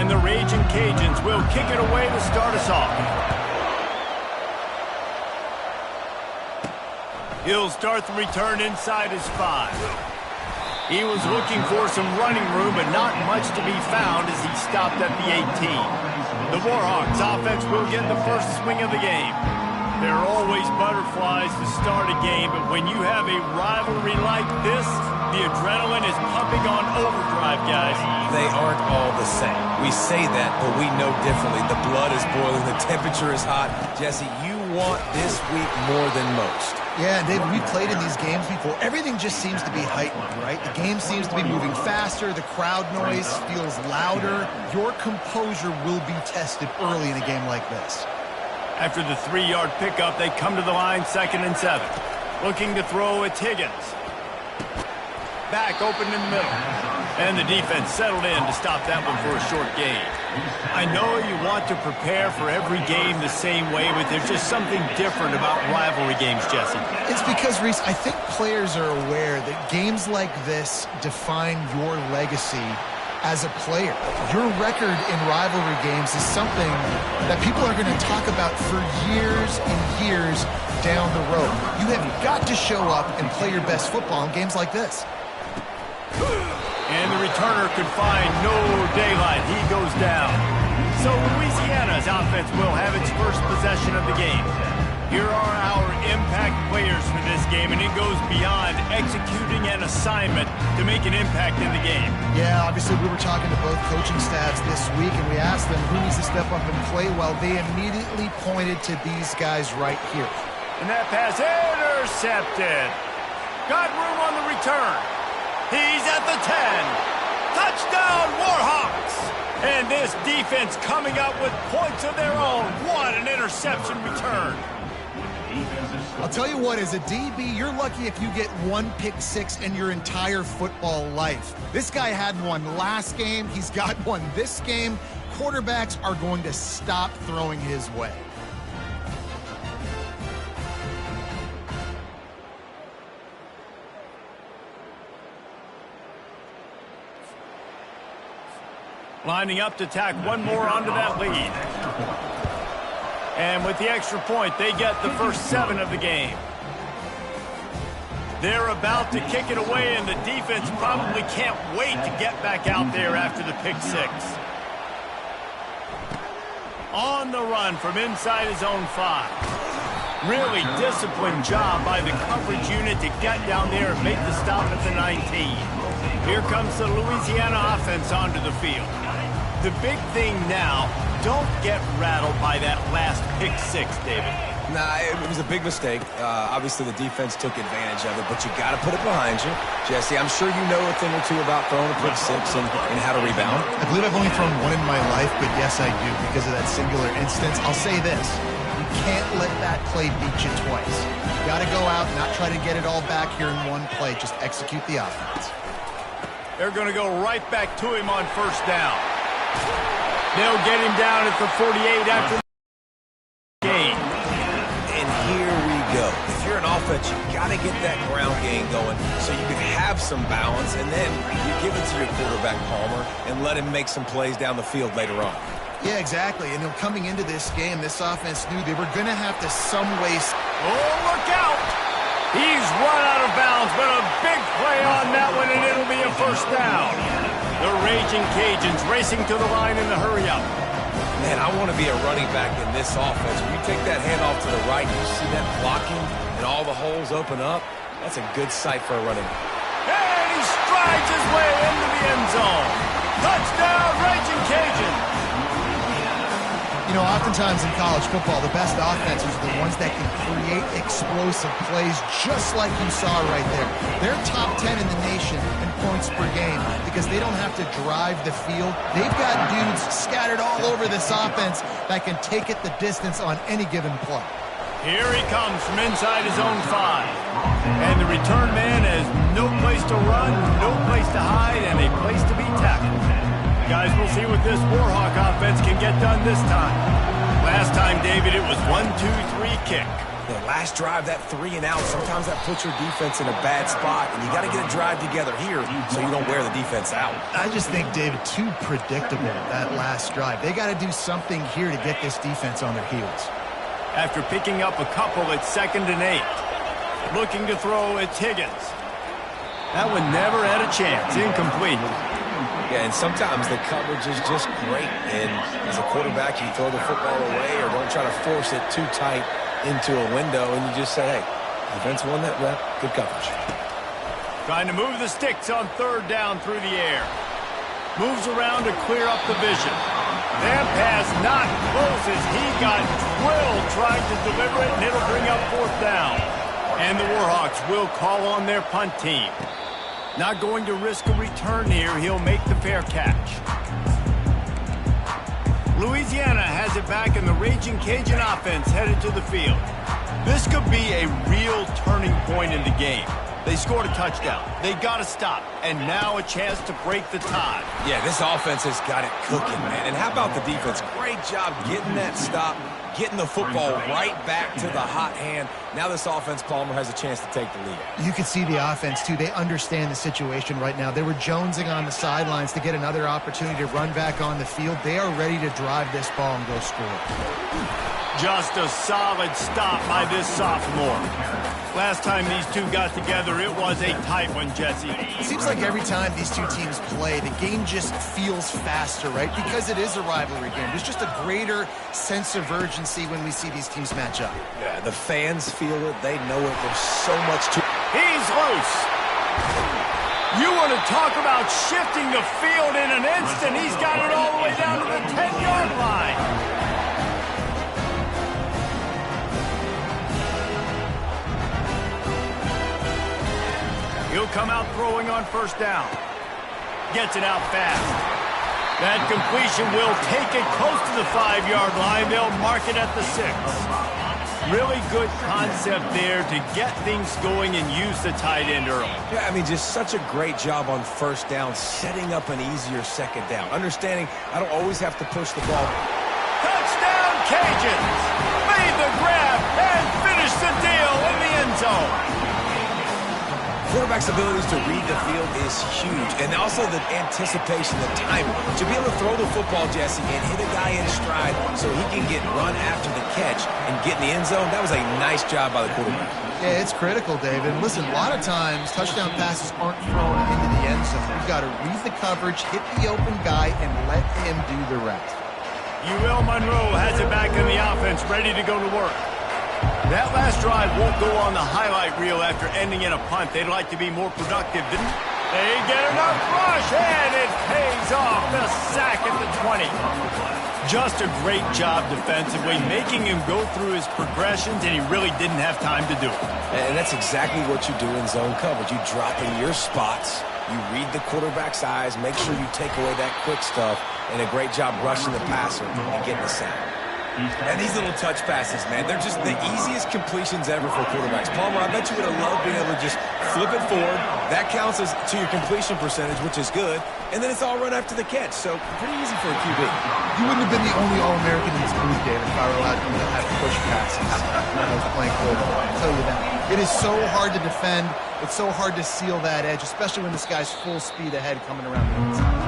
And the Raging Cajuns will kick it away to start us off. He'll start the return inside his 5. He was looking for some running room, but not much to be found as he stopped at the 18. The Warhawks offense will get the first swing of the game. There are always butterflies to start a game, but when you have a rivalry like this, the adrenaline is pumping on overdrive, guys. They aren't all the same. We say that, but we know differently. The blood is boiling. The temperature is hot. Jesse, you want this week more than most. Yeah, and David, we've played in these games before. Everything just seems to be heightened, right? The game seems to be moving faster. The crowd noise feels louder. Your composure will be tested early in a game like this. After the 3-yard pickup, they come to the line 2nd and 7. Looking to throw, it's Higgins. Back open in the middle. And the defense settled in to stop that one for a short gain. I know you want to prepare for every game the same way, but there's just something different about rivalry games, Jesse. It's because, Reese, I think players are aware that games like this define your legacy as a player. Your record in rivalry games is something that people are going to talk about for years and years down the road. You have got to show up and play your best football in games like this. And the returner could find no daylight. He goes down. So Louisiana's offense will have its first possession of the game. Here are our impact players for this game, and it goes beyond executing an assignment to make an impact in the game. Yeah, obviously we were talking to both coaching staffs this week, and we asked them who needs to step up and play well. They immediately pointed to these guys right here. And that pass intercepted. Got room on the return. He's at the 10. Touchdown, Warhawks! And this defense coming up with points of their own. What an interception return. I'll tell you what, as a DB, you're lucky if you get one pick six in your entire football life. This guy had one last game. He's got one this game. Quarterbacks are going to stop throwing his way. Lining up to tack one more onto that lead. And with the extra point, they get the first 7 of the game. They're about to kick it away, and the defense probably can't wait to get back out there after the pick 6. On the run from inside his own 5. Really disciplined job by the coverage unit to get down there and make the stop at the 19. Here comes the Louisiana offense onto the field. The big thing now, don't get rattled by that last pick 6, David. Nah, it was a big mistake. Obviously, the defense took advantage of it, but you got to put it behind you. Jesse, I'm sure you know a thing or two about throwing a pick 6 and how to rebound. I believe I've only thrown one in my life, but yes, I do because of that singular instance. I'll say this. You can't let that play beat you twice. You got to go out and not try to get it all back here in one play. Just execute the offense. They're going to go right back to him on first down. They'll get him down at the 48 after the game. And here we go. If you're an offense, you got to get that ground game going so you can have some balance, and then you give it to your quarterback, Palmer, and let him make some plays down the field later on. Yeah, exactly. And coming into this game, this offense knew they were going to have to some way. Oh, look out! He's run out of bounds, but a big play on that one, and it'll be a first down. The Raging Cajuns racing to the line in the hurry-up. Man, I want to be a running back in this offense. When you take that handoff to the right, you see that blocking and all the holes open up. That's a good sight for a running back. And he strides his way into the end zone. Touchdown, Raging Cajuns. You know, oftentimes in college football, the best offenses are the ones that can create explosive plays just like you saw right there. They're top 10 in the nation in points per game because they don't have to drive the field. They've got dudes scattered all over this offense that can take it the distance on any given play. Here he comes from inside his own 5. And the return man has no place to run, no place to hide, and a place to be tackled. Guys, we'll see what this Warhawk offense can get done this time. Last time, David, it was 1-2-3 kick. The last drive, that 3 and out, sometimes that puts your defense in a bad spot, and you got to get a drive together here so you don't wear the defense out. I just think, David, too predictable, that last drive. They got to do something here to get this defense on their heels. After picking up a couple, it's 2nd and 8. Looking to throw, it's Higgins. That one never had a chance. Incomplete. Yeah, and sometimes the coverage is just great. And as a quarterback, you throw the football away or don't try to force it too tight into a window, and you just say, hey, defense won that rep, good coverage. Trying to move the sticks on 3rd down through the air. Moves around to clear up the vision. That pass not close as he got drilled trying to deliver it, and it'll bring up 4th down. And the Warhawks will call on their punt team. Not going to risk a return here. He'll make the fair catch. Louisiana has it back, and the Raging Cajun offense headed to the field. This could be a real turning point in the game. They scored a touchdown. They got to stop. And now a chance to break the tie. Yeah, this offense has got it cooking, man. And how about the defense? Great job getting that stop, getting the football right back to the hot hand. Now this offense, Palmer, has a chance to take the lead. You could see the offense, too. They understand the situation right now. They were jonesing on the sidelines to get another opportunity to run back on the field. They are ready to drive this ball and go score. Just a solid stop by this sophomore. Last time these two got together, it was a tight one, Jesse. It seems like every time these two teams play, the game just feels faster, right? Because it is a rivalry game. There's just a greater sense of urgency when we see these teams match up. Yeah, the fans feel it. They know it. There's so much to... He's loose. You want to talk about shifting the field in an instant. He's got it all the way down to the 10-yard line. He'll come out throwing on 1st down. Gets it out fast. That completion will take it close to the 5-yard line. They'll mark it at the 6. Really good concept there to get things going and use the tight end early. Yeah, I mean, just such a great job on 1st down, setting up an easier 2nd down. Understanding I don't always have to push the ball. Touchdown, Cajuns! Made the grab and finished the deal in the end zone. Quarterback's abilities to read the field is huge, and also the anticipation, the timing. To be able to throw the football, Jesse, and hit a guy in stride so he can get run after the catch and get in the end zone, that was a nice job by the quarterback. Yeah, it's critical, David. Listen, a lot of times touchdown passes aren't thrown into the end zone. You've got to read the coverage, hit the open guy, and let him do the rest. UL Monroe has it back in the offense, ready to go to work. That last drive won't go on the highlight reel after ending in a punt. They'd like to be more productive, didn't they? Get enough rush, and it pays off. The sack at the 20. Just a great job defensively, making him go through his progressions, and he really didn't have time to do it. And that's exactly what you do in zone coverage. You drop in your spots, you read the quarterback's eyes, make sure you take away that quick stuff, and a great job rushing the passer and getting the sack. And these little touch passes, man, they're just the easiest completions ever for quarterbacks. Palmer, I bet you would have loved being able to just flip it forward. That counts as to your completion percentage, which is good. And then it's all run after the catch. So pretty easy for a QB. You wouldn't have been the only All-American in this booth, David, if I were allowed you to have push passes when I was playing quarterback. I'll tell you that. It is so hard to defend. It's so hard to seal that edge, especially when this guy's full speed ahead coming around the inside.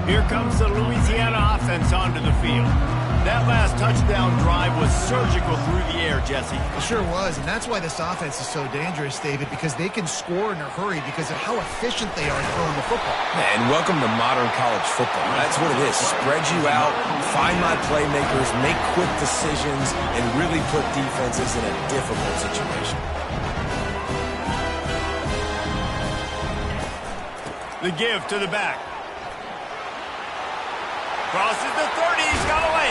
Here comes the Louisiana offense onto the field. That last touchdown drive was surgical through the air, Jesse. It sure was, and that's why this offense is so dangerous, David, because they can score in a hurry because of how efficient they are throwing the football. And welcome to modern college football. That's what it is. Spread you out, find my playmakers, make quick decisions, and really put defenses in a difficult situation. The give to the back. Crosses the 30, he's got away.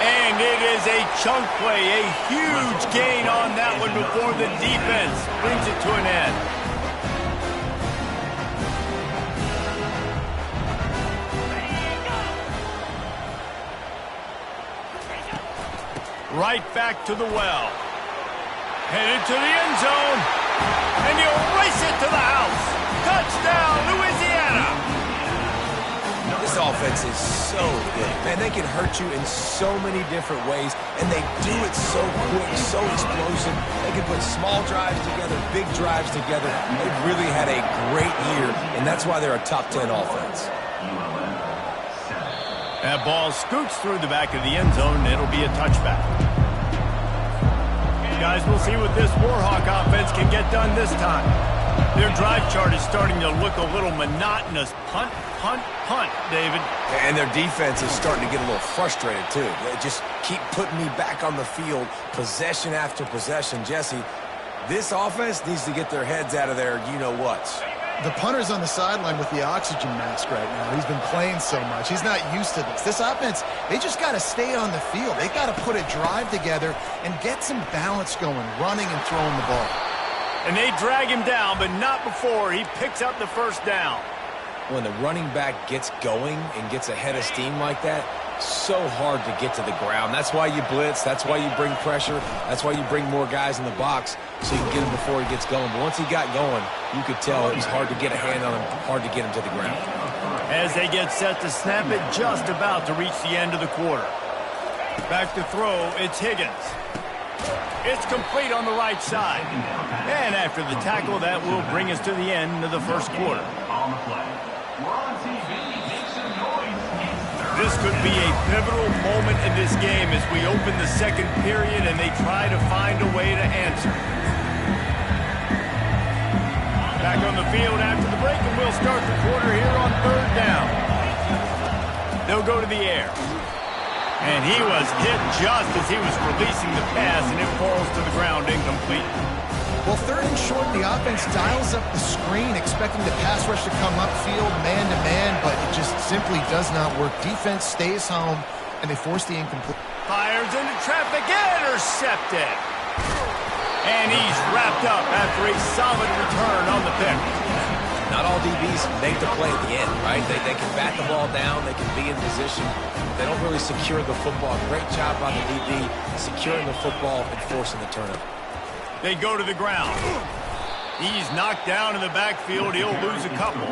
And it is a chunk play, a huge gain on that one before the defense brings it to an end. Right back to the well. Headed to the end zone. And he'll race it to the house. Touchdown, Louisiana. This offense offense is so good. Man, they can hurt you in so many different ways, and they do it so quick, so explosive. They can put small drives together, big drives together. They've really had a great year, and that's why they're a top 10 offense. That ball scoots through the back of the end zone, and it'll be a touchback. Guys, we'll see what this Warhawk offense can get done this time. Their drive chart is starting to look a little monotonous. Punt, punt, punt, David. And their defense is starting to get a little frustrated, too. They just keep putting me back on the field, possession after possession. Jesse, this offense needs to get their heads out of their you-know-whats. The punter's on the sideline with the oxygen mask right now. He's been playing so much. He's not used to this. This offense, they just got to stay on the field. They got to put a drive together and get some balance going, running and throwing the ball. And they drag him down, but not before he picks up the first down. When the running back gets going and gets ahead of steam like that, so hard to get to the ground. That's why you blitz. That's why you bring pressure. That's why you bring more guys in the box so you can get him before he gets going. But once he got going, you could tell it was hard to get a hand on him, hard to get him to the ground. As they get set to snap it, just about to reach the end of the quarter. Back to throw, it's Higgins. It's complete on the right side. And after the tackle, that will bring us to the end of the first quarter. This could be a pivotal moment in this game as we open the second period and they try to find a way to answer. Back on the field after the break, and we'll start the quarter here on third down. They'll go to the air. And he was hit just as he was releasing the pass, and it falls to the ground incomplete. Well, third and short, the offense dials up the screen, expecting the pass rush to come upfield, man-to-man, but it just simply does not work. Defense stays home, and they force the incomplete. Fires into traffic, intercepted. And he's wrapped up after a solid return on the pick. Not all DBs make the play at the end, right? They can bat the ball down, they can be in position. They don't really secure the football. Great job by the DB securing the football and forcing the turnover. They go to the ground. He's knocked down in the backfield. He'll lose a couple.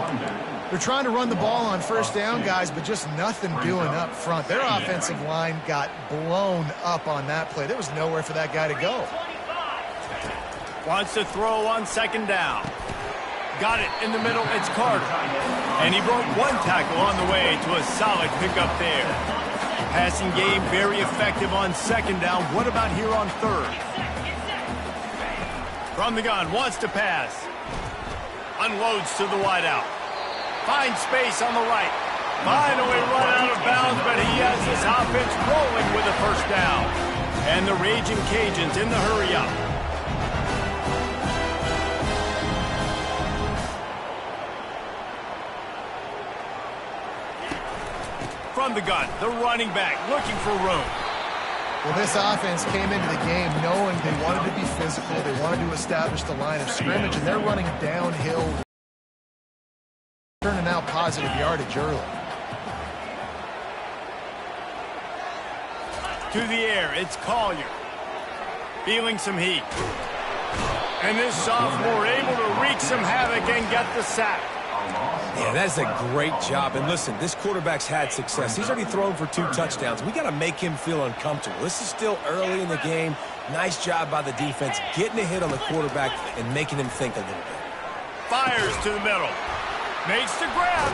They're trying to run the ball on first down, guys, but just nothing doing up front. Their offensive line got blown up on that play. There was nowhere for that guy to go. Wants to throw on second down. Got it in the middle. It's Carter. And he broke one tackle on the way to a solid pickup there. Passing game very effective on second down. What about here on third? From the gun, wants to pass. Unloads to the wideout. Finds space on the right. Finally run out of bounds, but he has this offense rolling with a first down. And the Raging Cajuns in the hurry up. From the gun, the running back looking for room. Well, this offense came into the game knowing they wanted to be physical, they wanted to establish the line of scrimmage, and they're running downhill, turning out positive yardage early. To the air, it's Collier. Feeling some heat. And this sophomore able to wreak some havoc and get the sack. Yeah, that's a great job. And listen, this quarterback's had success. He's already thrown for 2 touchdowns. We got to make him feel uncomfortable. This is still early in the game. Nice job by the defense, getting a hit on the quarterback and making him think a little bit. Fires to the middle. Makes the grab.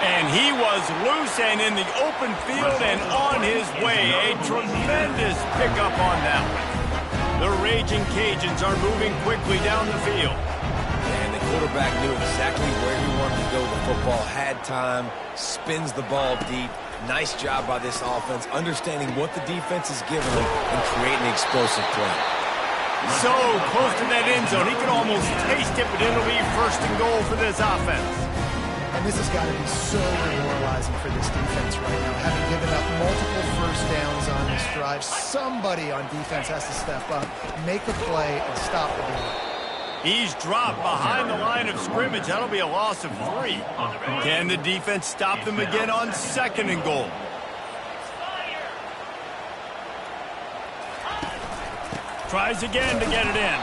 And he was loose and in the open field and on his way. A tremendous pickup on that one. The Raging Cajuns are moving quickly down the field. And the quarterback knew exactly where he wanted to go with the football, had time, spins the ball deep. Nice job by this offense, understanding what the defense is giving them and creating an explosive play. So close to that end zone, he can almost taste it, but it'll be first and goal for this offense. And this has got to be so demoralizing for this defense right now. Having given up multiple first downs on this drive, somebody on defense has to step up, make a play, and stop the ball. He's dropped behind the line of scrimmage. That'll be a loss of 3. Can the defense stop them again on second and goal? Tries again to get it in.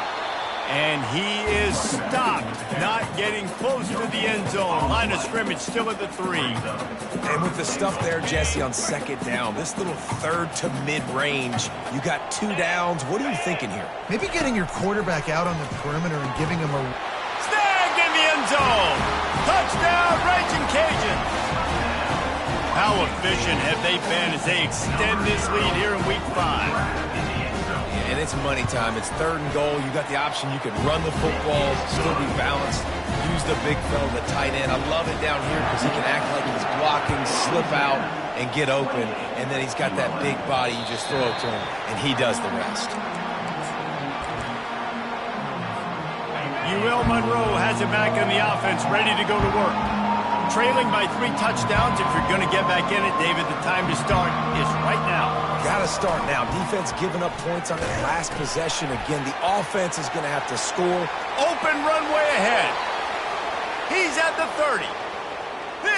And he is stopped, not getting close to the end zone. Line of scrimmage still at the 3. And with the stuff there, Jesse, on second down, this little third to mid-range, you got 2 downs. What are you thinking here? Maybe getting your quarterback out on the perimeter and giving him a... Snagged in the end zone. Touchdown, Raging Cajuns. How efficient have they been as they extend this lead here in Week 5? And it's money time. It's 3rd and goal. You got the option. You can run the football, still be balanced, use the big fella, the tight end. I love it down here because he can act like he's blocking, slip out, and get open. And then he's got that big body. You just throw it to him, and he does the rest. UL Monroe has it back in the offense, ready to go to work. Trailing by 3 touchdowns. If you're going to get back in it, David, the time to start is right now. Got to start now. Defense giving up points on that last possession. Again, the offense is going to have to score. Open runway ahead. He's at the 30.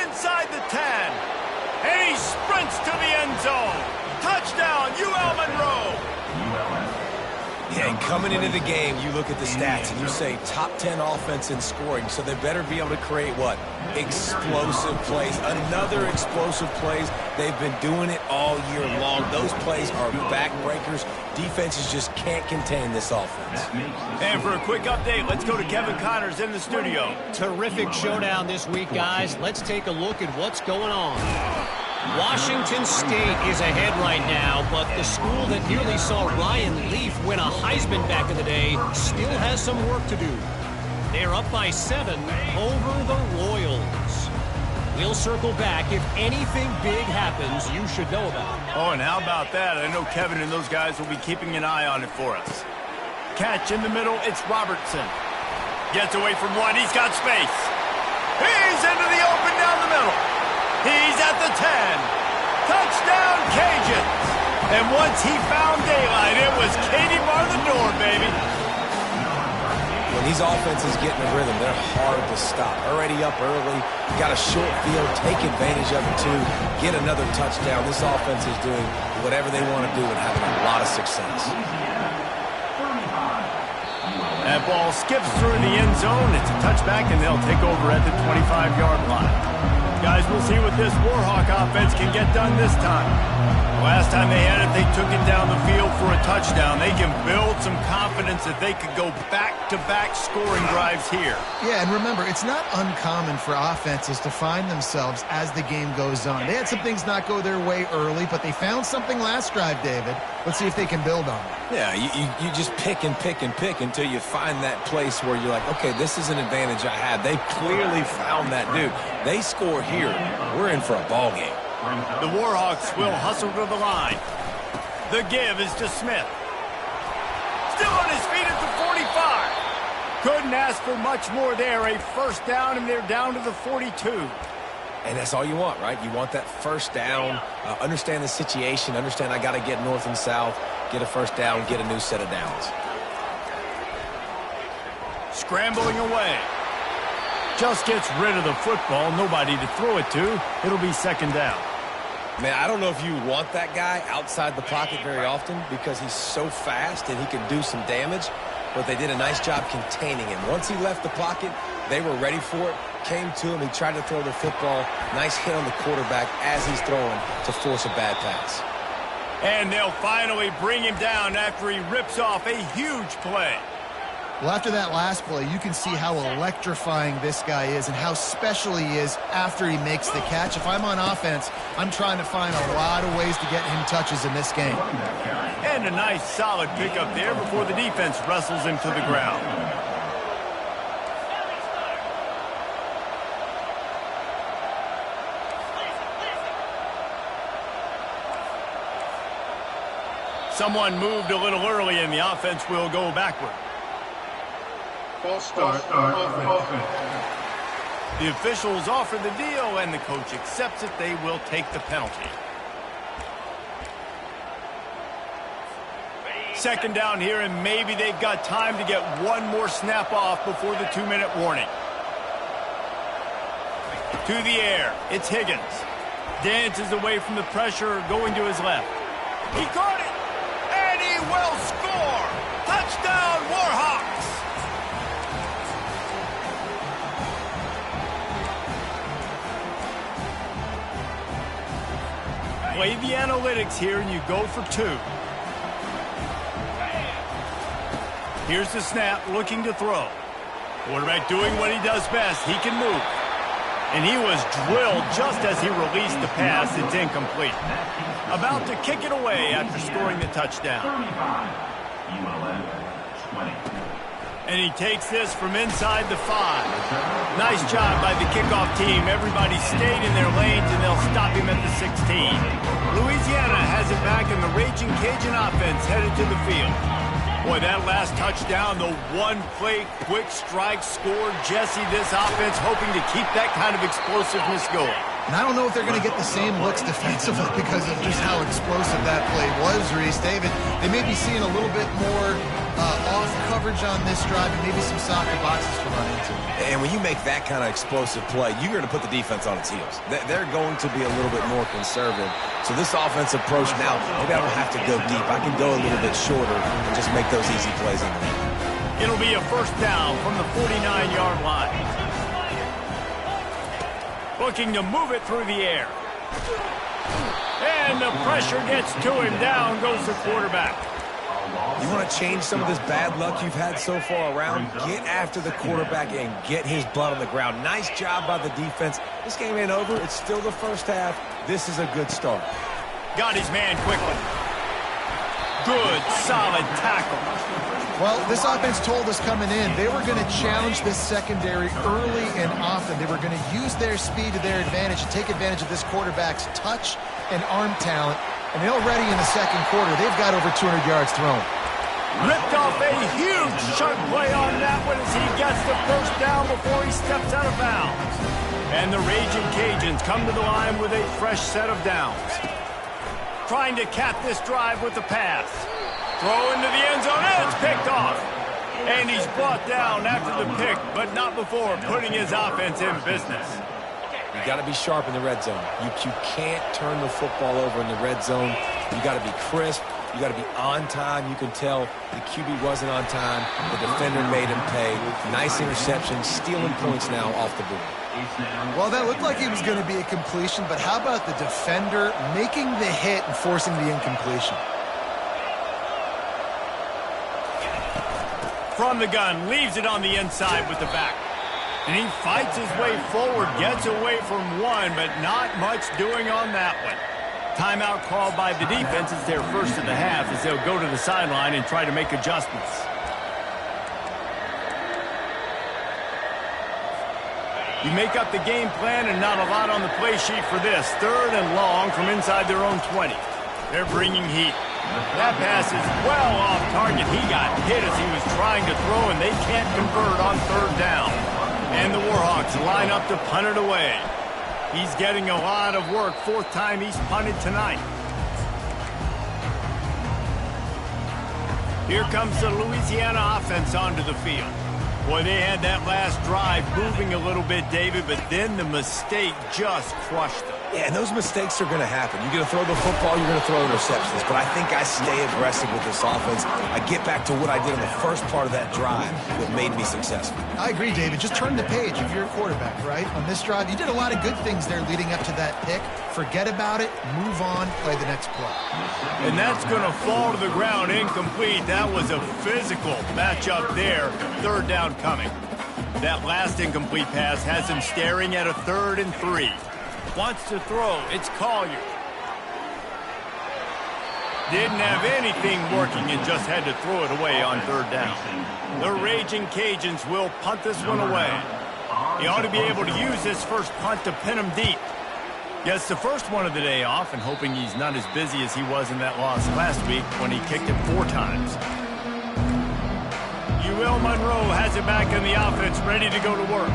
Inside the 10. And he sprints to the end zone. Touchdown, UL Monroe. Yeah, and coming into the game, you look at the stats and you say top 10 offense in scoring, so they better be able to create what? Explosive plays. Another explosive plays. They've been doing it all year long. Those plays are backbreakers. Defenses just can't contain this offense. And for a quick update, let's go to Kevin Connors in the studio. Terrific showdown this week, guys. Let's take a look at what's going on. Washington State is ahead right now, but the school that nearly saw Ryan Leaf win a Heisman back in the day still has some work to do. They're up by 7 over the Royals. We'll circle back. If anything big happens, you should know about it. Oh, and how about that? I know Kevin and those guys will be keeping an eye on it for us. Catch in the middle, it's Robertson. Gets away from one, he's got space. He's into the open down the middle. He's at the 10. Touchdown, Cajuns. And once he found daylight, it was Katie bar the door, baby. When these offenses get in a rhythm, they're hard to stop. Already up early, got a short field, take advantage of it too, get another touchdown. This offense is doing whatever they want to do and having a lot of success. That ball skips through the end zone. It's a touchback, and they'll take over at the 25-yard line. Guys, we'll see what this Warhawk offense can get done this time. Last time they had it, they took it down the field for a touchdown. They can build some confidence that they could go back-to-back scoring drives here. Yeah, and remember, it's not uncommon for offenses to find themselves as the game goes on. They had some things not go their way early, but they found something last drive, David. Let's see if they can build on it. Yeah, you just pick and pick and pick until you find that place where you're like, okay, this is an advantage I have. They clearly found that dude. They score here, we're in for a ball game. The Warhawks will hustle to the line. The give is to Smith. Still on his feet at the 45. Couldn't ask for much more there. A first down, and they're down to the 42. And that's all you want, right? You want that first down, understand the situation, understand I got to get north and south, get a first down, get a new set of downs. Scrambling away. Just gets rid of the football. Nobody to throw it to. It'll be second down. Man, I don't know if you want that guy outside the pocket very often because he's so fast and he can do some damage, but they did a nice job containing him. Once he left the pocket, they were ready for it, came to him, he tried to throw the football. Nice hit on the quarterback as he's throwing to force a bad pass. And they'll finally bring him down after he rips off a huge play. Well, after that last play, you can see how electrifying this guy is and how special he is after he makes the catch. If I'm on offense, I'm trying to find a lot of ways to get him touches in this game. And a nice solid pickup there before the defense wrestles him to the ground. Someone moved a little early and the offense will go backward. False start, offense. The officials offer the deal, and the coach accepts it. They will take the penalty. Second down here, and maybe they've got time to get one more snap off before the 2-minute warning. To the air, it's Higgins. Dances away from the pressure, going to his left. He caught it, and he will score. Touchdown, Warhawks. play the analytics here, and you go for 2. Here's the snap, looking to throw. Quarterback doing what he does best. He can move. And he was drilled just as he released the pass. It's incomplete. About to kick it away after scoring the touchdown. And he takes this from inside the 5. Nice job by the kickoff team. Everybody stayed in their lanes, and they'll stop him at the 16. Louisiana has it back, and the Raging Cajun offense headed to the field. Boy, that last touchdown, the one-play quick strike score. Jesse, this offense hoping to keep that kind of explosiveness going. And I don't know if they're going to get the same looks defensively because of just how explosive that play was, Reese. David, they may be seeing a little bit more off coverage on this drive and maybe some softer boxes to run into. And when you make that kind of explosive play, you're going to put the defense on its heels. They're going to be a little bit more conservative. So this offensive approach now, maybe I don't have to go deep. I can go a little bit shorter and just make those easy plays in the lead. It'll be a first down from the 49-yard line. Looking to move it through the air. And the pressure gets to him. Down goes the quarterback. You want to change some of this bad luck you've had so far around? Get after the quarterback and get his butt on the ground. Nice job by the defense. This game ain't over. It's still the first half. This is a good start. Got his man quickly. Good, solid tackle. Well, this offense told us coming in they were going to challenge this secondary early and often. They were going to use their speed to their advantage and take advantage of this quarterback's touch and arm talent. And already in the second quarter, they've got over 200 yards thrown. Ripped off a huge chunk play on that one as he gets the first down before he steps out of bounds. And the Raging Cajuns come to the line with a fresh set of downs. Trying to cap this drive with the pass. Throw into the end zone, and it's picked off. And he's brought down after the pick, but not before putting his offense in business. You got to be sharp in the red zone. You can't turn the football over in the red zone. You got to be crisp. You got to be on time. You can tell the QB wasn't on time. The defender made him pay. Nice interception, stealing points now off the board. Well, that looked like it was going to be a completion, but how about the defender making the hit and forcing the incompletion? From the gun, leaves it on the inside with the back. And he fights his way forward, gets away from one, but not much doing on that one. Timeout called by the defense. It's their first of the half as they'll go to the sideline and try to make adjustments. You make up the game plan and not a lot on the play sheet for this. 3rd and long from inside their own 20. They're bringing heat. That pass is well off target. He got hit as he was trying to throw, and they can't convert on 3rd down. And the Warhawks line up to punt it away. He's getting a lot of work. 4th time he's punted tonight. Here comes the Louisiana offense onto the field. Boy, they had that last drive moving a little bit, David, but then the mistake just crushed them. Yeah, and those mistakes are going to happen. You're going to throw the football, you're going to throw interceptions. But I think I stay aggressive with this offense. I get back to what I did in the first part of that drive that made me successful. I agree, David. Just turn the page if you're a quarterback, right? On this drive, you did a lot of good things there leading up to that pick. Forget about it, move on, play the next play. And that's going to fall to the ground incomplete. That was a physical matchup there. 3rd down coming. That last incomplete pass has him staring at a 3rd and 3. Wants to throw. It's Collier. Didn't have anything working and just had to throw it away on 3rd down. The Raging Cajuns will punt this one away. He ought to be able to use this first punt to pin him deep. Gets the first one of the day off and hoping he's not as busy as he was in that loss last week when he kicked it 4 times. Will Monroe has it back in the offense, ready to go to work.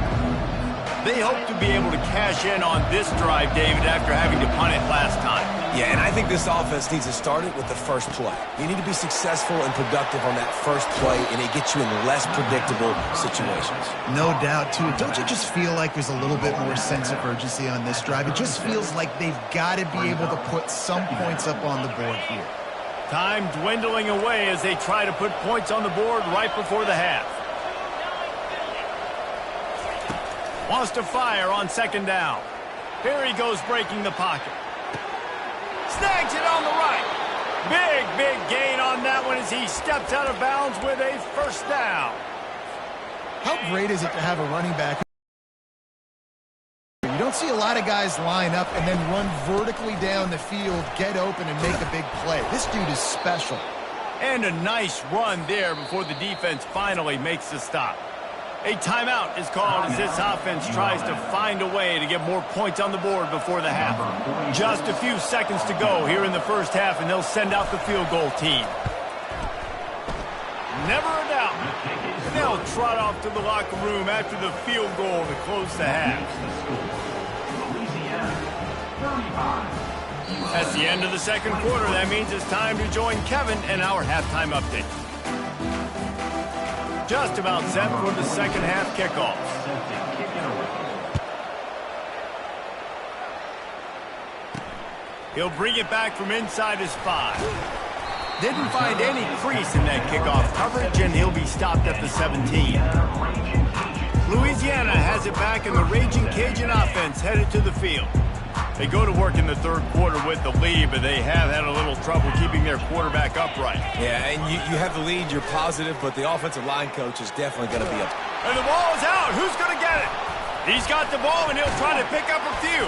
They hope to be able to cash in on this drive, David, after having to punt it last time. Yeah, and I think this offense needs to start it with the first play. You need to be successful and productive on that first play, and it gets you in less predictable situations. No doubt, too. Don't you just feel like there's a little bit more sense of urgency on this drive? It just feels like they've got to be able to put some points up on the board here. Time dwindling away as they try to put points on the board right before the half. Wants to fire on 2nd down. Here he goes breaking the pocket. Snags it on the right. Big gain on that one as he steps out of bounds with a first down. How great is it to have a running back? You don't see a lot of guys line up and then run vertically down the field, get open, and make a big play. This dude is special. And a nice run there before the defense finally makes the stop. A timeout is called as this offense tries to find a way to get more points on the board before the half. Just a few seconds to go here in the first half, and they'll send out the field goal team. Never a doubt. They'll trot off to the locker room after the field goal to close the half. That's the end of the second quarter. That means it's time to join Kevin and our halftime update. Just about set for the second half kickoff. He'll bring it back from inside his 5. Didn't find any crease in that kickoff coverage, and he'll be stopped at the 17. Louisiana has it back, and the Raging Cajun offense headed to the field. They go to work in the third quarter with the lead, but they have had a little trouble keeping their quarterback upright. Yeah, and you have the lead, you're positive, but the offensive line coach is definitely going to be up. And the ball is out. Who's going to get it? He's got the ball, and he'll try to pick up a few.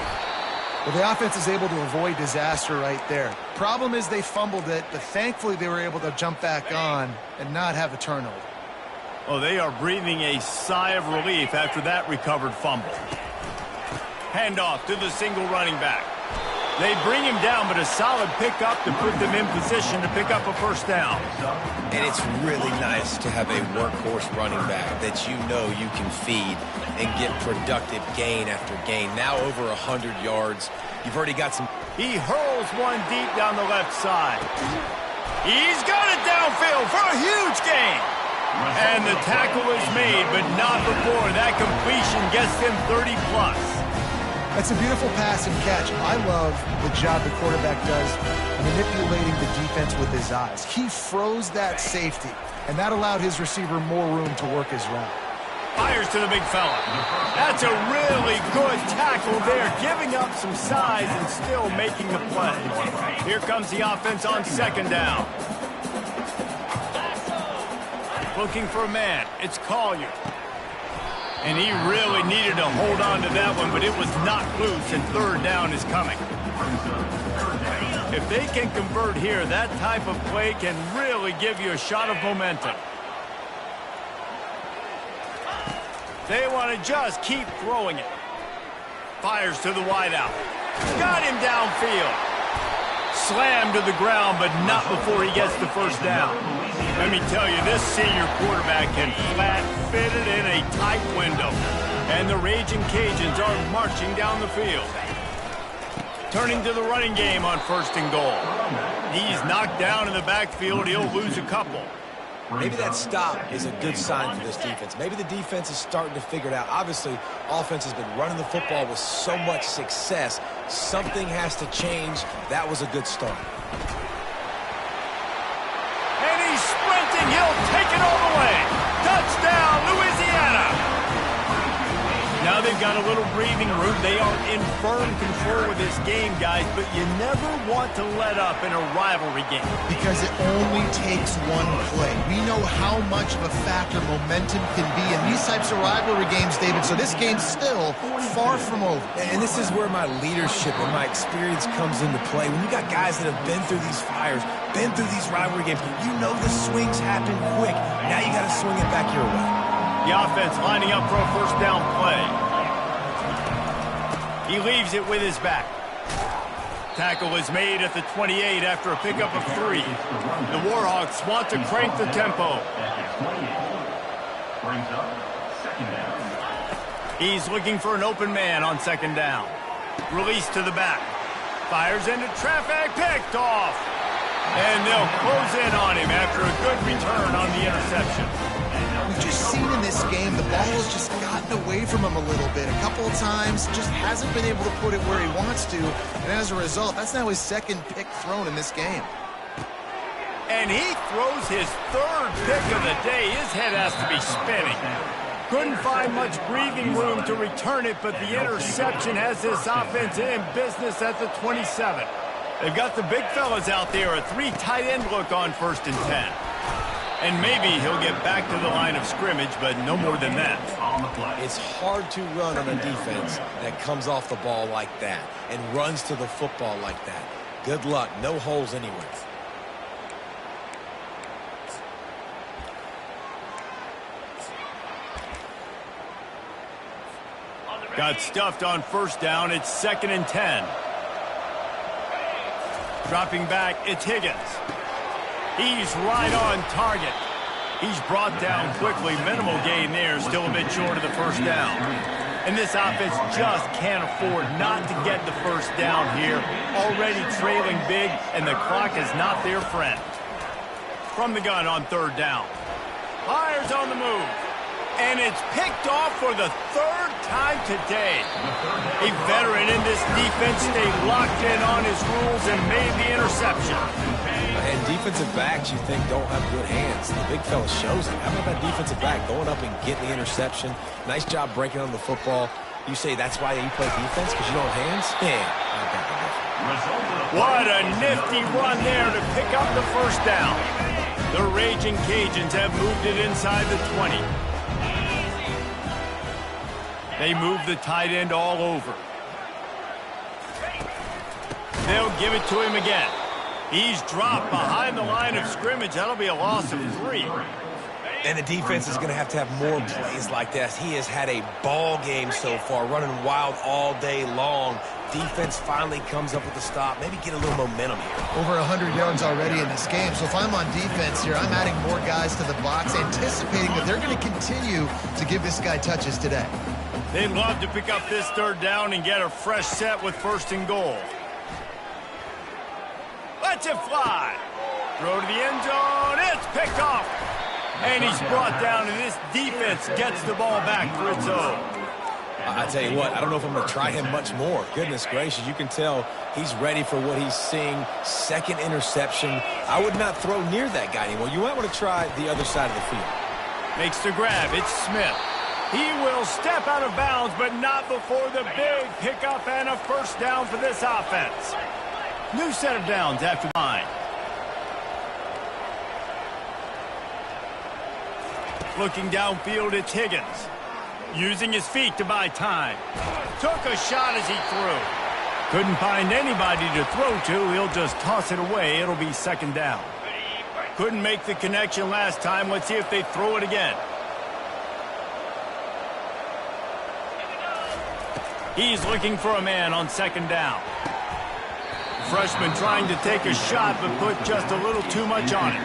Well, the offense is able to avoid disaster right there. Problem is they fumbled it, but thankfully they were able to jump back on and not have a turnover. Oh, they are breathing a sigh of relief after that recovered fumble. Handoff to the single running back. They bring him down, but a solid pickup to put them in position to pick up a first down. And it's really nice to have a workhorse running back that you know you can feed and get productive gain after gain. Now over 100 yards. You've already got some... He hurls one deep down the left side. He's got it downfield for a huge gain. And the tackle is made, but not before that completion gets them 30+. That's a beautiful pass and catch. I love the job the quarterback does manipulating the defense with his eyes. He froze that safety, and that allowed his receiver more room to work his route. Fires to the big fella. That's a really good tackle there, giving up some size and still making the play. Here comes the offense on second down. Looking for a man. It's Collier. And he really needed to hold on to that one, but it was knocked loose, and third down is coming. If they can convert here, that type of play can really give you a shot of momentum. They want to just keep throwing it. Fires to the wideout. Got him downfield. Slammed to the ground, but not before he gets the first down. Let me tell you, this senior quarterback can flat fit it in a tight window. And the Raging Cajuns are marching down the field. Turning to the running game on first and goal. He's knocked down in the backfield. He'll lose a couple. Maybe that stop is a good sign for this defense. Maybe the defense is starting to figure it out. Obviously, offense has been running the football with so much success. Something has to change. That was a good start. And he's sprinting. He'll take it all the way. Touchdown, Louisiana. Now they've got a little breathing room. They are in firm control of this game, guys, but you never want to let up in a rivalry game. Because it only takes one play. We know how much of a factor momentum can be in these types of rivalry games, David, so this game's still far from over. And this is where my leadership and my experience comes into play. When you got guys that have been through these fires, been through these rivalry games, you know the swings happen quick. Now you got to swing it back your way. The offense lining up for a first down play. He leaves it with his back. Tackle is made at the 28 after a pickup of 3. The Warhawks want to crank the tempo. He's looking for an open man on second down. Release to the back. Fires into traffic, picked off. And they'll close in on him after a good return on the interception. We've just seen in this game the ball has just gotten away from him a little bit. A couple of times, just hasn't been able to put it where he wants to. And as a result, that's now his second pick thrown in this game. And he throws his third pick of the day. His head has to be spinning. Couldn't find much breathing room to return it, but the interception has this offense in business at the 27. They've got the big fellas out there, a 3 tight end look on 1st and 10. And maybe he'll get back to the line of scrimmage, but no more than that. It's hard to run on a defense that comes off the ball like that and runs to the football like that. Good luck. No holes anywhere. Got stuffed on 1st down. It's 2nd and 10. Dropping back, it's Higgins. He's right on target. He's brought down quickly. Minimal gain there, still a bit short of the 1st down. And this offense just can't afford not to get the 1st down here. Already trailing big, and the clock is not their friend. From the gun on 3rd down. Fires on the move. And it's picked off for the 3rd time today. A veteran in this defense stayed locked in on his rules and made the interception. And defensive backs you think don't have good hands. The big fella shows it. How about that defensive back going up and getting the interception? Nice job breaking on the football. You say that's why you play defense, because you don't have hands? Yeah. What a nifty run there to pick up the 1st down. The Raging Cajuns have moved it inside the 20. They move the tight end all over. They'll give it to him again. He's dropped behind the line of scrimmage. That'll be a loss of 3. And the defense is going to have more plays like this. He has had a ball game so far, running wild all day long. Defense finally comes up with a stop. Maybe get a little momentum here. Over 100 yards already in this game. So if I'm on defense here, I'm adding more guys to the box, anticipating that they're going to continue to give this guy touches today. They'd love to pick up this 3rd down and get a fresh set with 1st and goal. Let's it fly. Throw to the end zone. It's picked off. And he's brought down, and this defense gets the ball back for its own. I tell you what, I don't know if I'm going to try him much more. Goodness gracious, you can tell he's ready for what he's seeing. 2nd interception. I would not throw near that guy anymore. You might want to try the other side of the field. Makes the grab. It's Smith. He will step out of bounds, but not before the big pickup and a 1st down for this offense. New set of downs after the line. Looking downfield, it's Higgins. Using his feet to buy time. Took a shot as he threw. Couldn't find anybody to throw to. He'll just toss it away. It'll be 2nd down. Couldn't make the connection last time. Let's see if they throw it again. He's looking for a man on 2nd down. The freshman trying to take a shot, but put just a little too much on it.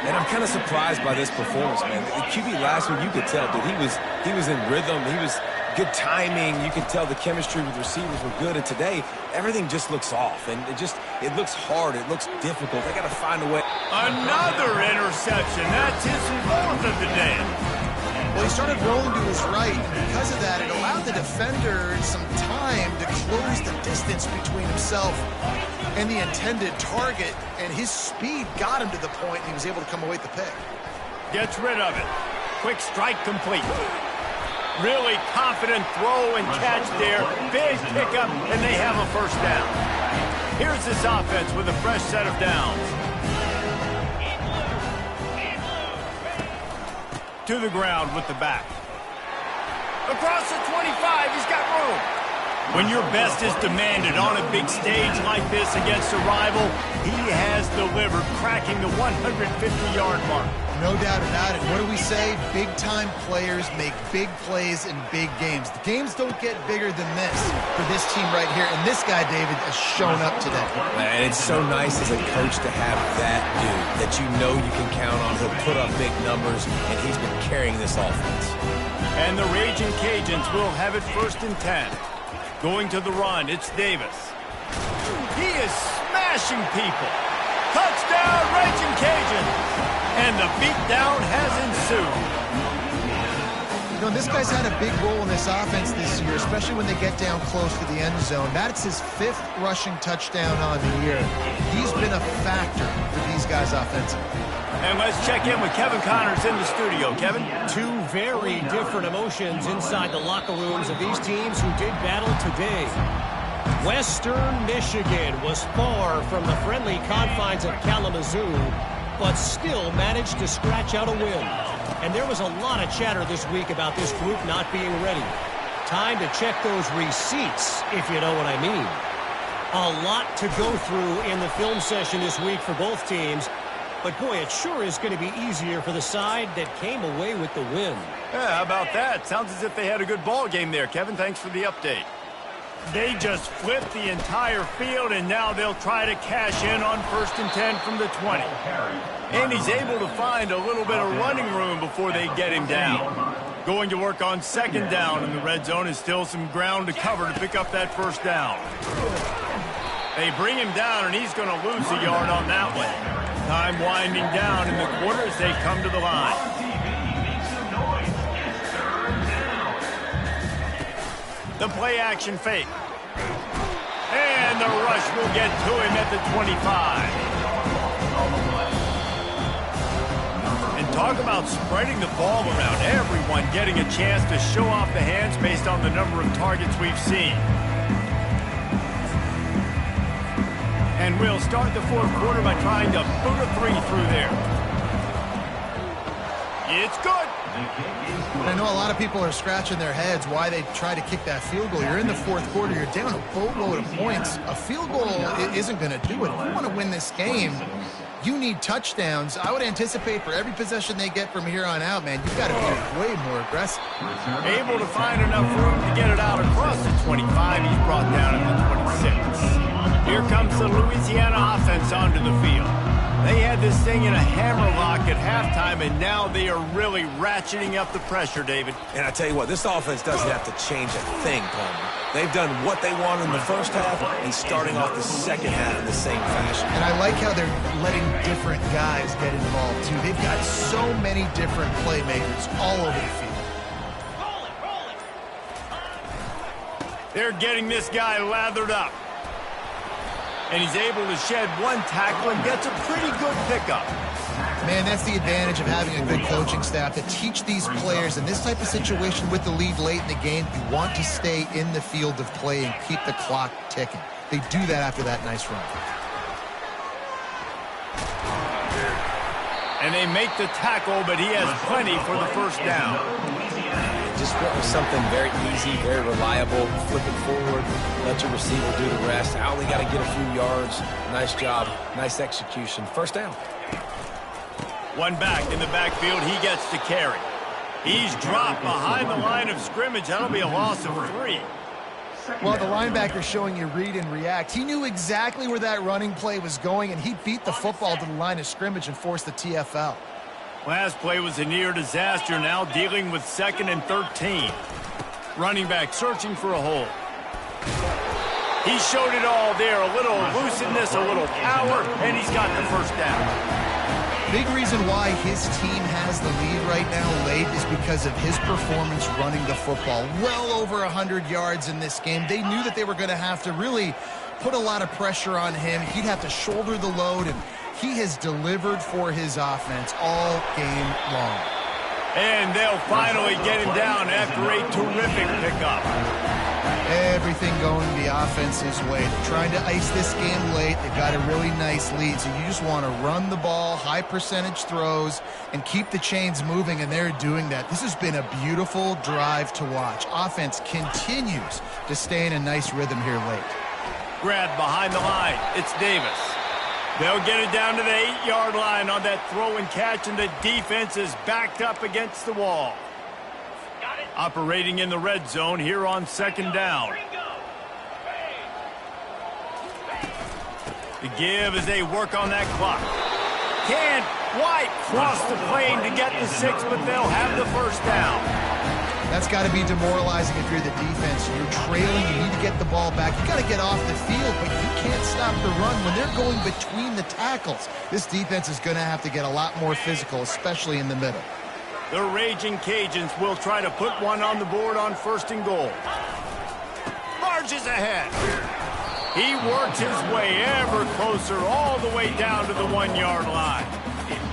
And I'm kind of surprised by this performance, man. The QB last week, you could tell, dude, he was in rhythm. He was good timing. You could tell the chemistry with receivers were good. And today, everything just looks off. And it looks hard. It looks difficult. They got to find a way. Another interception. That's his 4th of the day. Well, he started rolling to his right, and because of that, it allowed the defender some time to close the distance between himself and the intended target, and his speed got him to the point, and he was able to come away with the pick. Gets rid of it. Quick strike complete. Really confident throw and catch there. Big pickup, and they have a 1st down. Here's this offense with a fresh set of downs. To the ground with the back. Across the 25, he's got room. When your best is demanded on a big stage like this against a rival, he has delivered, cracking the 150-yard mark. No doubt about it. What do we say? Big-time players make big plays in big games. The games don't get bigger than this for this team right here, and this guy, David, has shown up today. And it's so nice as a coach to have that dude that you know you can count on. He'll put up big numbers, and he's been carrying this offense. And the Raging Cajuns will have it 1st and 10. Going to the run, it's Davis. He is smashing people. Touchdown, Raging Cajuns. And the beatdown has ensued. You know, this guy's had a big role in this offense this year, especially when they get down close to the end zone. That's his 5th rushing touchdown on the year. He's been a factor for these guys offensively. And let's check in with Kevin Connors in the studio. Kevin? 2 very different emotions inside the locker rooms of these teams who did battle today. Western Michigan was far from the friendly confines of Kalamazoo, but still managed to scratch out a win. And there was a lot of chatter this week about this group not being ready. Time to check those receipts, if you know what I mean. A lot to go through in the film session this week for both teams. But, boy, it sure is going to be easier for the side that came away with the win. Yeah, how about that? Sounds as if they had a good ball game there. Kevin, thanks for the update. They just flipped the entire field, and now they'll try to cash in on 1st and 10 from the 20. And he's able to find a little bit of running room before they get him down. Going to work on 2nd down in the red zone is still some ground to cover to pick up that 1st down. They bring him down, and he's going to lose a yard on that one. Time winding down in the quarter as they come to the line. The play action fake. And the rush will get to him at the 25. And talk about spreading the ball around. Everyone getting a chance to show off the hands based on the number of targets we've seen. And we'll start the 4th quarter by trying to boot a 3 through there. It's good. I know a lot of people are scratching their heads why they try to kick that field goal. You're in the 4th quarter. You're down a boatload of points. A field goal isn't going to do it. If you want to win this game, you need touchdowns. I would anticipate for every possession they get from here on out, man, you've got to be way more aggressive. Able to find enough room to get it out across the 25. He's brought down at the 26. Here comes the Louisiana offense onto the field. They had this thing in a hammerlock at halftime, and now they are really ratcheting up the pressure, David. And I tell you what, this offense doesn't have to change a thing, Palmer. They've done what they wanted in the 1st half and starting off the 2nd half in the same fashion. And I like how they're letting different guys get involved, too. They've got so many different playmakers all over the field. They're getting this guy lathered up. And he's able to shed one tackle and gets a pretty good pickup. Man, that's the advantage of having a good coaching staff to teach these players in this type of situation with the lead late in the game. You want to stay in the field of play and keep the clock ticking. They do that after that nice run. And they make the tackle, but he has plenty for the 1st down. Just went with something very easy, very reliable. Flip it forward, let your receiver do the rest. I only got to get a few yards. Nice job, nice execution. 1st down. One back in the backfield, he gets to carry. He's dropped behind the line of scrimmage. That'll be a loss of 3. Well, the linebacker's showing you read and react. He knew exactly where that running play was going, and he beat the football to the line of scrimmage and forced the TFL. Last play was a near disaster, now dealing with 2nd and 13. Running back searching for a hole. He showed it all there, a little elusiveness, a little power, and he's got the 1st down. Big reason why his team has the lead right now late is because of his performance running the football. Well over 100 yards in this game. They knew that they were going to have to really put a lot of pressure on him. He'd have to shoulder the load, and he has delivered for his offense all game long. And they'll finally get him down after a terrific pickup. Everything going the offense's way. They're trying to ice this game late. They've got a really nice lead, so you just want to run the ball, high percentage throws, and keep the chains moving, and they're doing that. This has been a beautiful drive to watch. Offense continues to stay in a nice rhythm here late. Grab behind the line. It's Davis. They'll get it down to the 8-yard line on that throw and catch, and the defense is backed up against the wall. Operating in the red zone here on 2nd down. The give as they work on that clock. Can't quite cross the plane to get the 6, but they'll have the 1st down. That's got to be demoralizing if you're the defense. You're trailing, you need to get the ball back. You got to get off the field, but you can't stop the run when they're going between the tackles. This defense is going to have to get a lot more physical, especially in the middle. The Raging Cajuns will try to put one on the board on 1st and goal. Marches ahead. He works his way ever closer all the way down to the 1-yard line.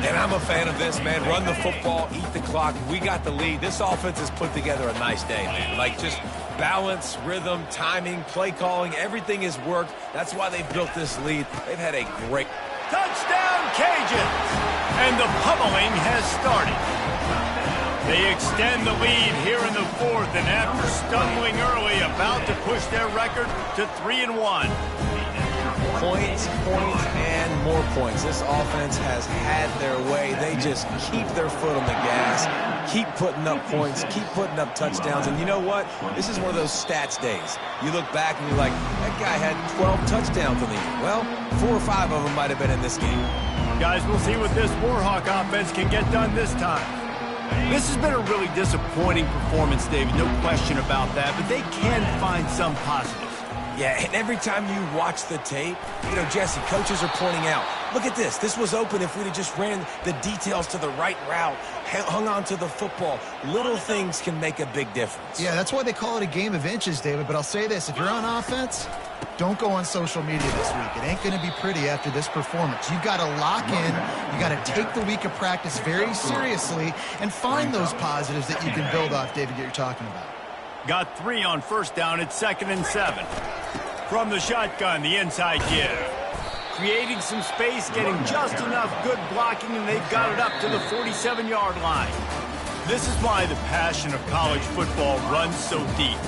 And I'm a fan of this, man. Run the football, eat the clock. We got the lead. This offense has put together a nice day, man. Like, just balance, rhythm, timing, play calling, everything has worked. That's why they've built this lead. They've had a great... Touchdown, Cajuns! And the pummeling has started. They extend the lead here in the fourth, and after stumbling early, about to push their record to 3-1. Points, and more points. This offense has had their way. They just keep their foot on the gas, keep putting up points, keep putting up touchdowns. And you know what? This is one of those stats days. You look back and you're like, that guy had 12 touchdowns in the year. Well, 4 or 5 of them might have been in this game. Guys, we'll see what this Warhawk offense can get done this time. This has been a really disappointing performance, David, no question about that, but they can find some positives. Yeah, and every time you watch the tape, you know, Jesse, coaches are pointing out, look at this. This was open if we'd have just ran the details to the right route, hung on to the football. Little things can make a big difference. Yeah, that's why they call it a game of inches, David. But I'll say this, if you're on offense, don't go on social media this week. It ain't going to be pretty after this performance. You've got to lock in. You got to take the week of practice very seriously and find those positives that you can build off, David, that you're talking about. Got 3 on first down. It's 2nd and 7. From the shotgun, the inside give. Creating some space, getting just enough good blocking, and they've got it up to the 47-yard line. This is why the passion of college football runs so deep.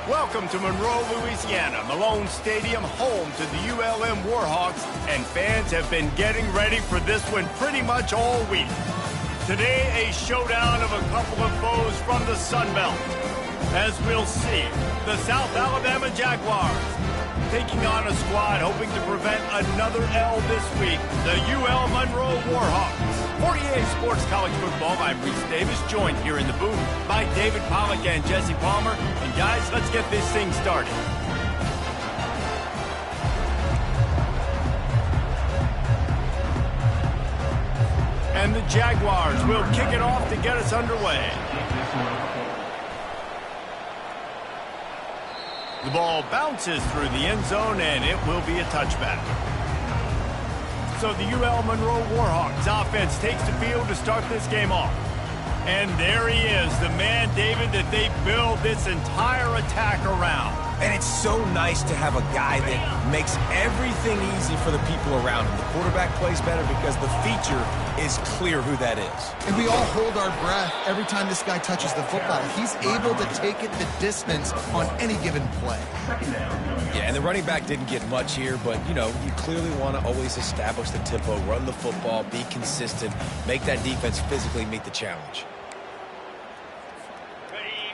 Welcome to Monroe, Louisiana, Malone Stadium, home to the ULM Warhawks, and fans have been getting ready for this one pretty much all week. Today, a showdown of a couple of foes from the Sun Belt. As we'll see, the South Alabama Jaguars taking on a squad hoping to prevent another L this week, the UL Monroe Warhawks. 48 Sports College Football, I'm Reese Davis, joined here in the booth by David Pollack and Jesse Palmer. And guys, let's get this thing started. And the Jaguars will kick it off to get us underway. The ball bounces through the end zone, and it will be a touchback. So the UL Monroe Warhawks offense takes the field to start this game off. And there he is, the man, David, that they build this entire attack around. And it's so nice to have a guy that makes everything easy for the people around him. The quarterback plays better because the feature is clear who that is. And we all hold our breath every time this guy touches the football. He's able to take it the distance on any given play. Yeah, and the running back didn't get much here, but, you know, you clearly want to always establish the tempo, run the football, be consistent, make that defense physically meet the challenge.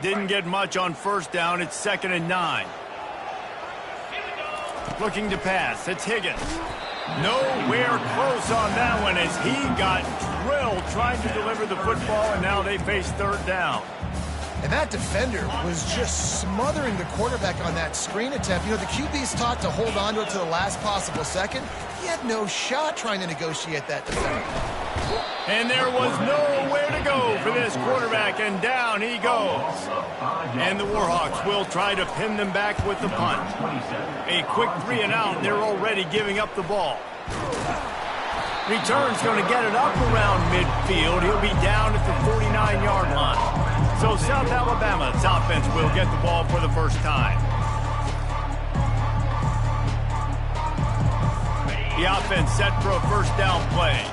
Didn't get much on first down. It's 2nd and 9. Looking to pass. It's Higgins. Nowhere close on that one as he got drilled trying to deliver the football, and now they face 3rd down. And that defender was just smothering the quarterback on that screen attempt. You know, the QB's taught to hold on to it to the last possible second. He had no shot trying to negotiate that defender. And there was nowhere to go for this quarterback, and down he goes. And the Warhawks will try to pin them back with the punt. A quick 3 and out, and they're already giving up the ball. Return's going to get it up around midfield. He'll be down at the 49-yard line. So South Alabama's offense will get the ball for the first time. The offense set for a first down play.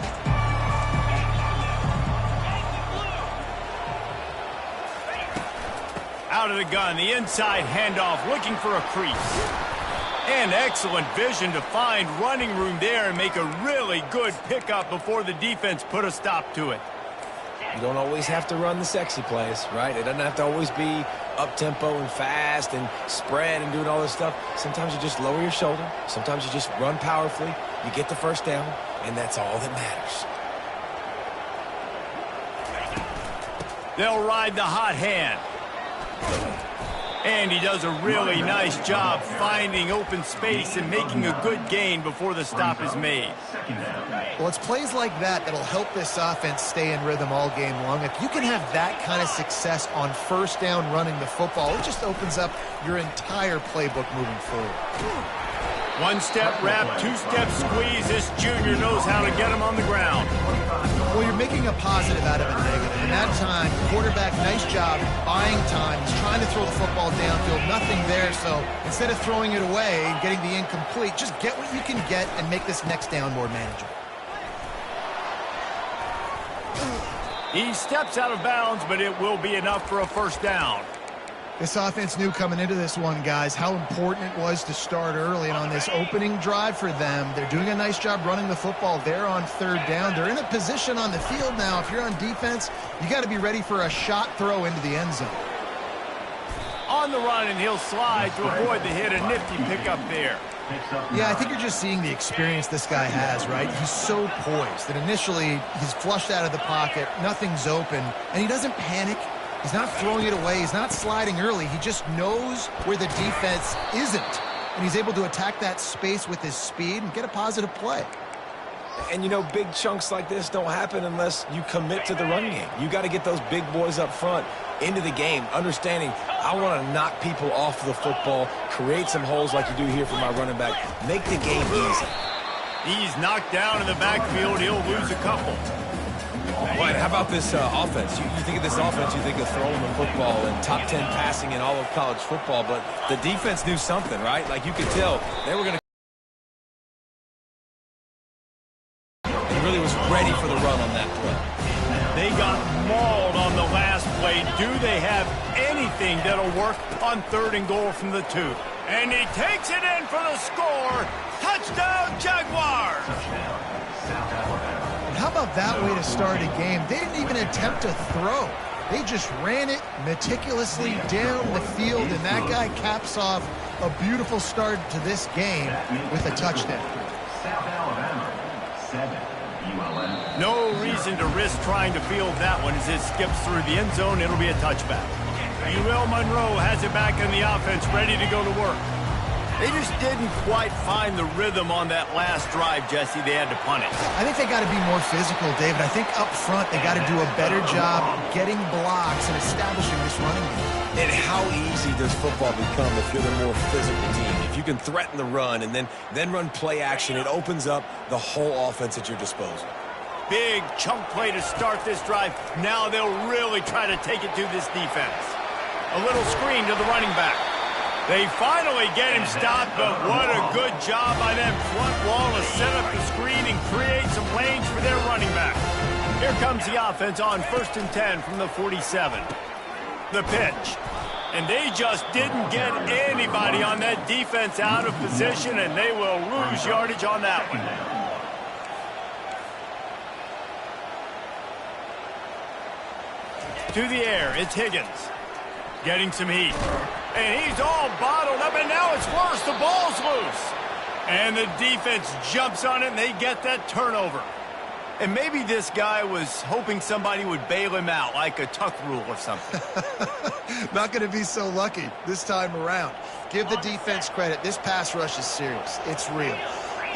Out of the gun, the inside handoff, looking for a crease. And excellent vision to find running room there and make a really good pickup before the defense put a stop to it. You don't always have to run the sexy plays, right? It doesn't have to always be up-tempo and fast and spread and doing all this stuff. Sometimes you just lower your shoulder. Sometimes you just run powerfully. You get the first down, and that's all that matters. They'll ride the hot hand. And he does a really nice job finding open space and making a good gain before the stop is made. Well, it's plays like that that'll help this offense stay in rhythm all game long. If you can have that kind of success on first down running the football, it just opens up your entire playbook moving forward. One-step wrap, two-step squeeze. This junior knows how to get him on the ground. Well, you're making a positive out of a negative. And that time, quarterback, nice job, buying time. He's trying to throw the football downfield. Nothing there, so instead of throwing it away and getting the incomplete, just get what you can get and make this next down more manageable. He steps out of bounds, but it will be enough for a first down. This offense knew coming into this one, guys, how important it was to start early. And on this opening drive for them, they're doing a nice job running the football. They're on third down. They're in a position on the field now. If you're on defense, you got to be ready for a shot throw into the end zone. On the run, and he'll slide to avoid the hit. A nifty pickup there. Yeah, I think you're just seeing the experience this guy has, right? He's so poised that initially he's flushed out of the pocket, nothing's open, and he doesn't panic. He's not throwing it away. He's not sliding early. He just knows where the defense isn't, and he's able to attack that space with his speed and get a positive play. And, you know, big chunks like this don't happen unless you commit to the run game. You got to get those big boys up front into the game, understanding I want to knock people off the football, create some holes like you do here for my running back, make the game easy. He's knocked down in the backfield. He'll lose a couple. Well, how about this offense? You think of this offense, you think of throwing the football and top 10 passing in all of college football, but the defense knew something, right? Like you could tell they were going to. He really was ready for the run on that play. They got mauled on the last play. Do they have anything that'll work on 3rd and goal from the 2? And he takes it in for the score. Touchdown, Jaguars! How about that way to start a game? They didn't even attempt to throw. They just ran it meticulously down the field, and that guy caps off a beautiful start to this game with a touchdown. No reason to risk trying to field that one as it skips through the end zone. It'll be a touchback. UL Monroe has it back in the offense, ready to go to work. They just didn't quite find the rhythm on that last drive, Jesse. They had to punt it. I think they got to be more physical, David. I think up front they got to do a better job getting blocks and establishing this running game. And how easy does football become if you're the more physical team? If you can threaten the run and then run play action, it opens up the whole offense at your disposal. Big chunk play to start this drive. Now they'll really try to take it to this defense. A little screen to the running back. They finally get him stopped, but what a good job by that front wall to set up the screen and create some lanes for their running back. Here comes the offense on 1st and 10 from the 47. The pitch. And they just didn't get anybody on that defense out of position, and they will lose yardage on that one. To the air, it's Higgins. Getting some heat. And he's all bottled up, and now it's worse. The ball's loose. And the defense jumps on it, and they get that turnover. And maybe this guy was hoping somebody would bail him out, like a tuck rule or something. Not going to be so lucky this time around. Give the defense credit. This pass rush is serious. It's real.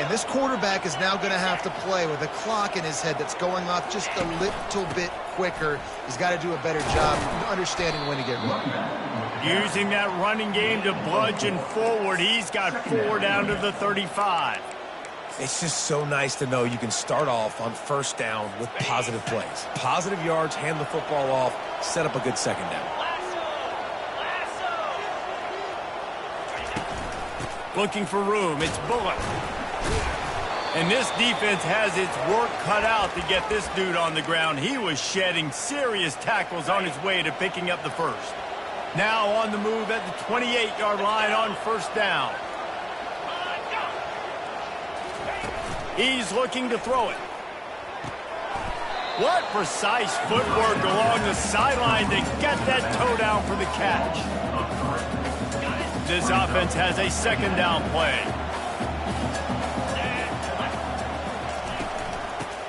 And this quarterback is now going to have to play with a clock in his head that's going off just a little bit quicker. He's got to do a better job understanding when to get run. Using that running game to bludgeon forward. He's got 4 down to the 35. It's just so nice to know you can start off on first down with positive plays. Positive yards, hand the football off, set up a good second down. Looking for room. It's Bullock. And this defense has its work cut out to get this dude on the ground. He was shedding serious tackles on his way to picking up the first. Now on the move at the 28-yard line on first down. He's looking to throw it. What precise footwork along the sideline to get that toe down for the catch. This offense has a second down play.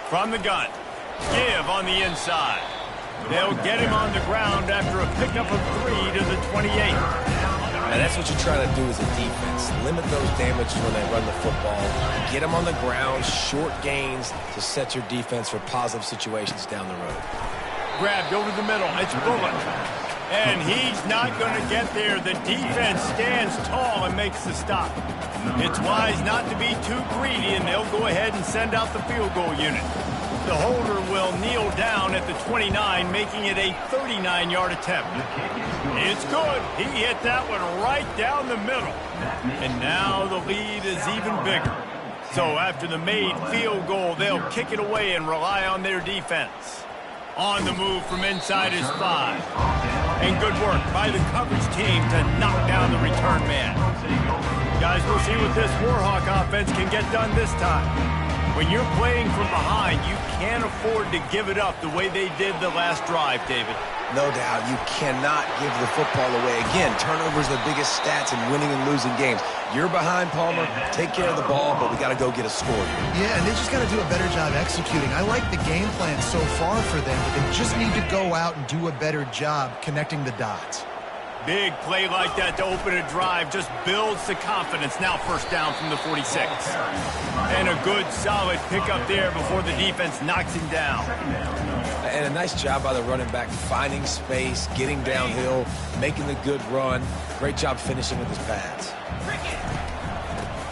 From the gun. Give on the inside. They'll get him on the ground after a pickup of 3 to the 28. And that's what you try to do as a defense. Limit those damages when they run the football. Get them on the ground, short gains to set your defense for positive situations down the road. Grabbed over the middle. It's Bullock. And he's not going to get there. The defense stands tall and makes the stop. It's wise not to be too greedy, and they'll go ahead and send out the field goal unit. The holder will kneel down at the 29, making it a 39-yard attempt. It's good. He hit that one right down the middle. And now the lead is even bigger. So after the made field goal, they'll kick it away and rely on their defense. On the move from inside his 5. And good work by the coverage team to knock down the return man. Guys, we'll see what this Warhawk offense can get done this time. When you're playing from behind, you can't afford to give it up the way they did the last drive, David. No doubt, you cannot give the football away. Again, turnovers are the biggest stats in winning and losing games. You're behind, Palmer. Take care of the ball, but we got to go get a score here. Yeah, and they just got to do a better job executing. I like the game plan so far for them, but they just need to go out and do a better job connecting the dots. Big play like that to open a drive just builds the confidence. Now first down from the 46. And a good, solid pickup there before the defense knocks him down. And a nice job by the running back, finding space, getting downhill, making the good run. Great job finishing with his pads.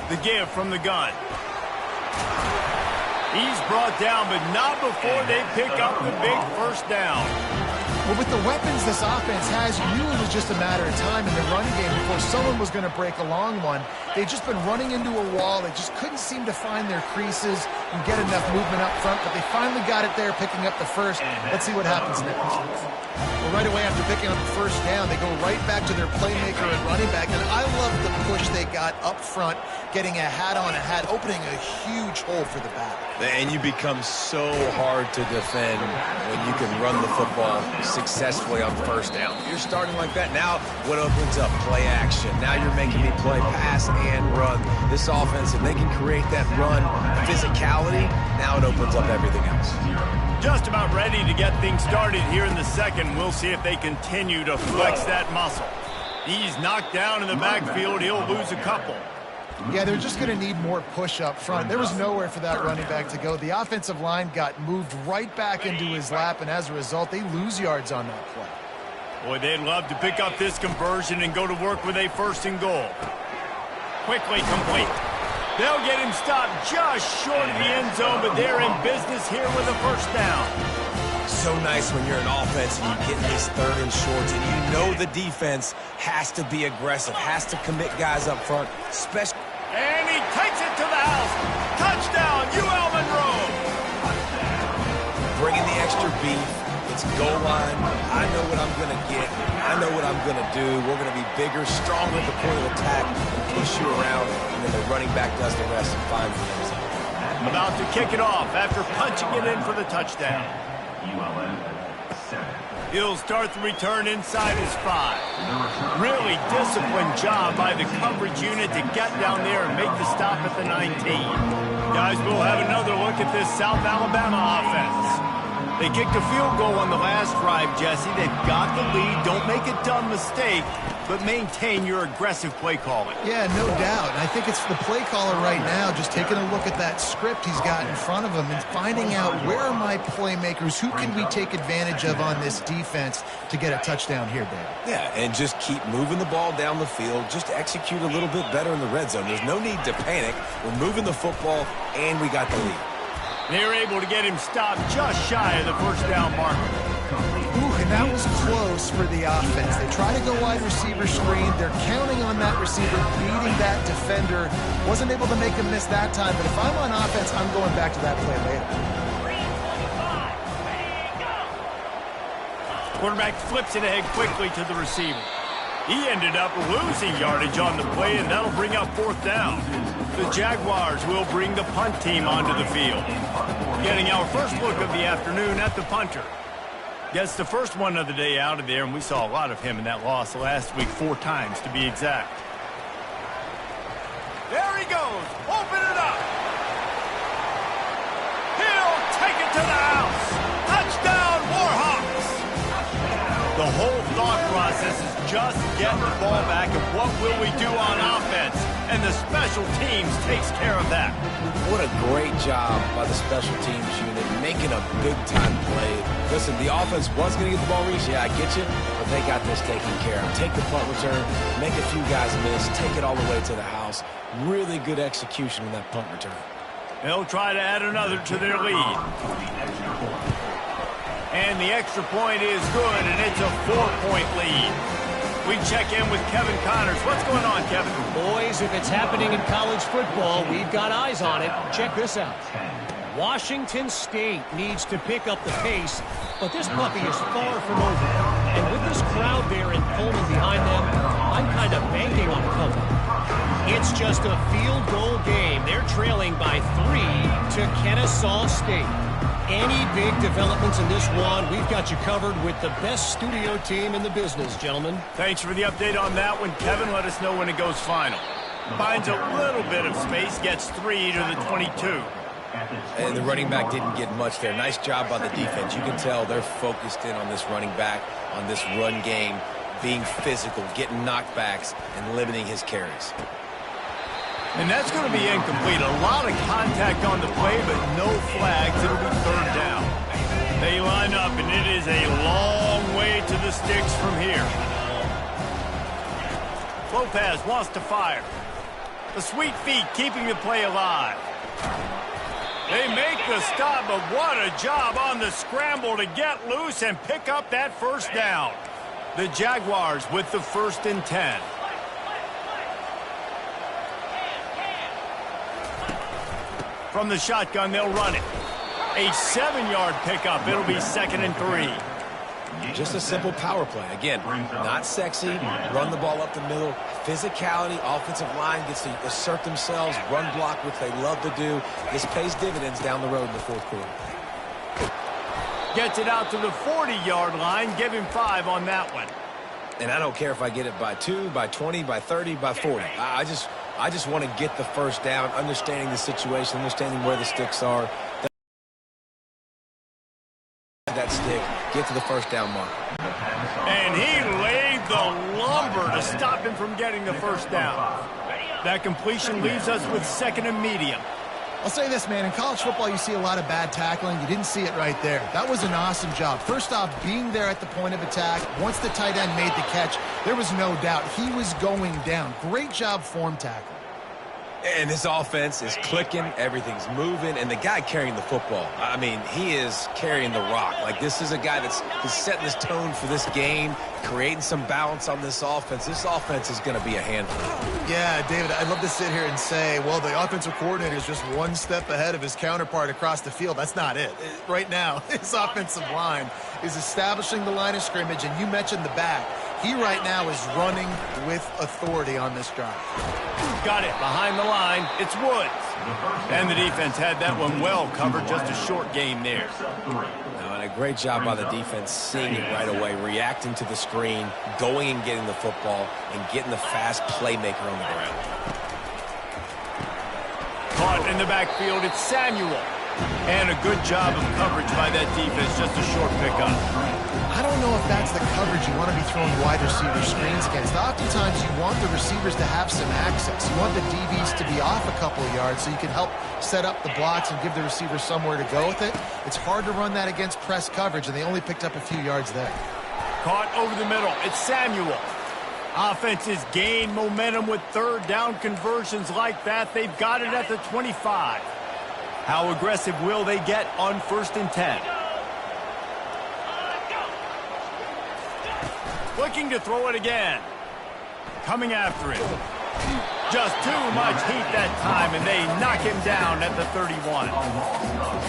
The give from the gun. He's brought down, but not before they pick up the big first down. Well, with the weapons this offense has, you knew it was just a matter of time in the run game before someone was going to break a long one. They've just been running into a wall. They just couldn't seem to find their creases and get enough movement up front, but they finally got it there, picking up the first. Let's see what happens next. Well, right away after picking up the first down, they go right back to their playmaker and running back, and I love the push they got up front, getting a hat on a hat, opening a huge hole for the back. And you become so hard to defend when you can run the football successfully on first down. You're starting like that. Now what opens up? Play action. Now you're making me play pass and run. This offense, if they can create that run physicality, now it opens up everything else. Just about ready to get things started here in the second. We'll see if they continue to flex that muscle. He's knocked down in the backfield. He'll lose a couple. Yeah, they're just going to need more push up front. There was nowhere for that running back to go. The offensive line got moved right back into his lap, and as a result, they lose yards on that play. Boy, they'd love to pick up this conversion and go to work with a first and goal. Quickly complete. They'll get him stopped just short of the end zone, but they're in business here with a first down. So nice when you're an offense and you get these third and shorts, and you know the defense has to be aggressive, has to commit guys up front, especially. And he takes it to the house. Touchdown, UL Monroe. Bringing the extra beef. It's goal line. I know what I'm going to get. I know what I'm going to do. We're going to be bigger, stronger at the point of attack, and push you around, and then the running back does the rest and finds the end zone. About to kick it off after punching it in for the touchdown. He'll start the return inside his 5. Really disciplined job by the coverage unit to get down there and make the stop at the 19. Guys, we'll have another look at this South Alabama offense. They kicked a field goal on the last drive, Jesse. They've got the lead. Don't make a dumb mistake. but maintain your aggressive play calling. Yeah, no doubt. And I think it's the play caller right now just taking a look at that script he's got in front of him and finding out where are my playmakers, who can we take advantage of on this defense to get a touchdown here, Dave. Yeah, and just keep moving the ball down the field. Just execute a little bit better in the red zone. There's no need to panic. We're moving the football, and we got the lead. They're able to get him stopped just shy of the first down marker. Ooh, and that was close for the offense. They try to go wide receiver screen. They're counting on that receiver beating that defender. Wasn't able to make him miss that time, but if I'm on offense, I'm going back to that play later. Quarterback flips it ahead quickly to the receiver. He ended up losing yardage on the play, and that'll bring up fourth down. The Jaguars will bring the punt team onto the field. Getting our first look of the afternoon at the punter. Gets the first one of the day out of there, and we saw a lot of him in that loss last week, 4 times to be exact. There he goes. Open it up. He'll take it to the house. Touchdown, Warhawks. The whole thought process is just get the ball back, and what will we do on offense? And the special teams takes care of that. What a great job by the special teams unit making a big-time play. Listen, the offense was going to get the ball reached. Yeah, I get you, but they got this taken care of. Take the punt return, make a few guys miss, take it all the way to the house. Really good execution in that punt return. They'll try to add another to their lead. And the extra point is good, and it's a 4-point lead. We check in with Kevin Connors. What's going on, Kevin? Boys, if it's happening in college football, we've got eyes on it. Check this out. Washington State needs to pick up the pace, but this puppy is far from over. And with this crowd there in Pullman behind them, I'm kind of banking on a comeback. It's just a field goal game. They're trailing by 3 to Kennesaw State. Any big developments in this one, we've got you covered with the best studio team in the business, gentlemen. Thanks for the update on that one, Kevin. Let us know when it goes final. Finds a little bit of space, gets 3 to the 22. And the running back didn't get much there. Nice job by the defense. You can tell they're focused in on this running back, on this run game, being physical, getting knockbacks, and limiting his carries. And that's going to be incomplete. A lot of contact on the play, but no flags. It'll be third down. They line up, and it is a long way to the sticks from here. Lopez wants to fire. The sweet feet keeping the play alive. They make the stop, but what a job on the scramble to get loose and pick up that first down. The Jaguars with the 1st and 10. From the shotgun, they'll run it. A 7-yard pickup. It'll be 2nd and 3. Just a simple power play. Again, not sexy. Run the ball up the middle. Physicality. Offensive line gets to assert themselves. Run block, which they love to do. This pays dividends down the road in the 4th quarter. Gets it out to the 40-yard line. Give him 5 on that one. And I don't care if I get it by 2, by 20, by 30, by 40. I just want to get the first down, understanding the situation, understanding where the sticks are. That stick, get to the first down mark. And he laid the lumber to stop him from getting the first down. That completion leaves us with 2nd and medium. I'll say this, man. In college football, you see a lot of bad tackling. You didn't see it right there. That was an awesome job. First off, being there at the point of attack. Once the tight end made the catch, there was no doubt he was going down. Great job form tackling. And this offense is clicking, everything's moving, and the guy carrying the football, I mean, he is carrying the rock. Like, this is a guy that's setting this tone for this game, creating some balance on this offense. This offense is going to be a handful. Yeah, David, I'd love to sit here and say, well, the offensive coordinator is just one step ahead of his counterpart across the field. That's not it. Right now, his offensive line is establishing the line of scrimmage, and you mentioned the back. He right now is running with authority on this drive. Got it behind the line. It's Woods. And the defense had that one well covered. Just a short gain there. And a great job by the defense seeing it right away, reacting to the screen, going and getting the football, and getting the fast playmaker on the ground. Caught in the backfield. It's Samuel. And a good job of coverage by that defense, just a short pickup. I don't know if that's the coverage you want to be throwing wide receiver screens against. Oftentimes, you want the receivers to have some access. You want the DBs to be off a couple of yards so you can help set up the blocks and give the receivers somewhere to go with it. It's hard to run that against press coverage, and they only picked up a few yards there. Caught over the middle. It's Samuel. Offenses gain momentum with third down conversions like that. They've got it at the 25. How aggressive will they get on 1st and 10? Looking to throw it again. Coming after it. Just too much heat that time, and they knock him down at the 31.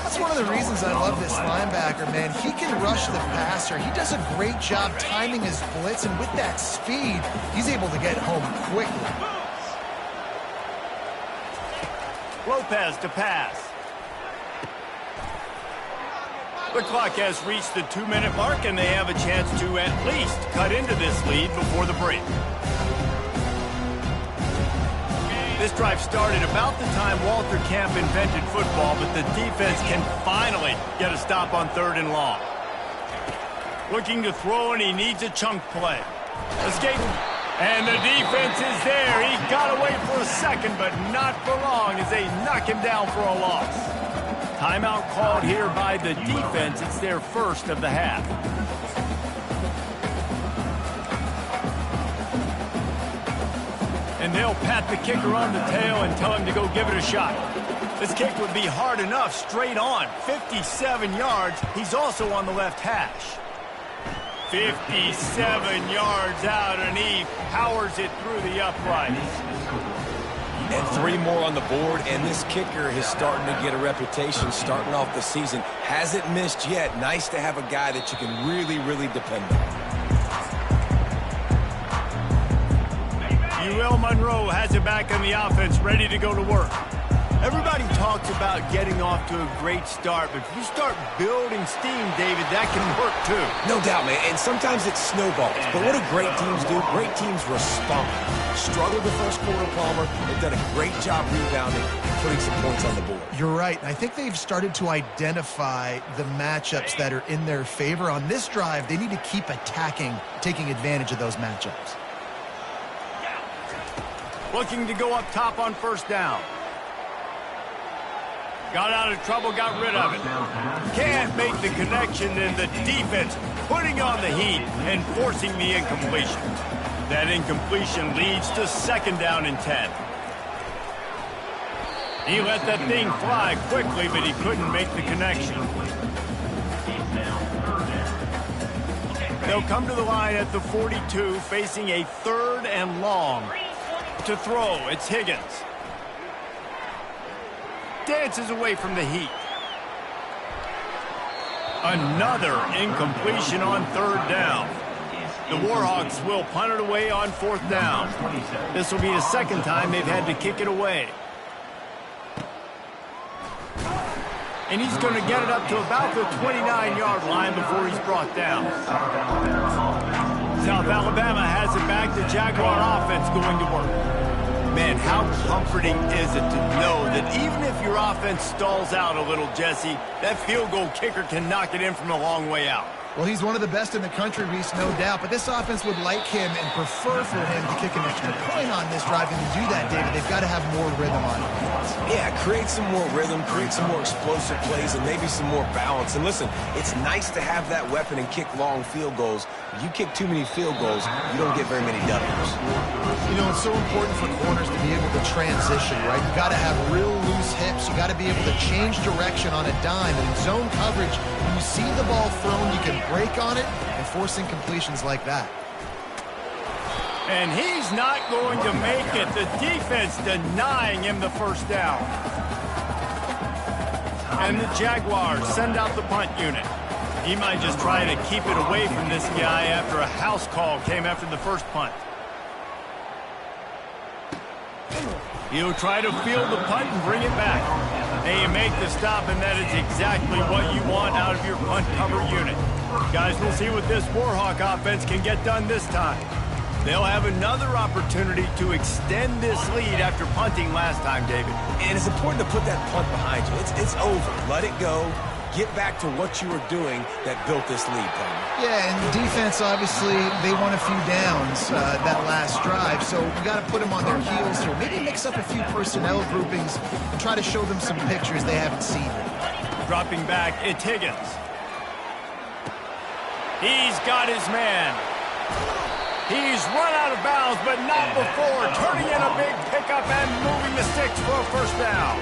That's one of the reasons I love this linebacker, man. He can rush the passer. He does a great job timing his blitz, and with that speed, he's able to get home quickly. Lopez to pass. The clock has reached the 2-minute mark, and they have a chance to at least cut into this lead before the break. This drive started about the time Walter Camp invented football, but the defense can finally get a stop on 3rd and long. Looking to throw, and he needs a chunk play. Escape, and the defense is there. He got away for a second, but not for long as they knock him down for a loss. Timeout called here by the defense. It's their first of the half. And they'll pat the kicker on the tail and tell him to go give it a shot. This kick would be hard enough straight on. 57 yards. He's also on the left hash. 57 yards out, and he powers it through the uprights. And 3 more on the board, and this kicker is starting to get a reputation starting off the season. Hasn't missed yet. Nice to have a guy that you can really, really depend on. UL Monroe has it back on the offense, ready to go to work. Everybody talks about getting off to a great start, but if you start building steam, David, that can work too. No doubt, man, and sometimes it snowballs. But what do great teams do? Great teams respond. Struggled the first quarter, Palmer. They've done a great job rebounding and putting some points on the board. You're right. I think they've started to identify the matchups that are in their favor. On this drive, they need to keep attacking, taking advantage of those matchups. Looking to go up top on 1st down. Got out of trouble, got rid of it. Can't make the connection, and the defense putting on the heat and forcing the incompletion. That incompletion leads to 2nd down and 10. He let that thing fly quickly, but he couldn't make the connection. They'll come to the line at the 42, facing a 3rd and long. To throw, it's Higgins. Dances away from the heat. Another incompletion on 3rd down. The Warhawks will punt it away on 4th down. This will be the 2nd time they've had to kick it away. And he's going to get it up to about the 29-yard line before he's brought down. South Alabama has it back. The Jaguar offense going to work. Man, how comforting is it to know that even if your offense stalls out a little, Jesse, that field goal kicker can knock it in from a long way out. Well, he's one of the best in the country, Reese, no doubt. But this offense would like him and prefer for him to kick an extra point on this drive. And to do that, David, they've got to have more rhythm on offense. Yeah, create some more rhythm, create some more explosive plays, and maybe some more balance. And listen, it's nice to have that weapon and kick long field goals. If you kick too many field goals, you don't get very many W's. You know, it's so important for corners to be able to transition, right? You got to have real loose hips. You got to be able to change direction on a dime. And in zone coverage, when you see the ball thrown, you can break on it and force incompletions like that. And he's not going to make it. The defense denying him the 1st down. And the Jaguars send out the punt unit. He might just try to keep it away from this guy after a house call came after the first punt. He'll try to field the punt and bring it back. They make the stop, and that is exactly what you want out of your punt cover unit. Guys, we'll see what this Warhawk offense can get done this time. They'll have another opportunity to extend this lead after punting last time, David. And it's important to put that punt behind you. It's over. Let it go. Get back to what you were doing that built this lead, Palmer. Yeah, and defense, obviously, they won a few downs that last drive, so we got to put them on their heels here. Maybe mix up a few personnel groupings and try to show them some pictures they haven't seen. Dropping back, it's Higgins. He's got his man. He's run out of bounds, but not before. Turning in a big pickup and moving the sticks for a first down.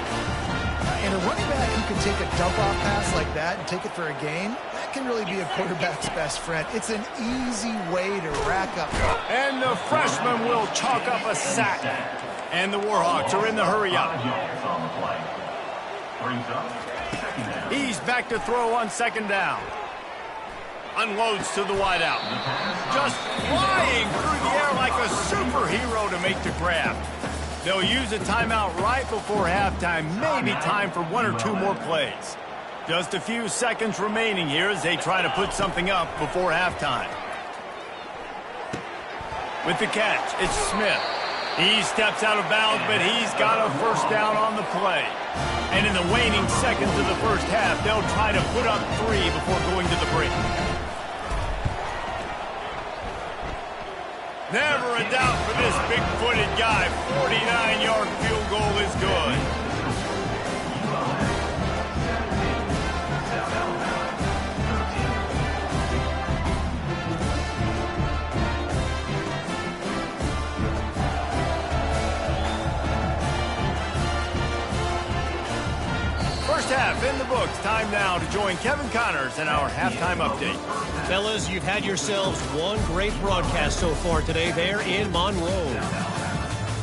And a running back who can take a dump-off pass like that and take it for a gain, that can really be a quarterback's best friend. It's an easy way to rack up. And the freshman will chalk up a sack. And the Warhawks are in the hurry-up. He's back to throw on second down. Unloads to the wideout. Just flying through the air like a superhero to make the grab. They'll use a timeout right before halftime, maybe time for one or two more plays. Just a few seconds remaining here as they try to put something up before halftime. With the catch, it's Smith. He steps out of bounds, but he's got a first down on the play. And in the waning seconds of the first half, they'll try to put up 3 before going to the break. Never a doubt for this big-footed guy. 49-yard field goal is good. First half in the books. Time now to join Kevin Connors in our halftime update. Fellas, you've had yourselves one great broadcast so far today there in Monroe.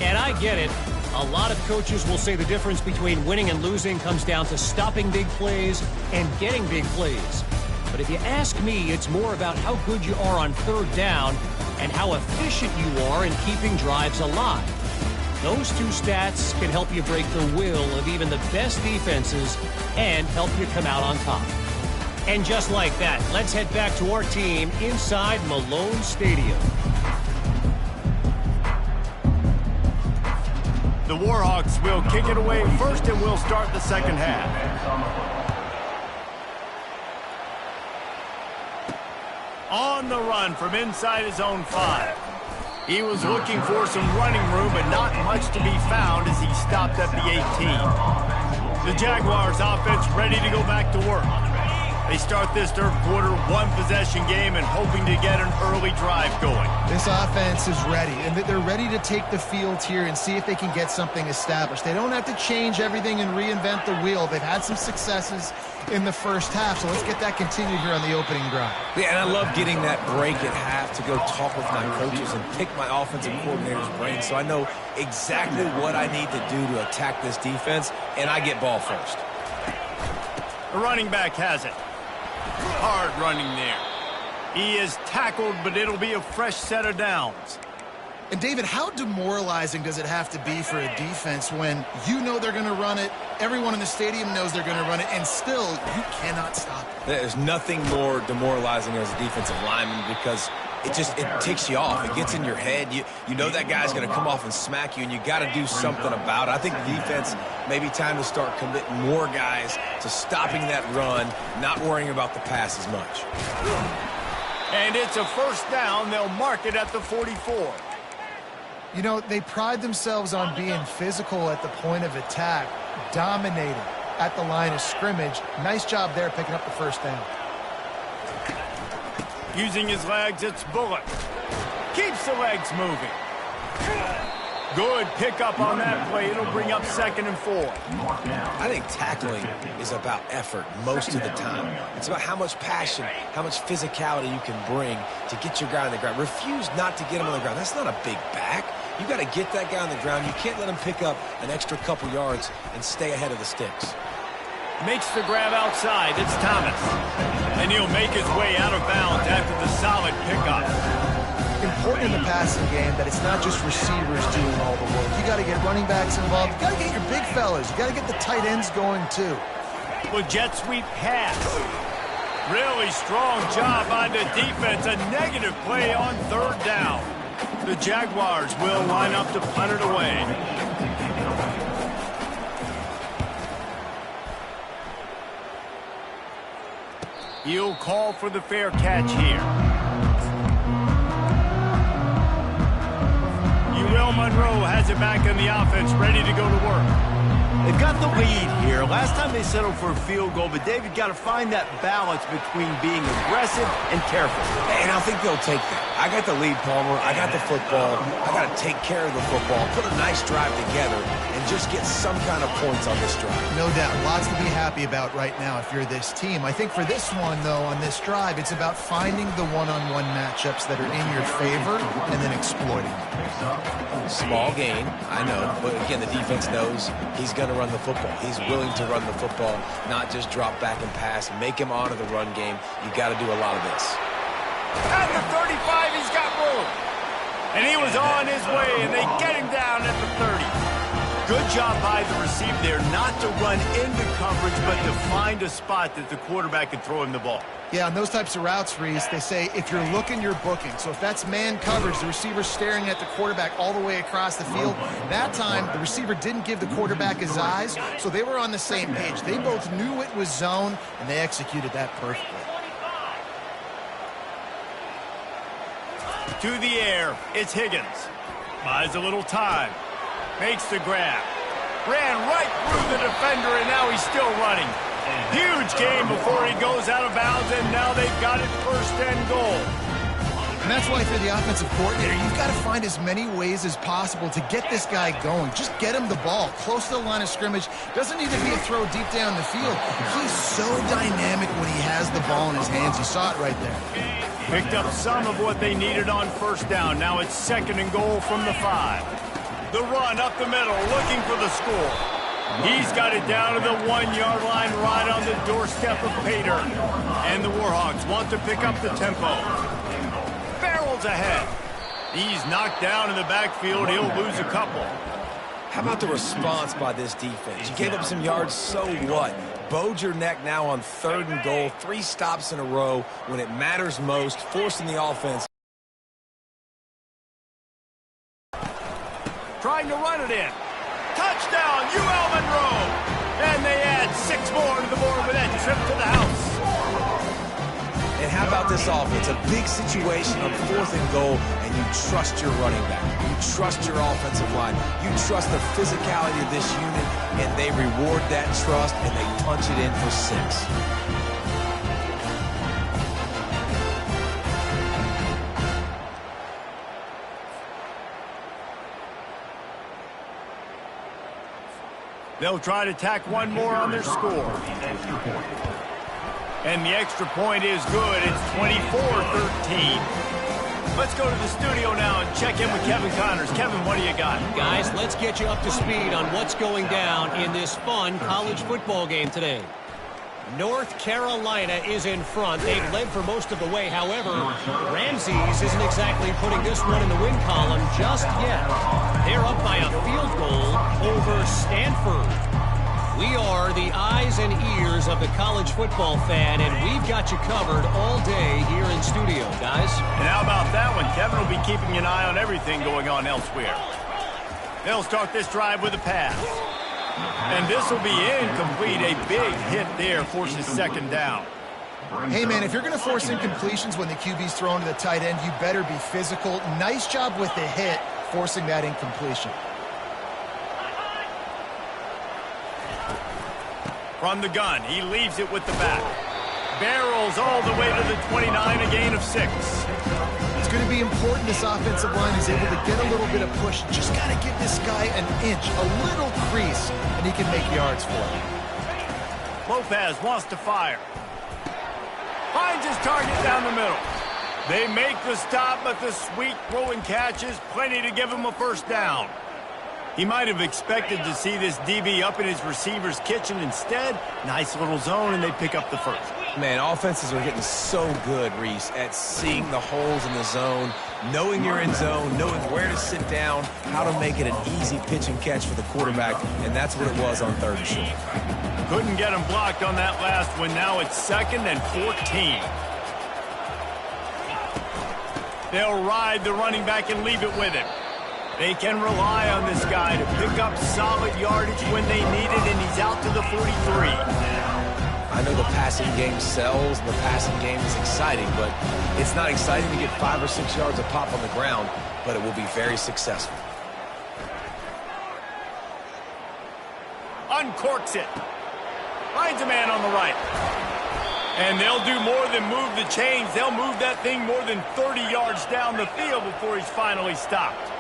And I get it. A lot of coaches will say the difference between winning and losing comes down to stopping big plays and getting big plays. But if you ask me, it's more about how good you are on third down and how efficient you are in keeping drives alive. Those two stats can help you break the will of even the best defenses and help you come out on top. And just like that, let's head back to our team inside Malone Stadium. The Warhawks will kick it away first and will start the second half. On the run from inside his own 5. He was looking for some running room, but not much to be found as he stopped at the 18. The Jaguars offense ready to go back to work. They start this third quarter one-possession game and hoping to get an early drive going. This offense is ready, and they're ready to take the field here and see if they can get something established. They don't have to change everything and reinvent the wheel. They've had some successes in the first half, so let's get that continued here on the opening drive. Yeah, and I love getting that break at half to go talk with my coaches and pick my offensive coordinator's brain so I know exactly what I need to do to attack this defense, and I get ball first. The running back has it. Hard running there. He is tackled, but it'll be a fresh set of downs. And David, how demoralizing does it have to be for a defense when you know they're going to run it, everyone in the stadium knows they're going to run it, and still you cannot stop it? There's nothing more demoralizing as a defensive lineman because it ticks you off. It gets in your head. You know that guy's going to come off and smack you, and you got to do something about it. I think the defense maybe time to start committing more guys to stopping that run, not worrying about the pass as much. And it's a first down. They'll mark it at the 44. You know, they pride themselves on being physical at the point of attack, dominating at the line of scrimmage. Nice job there picking up the first down. Using his legs, it's Bullock. Keeps the legs moving. Good pickup on that play. It'll bring up 2nd and 4. I think tackling is about effort most of the time. It's about how much passion, how much physicality you can bring to get your guy on the ground. Refuse not to get him on the ground. That's not a big back. You got to get that guy on the ground. You can't let him pick up an extra couple yards and stay ahead of the sticks. Makes the grab outside. It's Thomas. And he'll make his way out of bounds after the solid pickup. Important in the passing game that it's not just receivers doing all the work. You got to get running backs involved. You got to get your big fellas. You got to get the tight ends going too. Well, jet sweep pass. Really strong job by the defense. A negative play on third down. The Jaguars will line up to punt it away. He'll call for the fair catch here. Monroe has it back in the offense, ready to go to work. They've got the lead here. Last time they settled for a field goal, but David got to find that balance between being aggressive and careful. And I think they'll take that. I got the lead, Palmer. I got the football. I got to take care of the football, put a nice drive together, and just get some kind of points on this drive. No doubt. Lots to be happy about right now if you're this team. I think for this one, though, on this drive, it's about finding the one-on-one matchups that are in your favor and then exploiting them. Small gain, I know, but again, the defense knows he's going to run the football. He's willing to run the football, not just drop back and pass. Make him honor the run game. You got to do a lot of this. At the 35, he's got room. And he was on his way, and they get him down at the 30. Good job by the receiver there not to run into coverage, but to find a spot that the quarterback can throw him the ball. Yeah, on those types of routes, Reese, they say if you're looking, you're booking. So if that's man coverage, the receiver's staring at the quarterback all the way across the field. That time, the receiver didn't give the quarterback his eyes, so they were on the same page. They both knew it was zone, and they executed that perfectly. To the air, it's Higgins. Buys a little time. Makes the grab. Ran right through the defender, and now he's still running. Huge gain before he goes out of bounds, and now they've got it first and goal. And that's why for the offensive coordinator, you've got to find as many ways as possible to get this guy going. Just get him the ball close to the line of scrimmage. Doesn't need to be a throw deep down the field. He's so dynamic when he has the ball in his hands. You saw it right there. Picked up some of what they needed on first down. Now it's second and goal from the 5. The run up the middle, looking for the score. He's got it down to the 1-yard line, right on the doorstep of Pater. And the Warhawks want to pick up the tempo. Barrels ahead. He's knocked down in the backfield. He'll lose a couple. How about the response by this defense? You gave up some yards, so what? Bowed your neck now on 3rd and goal. 3 stops in a row when it matters most, forcing the offense. Trying to run it in. Touchdown, UL Monroe! And they add 6 more to the board with that trip to the house. And how about this offense? A big situation on 4th and goal, and you trust your running back. You trust your offensive line. You trust the physicality of this unit, and they reward that trust, and they punch it in for 6. They'll try to tack one more on their score. And the extra point is good. It's 24-13. Let's go to the studio now and check in with Kevin Connors. Kevin, what do you got? Guys, let's get you up to speed on what's going down in this fun college football game today. North Carolina is in front. They've led for most of the way. However, Ramses isn't exactly putting this one in the win column just yet. They're up by a field goal over Stanford. We are the eyes and ears of the college football fan, and we've got you covered all day here in studio, guys. And how about that one? Kevin will be keeping an eye on everything going on elsewhere. They'll start this drive with a pass. And this will be incomplete. A big hit there forces 2nd down. Hey, man, if you're going to force incompletions when the QB's thrown to the tight end, you better be physical. Nice job with the hit, forcing that incompletion. From the gun, he leaves it with the back. Barrels all the way to the 29, a gain of 6. It's going to be important this offensive line is able to get a little bit of push. Just got to give this guy an inch, a little crease, and he can make yards for it. Lopez wants to fire. Finds his target down the middle. They make the stop, but the sweet throw and catch is plenty to give him a first down. He might have expected to see this DB up in his receiver's kitchen. Instead, nice little zone, and they pick up the first. Man, offenses are getting so good, Reese, at seeing the holes in the zone, knowing you're in zone, knowing where to sit down, how to make it an easy pitch and catch for the quarterback, and that's what it was on 3rd and short. Couldn't get him blocked on that last one. Now it's 2nd and 14. They'll ride the running back and leave it with him. They can rely on this guy to pick up solid yardage when they need it, and he's out to the 43. I know the passing game sells, and the passing game is exciting, but it's not exciting to get 5 or 6 yards of pop on the ground, but it will be very successful. Uncorks it. Finds a man on the right. And they'll do more than move the chains. They'll move that thing more than 30 yards down the field before he's finally stopped.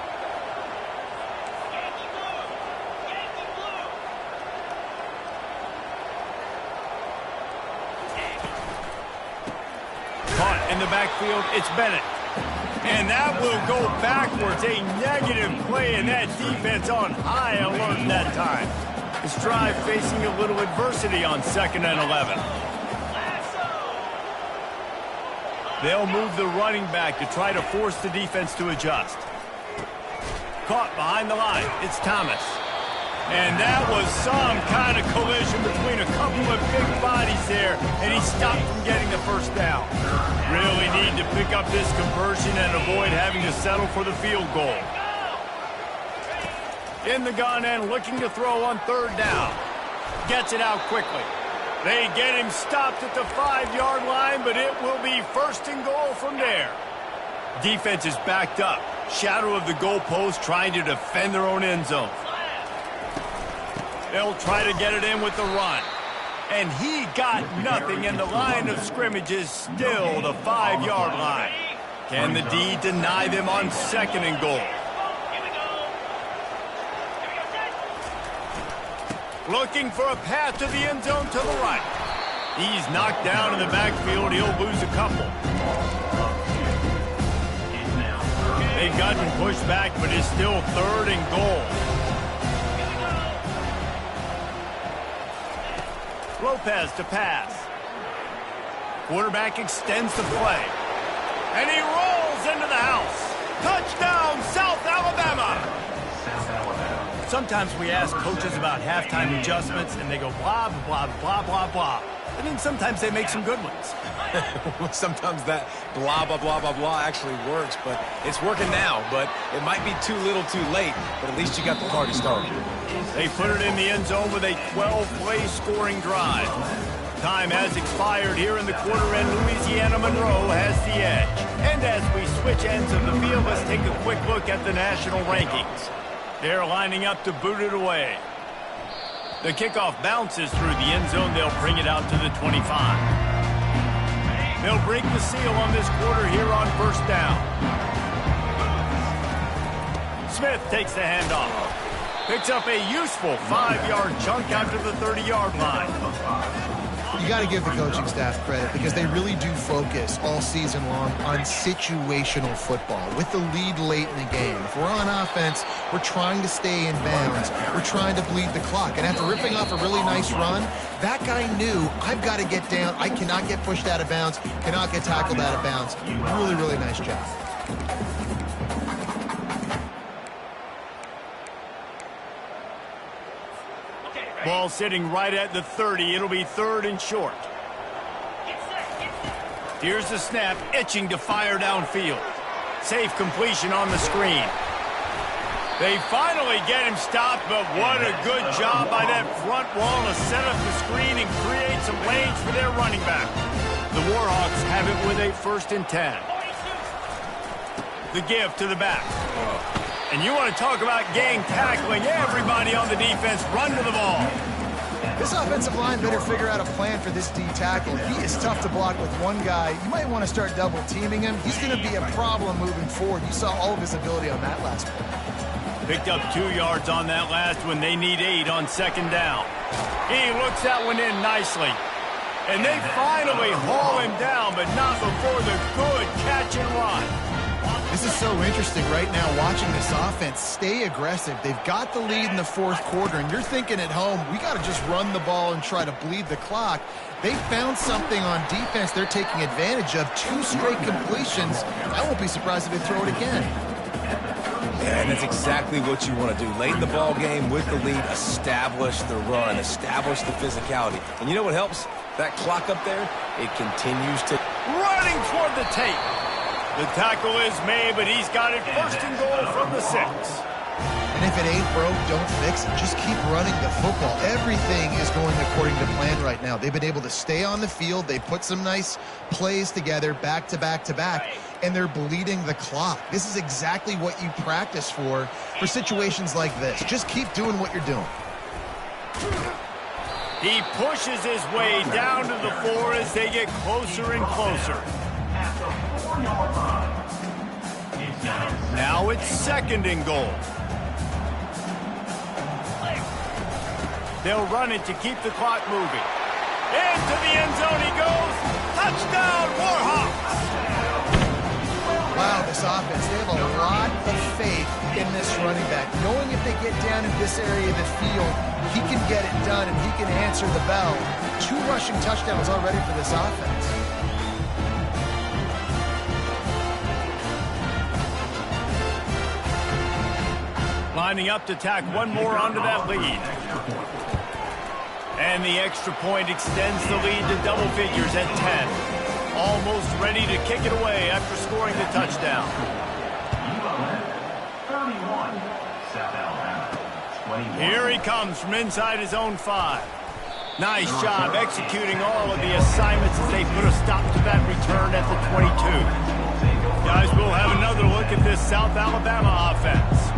Caught in the backfield, it's Bennett. And that will go backwards. A negative play, and that defense on high alert that time. This drive facing a little adversity on 2nd and 11. They'll move the running back to try to force the defense to adjust. Caught behind the line. It's Thomas. And that was some kind of collision between a couple of big bodies there, and he stopped from getting the first down. Really need to pick up this conversion and avoid having to settle for the field goal. In the gun and looking to throw on 3rd down. Gets it out quickly. They get him stopped at the 5-yard line, but it will be 1st and goal from there. Defense is backed up. Shadow of the goalpost trying to defend their own end zone. They'll try to get it in with the run. And he got nothing, and the line of scrimmage is still the 5-yard line. Can the D deny them on 2nd and goal? Looking for a path to the end zone to the right. He's knocked down in the backfield. He'll lose a couple. They've gotten pushed back, but it's still 3rd and goal. Lopez to pass. Quarterback extends the play. And he rolls into the house. Touchdown, South Alabama! Sometimes we ask coaches about halftime adjustments, and they go blah, blah, blah, blah, blah. And then sometimes they make some good ones. Sometimes that blah, blah, blah, blah, blah actually works, but it's working now. But it might be too little too late, but at least you got the party started. They put it in the end zone with a 12-play scoring drive. Time has expired here in the quarter, and Louisiana Monroe has the edge. And as we switch ends of the field, let's take a quick look at the national rankings. They're lining up to boot it away. The kickoff bounces through the end zone. They'll bring it out to the 25. They'll break the seal on this quarter here on 1st down. Smith takes the handoff. Picks up a useful 5-yard chunk after the 30-yard line. You got to give the coaching staff credit because they really do focus all season long on situational football with the lead late in the game. If we're on offense, we're trying to stay in bounds. We're trying to bleed the clock. And after ripping off a really nice run, that guy knew, I've got to get down. I cannot get pushed out of bounds, cannot get tackled out of bounds. Really, really nice job. Ball sitting right at the 30. It'll be 3rd and short. Here's the snap, itching to fire downfield. Safe completion on the screen. They finally get him stopped, but what a good job by that front wall to set up the screen and create some lanes for their running back. The Warhawks have it with a 1st and 10. The give to the back. And you want to talk about gang tackling. Everybody on the defense run to the ball. This offensive line better figure out a plan for this D tackle. He is tough to block with one guy. You might want to start double teaming him. He's going to be a problem moving forward. You saw all of his ability on that last play. Picked up 2 yards on that last one. They need 8 on 2nd down. He looks that one in nicely. And they finally haul him down, but not before the good catch and run. This is so interesting right now, watching this offense stay aggressive. They've got the lead in the 4th quarter, and you're thinking at home, we got to just run the ball and try to bleed the clock. They found something on defense they're taking advantage of. 2 straight completions. I won't be surprised if they throw it again. Yeah, and that's exactly what you want to do. Late in the ball game with the lead, establish the run, establish the physicality. And you know what helps? That clock up there, it continues to... Running toward the tape. The tackle is made, but he's got it first and goal from the 6. And if it ain't broke, don't fix it. Just keep running the football. Everything is going according to plan right now. They've been able to stay on the field. They put some nice plays together back to back to back, and they're bleeding the clock. This is exactly what you practice for situations like this. Just keep doing what you're doing. He pushes his way down to the 4 as they get closer and closer. Now it's 2nd and goal. They'll run it to keep the clock moving. Into the end zone he goes. Touchdown, Warhawks! Wow, this offense, they have a lot of faith in this running back. Knowing if they get down in this area of the field, he can get it done and he can answer the bell. 2 rushing touchdowns already for this offense. Lining up to tack one more onto that lead. And the extra point extends the lead to double figures at 10. Almost ready to kick it away after scoring the touchdown. Here he comes from inside his own 5. Nice job executing all of the assignments as they put a stop to that return at the 22. Guys, we'll have another look at this South Alabama offense.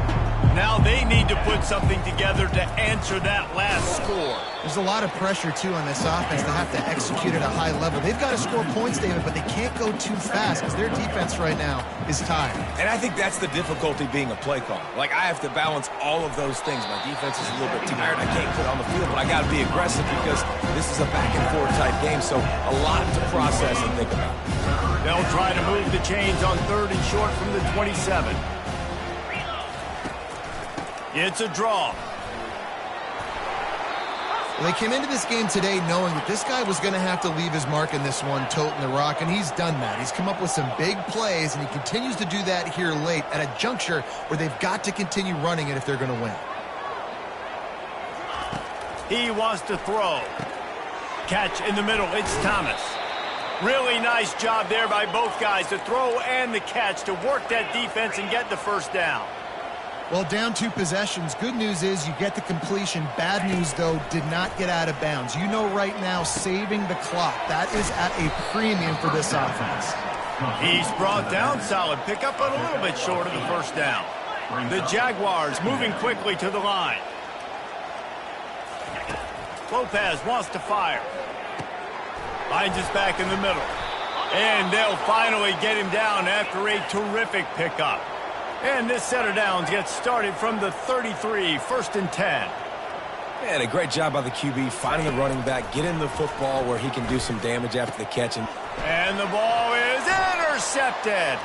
Now they need to put something together to answer that last score. There's a lot of pressure, too, on this offense to have to execute at a high level. They've got to score points, David, but they can't go too fast because their defense right now is tired. And I think that's the difficulty being a play caller. Like, I have to balance all of those things. My defense is a little bit tired. I can't put it on the field, but I got to be aggressive because this is a back-and-forth type game, so a lot to process and think about. They'll try to move the chains on 3rd and short from the 27. It's a draw. Well, they came into this game today knowing that this guy was going to have to leave his mark in this one, toting the rock, and he's done that. He's come up with some big plays, and he continues to do that here late at a juncture where they've got to continue running it if they're going to win. He wants to throw. Catch in the middle. It's Thomas. Really nice job there by both guys, the throw and the catch, to work that defense and get the first down. Well, down 2 possessions. Good news is you get the completion. Bad news, though, did not get out of bounds. You know right now, saving the clock, that is at a premium for this offense. He's brought down solid. Pick up a little bit short of the first down. The Jaguars moving quickly to the line. Lopez wants to fire. Finds his back in the middle. And they'll finally get him down after a terrific pickup. And this set of downs gets started from the 33, 1st and 10. And a great job by the QB finding the running back, getting the football where he can do some damage after the catch. And the ball is intercepted.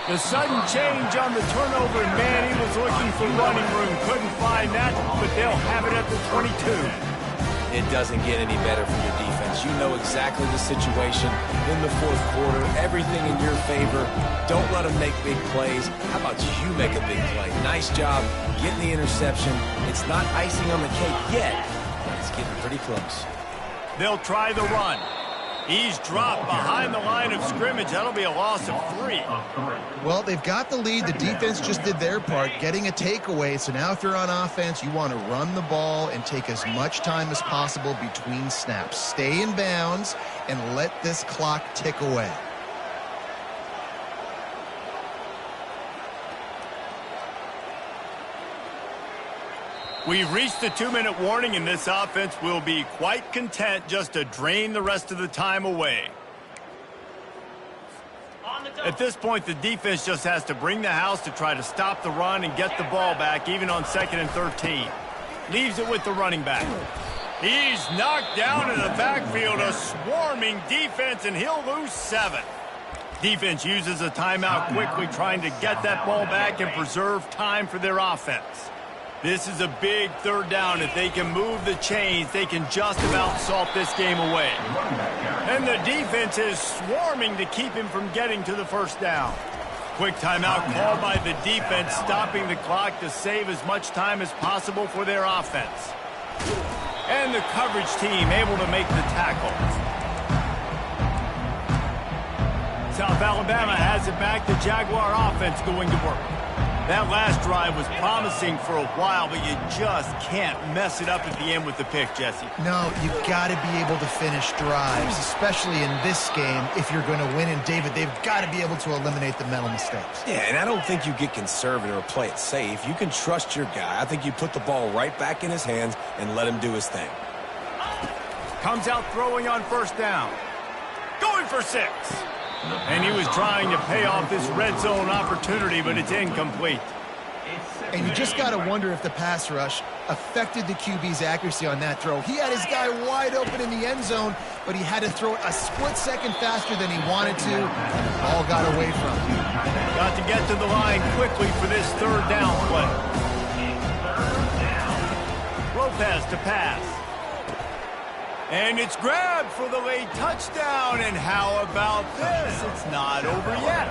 The sudden change on the turnover, man, he was looking for running room. Couldn't find that, but they'll have it at the 22. It doesn't get any better for your defense. You know exactly the situation in the 4th quarter. Everything in your favor. Don't let them make big plays. How about you make a big play? Nice job getting the interception. It's not icing on the cake yet, but it's getting pretty close. They'll try the run. He's dropped behind the line of scrimmage. That'll be a loss of 3. Well, they've got the lead. The defense just did their part, getting a takeaway. So now if you're on offense, you want to run the ball and take as much time as possible between snaps. Stay in bounds and let this clock tick away. We've reached the 2-minute warning, and this offense will be quite content just to drain the rest of the time away. At this point, the defense just has to bring the house to try to stop the run and get the ball back, even on 2nd and 13. Leaves it with the running back. He's knocked down in the backfield, a swarming defense, and he'll lose 7. Defense uses a timeout quickly, trying to get that ball back and preserve time for their offense. This is a big 3rd down. If they can move the chains, they can just about salt this game away. And the defense is swarming to keep him from getting to the first down. Quick timeout called by the defense, stopping the clock to save as much time as possible for their offense. And the coverage team able to make the tackle. South Alabama has it back. The Jaguar offense going to work. That last drive was promising for a while, but you just can't mess it up at the end with the pick, Jesse. No, you got to be able to finish drives, especially in this game if you're going to win. And, David, they've got to be able to eliminate the mental mistakes. Yeah, and I don't think you get conservative or play it safe. You can trust your guy. I think you put the ball right back in his hands and let him do his thing. Comes out throwing on first down. Going for 6. And he was trying to pay off this red zone opportunity, but it's incomplete. And you just got to wonder if the pass rush affected the QB's accuracy on that throw. He had his guy wide open in the end zone, but he had to throw it a split second faster than he wanted to, and the ball got away from him. Got to get to the line quickly for this third down play. Lopez to pass. And it's grabbed for the late touchdown. And how about this? It's not over yet.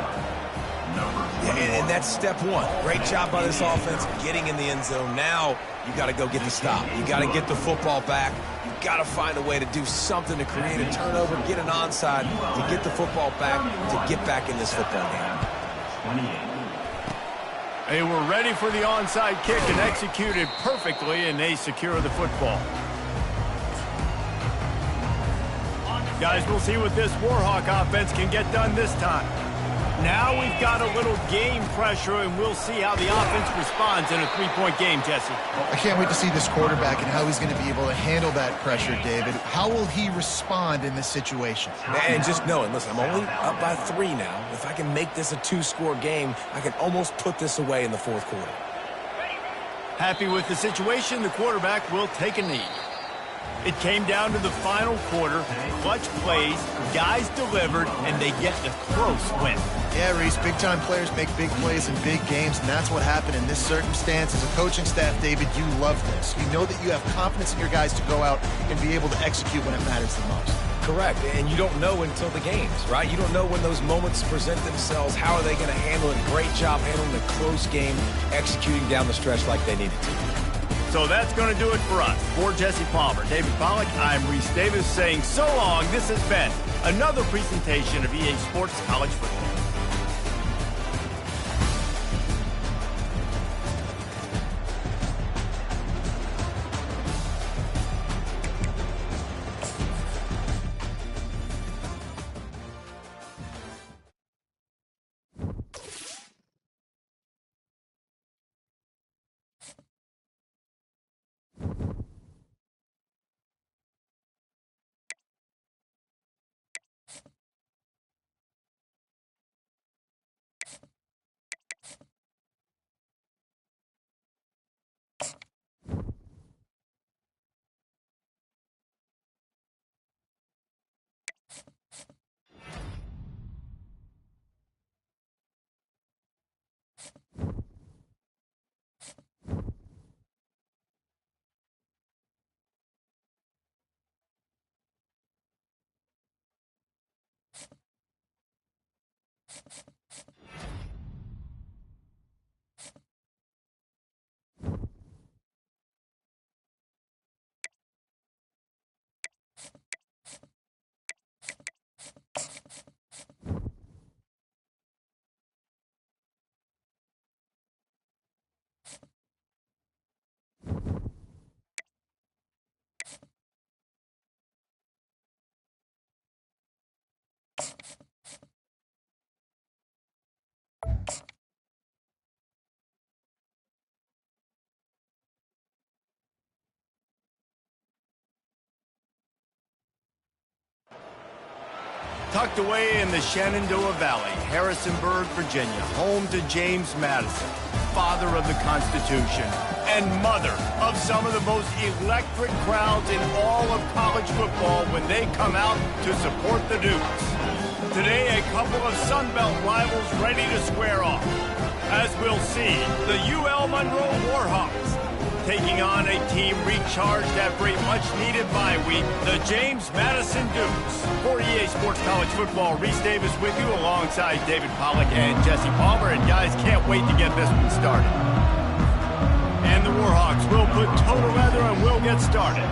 Yeah, and that's step one. Great job by this offense getting in the end zone. Now you got to go get the stop. You got to get the football back. You got to find a way to do something to create a turnover, get an onside, to get the football back, to get back in this football game. They were ready for the onside kick and executed perfectly, and they secure the football. Guys, we'll see what this Warhawk offense can get done this time. Now we've got a little game pressure, and we'll see how the offense responds in a 3-point game, Jesse. I can't wait to see this quarterback and how he's going to be able to handle that pressure, David. How will he respond in this situation? And just knowing, listen, I'm only up by 3 now. If I can make this a 2-score game, I can almost put this away in the fourth quarter. Happy with the situation, the quarterback will take a knee. It came down to the final quarter, clutch plays, guys delivered, and they get the close win. Yeah, Reese, big-time players make big plays in big games, and that's what happened in this circumstance. As a coaching staff, David, you love this. You know that you have confidence in your guys to go out and be able to execute when it matters the most. Correct, and you don't know until the games, right? You don't know when those moments present themselves. How are they going to handle it? Great job handling the close game, executing down the stretch like they needed to. So that's going to do it for us. For Jesse Palmer, David Pollack, I'm Reese Davis saying so long. This has been another presentation of EA Sports College Football. Tucked away in the Shenandoah Valley, Harrisonburg, Virginia, home to James Madison, father of the Constitution, and mother of some of the most electric crowds in all of college football when they come out to support the Dukes. Today, a couple of Sun Belt rivals ready to square off. As we'll see, the UL Monroe Warhawks taking on a team recharged after a much-needed bye week, the James Madison Dukes. For EA Sports College Football, Reese Davis with you alongside David Pollack and Jesse Palmer. And guys, can't wait to get this one started. And the Warhawks will put total leather and we'll get started.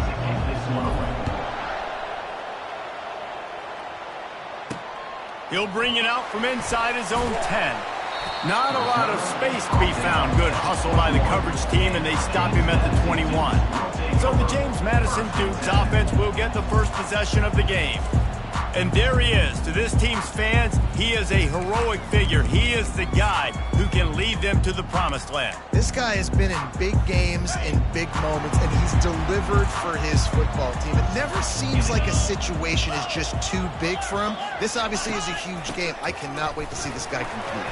He'll bring it out from inside his own 10. Not a lot of space to be found. Good hustle by the coverage team, and they stop him at the 21. So the James Madison Dukes offense will get the first possession of the game. And there he is. To this team's fans, he is a heroic figure. He is the guy who can lead them to the promised land. This guy has been in big games, in big moments, and he's delivered for his football team. It never seems like a situation is just too big for him. This obviously is a huge game. I cannot wait to see this guy compete.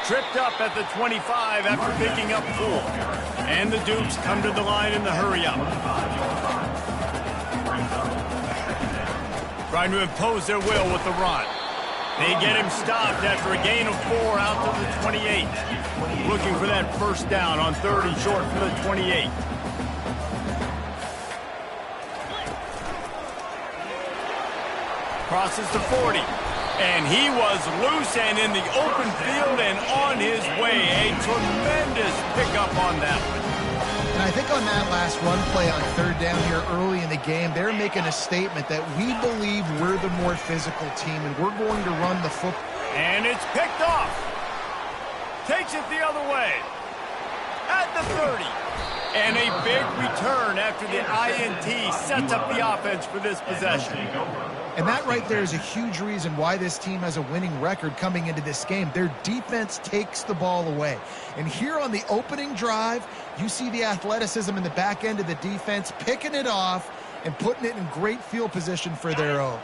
Tripped up at the 25 after picking up 4. And the Dukes come to the line in the hurry-up. Trying to impose their will with the run. They get him stopped after a gain of 4 out to the 28. Looking for that first down on 3rd and short for the 28. Crosses to 40. And he was loose and in the open field and on his way. A tremendous pickup on that one. And I think on that last run play on 3rd down here early in the game, they're making a statement that we believe we're the more physical team and we're going to run the football. And it's picked off. Takes it the other way. At the 30. And a big return after the INT sets up the offense for this possession. And that right there is a huge reason why this team has a winning record coming into this game. Their defense takes the ball away. And here on the opening drive, you see the athleticism in the back end of the defense, picking it off and putting it in great field position for their own.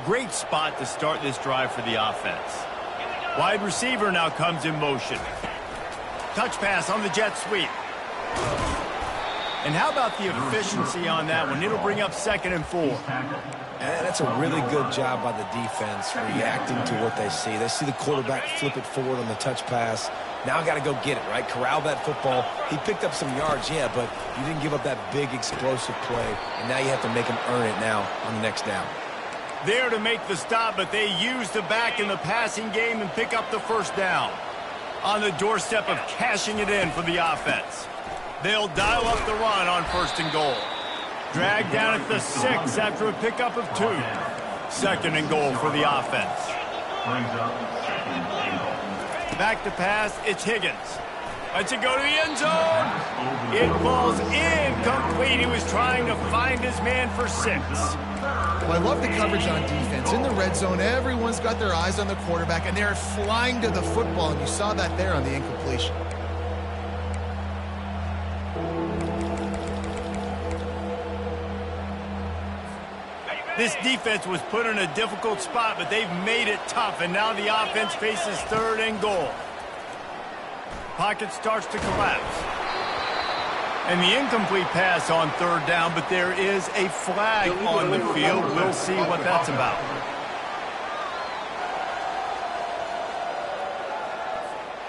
Great spot to start this drive for the offense. Wide receiver now comes in motion. Touch pass on the jet sweep. And how about the efficiency on that one? It'll bring up 2nd and 4. And that's a really good job by the defense reacting to what they see. They see the quarterback flip it forward on the touch pass. Now got to go get it, right? Corral that football. He picked up some yards, yeah, but you didn't give up that big explosive play. And now you have to make him earn it now on the next down. There to make the stop, but they use the back in the passing game and pick up the first down. On the doorstep of cashing it in for the offense. They'll dial up the run on 1st and goal. Dragged down at the 6 after a pickup of 2. 2nd and goal for the offense. Back to pass, it's Higgins. Lets it go to the end zone. It falls incomplete. He was trying to find his man for 6. Well, I love the coverage on defense. In the red zone, everyone's got their eyes on the quarterback, and they're flying to the football, and you saw that there on the incompletion. This defense was put in a difficult spot, but they've made it tough, and now the offense faces 3rd and goal. Pocket starts to collapse. And the incomplete pass on 3rd down, but there is a flag on the field. We'll see what that's about.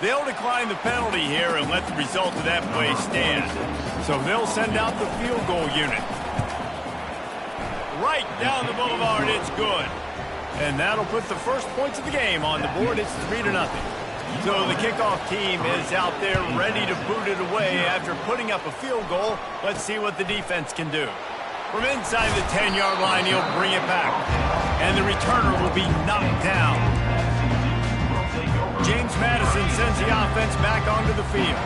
They'll decline the penalty here and let the result of that play stand. So they'll send out the field goal unit. Right down the boulevard, it's good. And that'll put the first points of the game on the board. It's 3-0. So the kickoff team is out there ready to boot it away after putting up a field goal. Let's see what the defense can do. From inside the 10-yard line, he'll bring it back. And the returner will be knocked down. James Madison sends the offense back onto the field.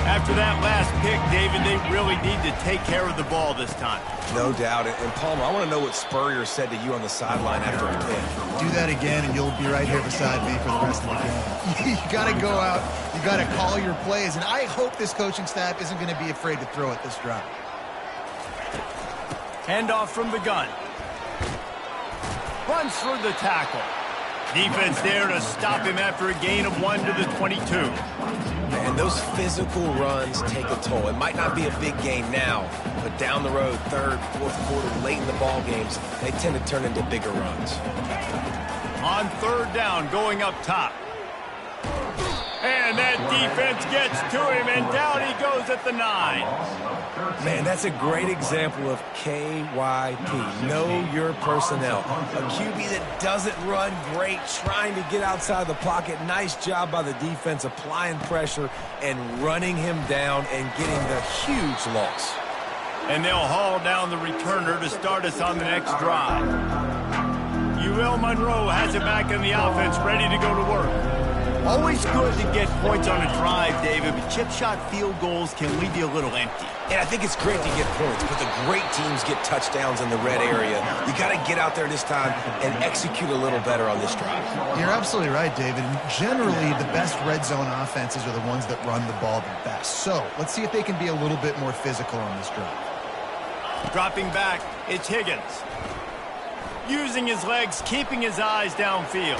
After that last pick, David, they really need to take care of the ball this time. No doubt. And Palmer, I want to know what Spurrier said to you on the sideline after a pick. Do that again, and you'll be right here beside me for the rest of the game. You got to go out. You got to call your plays, and I hope this coaching staff isn't going to be afraid to throw at this drive. Handoff from the gun. Runs for the tackle. Defense there to stop him after a gain of 1 to the 22. And those physical runs take a toll. It might not be a big game now, but down the road, 3rd, 4th quarter, late in the ball games, they tend to turn into bigger runs. On 3rd down, going up top. And that defense gets to him, and down he goes at the 9. Man, that's a great example of KYP. Know your personnel. A QB that doesn't run great, trying to get outside the pocket. Nice job by the defense, applying pressure and running him down and getting the huge loss. And they'll haul down the returner to start us on the next drive. You Will Monroe has it back in the offense, ready to go to work. Always good to get points on a drive, David, but chip shot field goals can leave you a little empty. And I think it's great to get points, but the great teams get touchdowns in the red area. You got to get out there this time and execute a little better on this drive. You're absolutely right, David. Generally, the best red zone offenses are the ones that run the ball the best. So let's see if they can be a little bit more physical on this drive. Dropping back, it's Higgins. Using his legs, keeping his eyes downfield.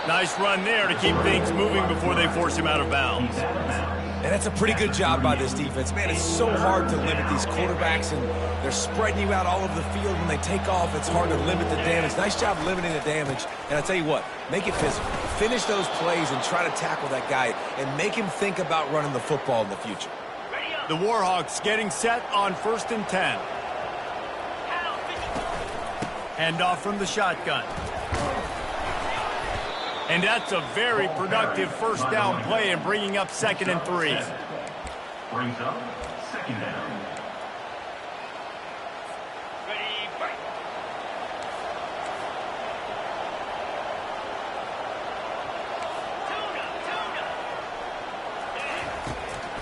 Nice run there to keep things moving before they force him out of bounds. And that's a pretty good job by this defense. Man, it's so hard to limit these quarterbacks, and they're spreading you out all over the field. When they take off, it's hard to limit the damage. Nice job limiting the damage. And I tell you what, make it physical. Finish those plays and try to tackle that guy and make him think about running the football in the future. The Warhawks getting set on 1st and 10. Handoff from the shotgun. And that's a very productive first down play and bringing up 2nd and 3. Brings up 2nd down.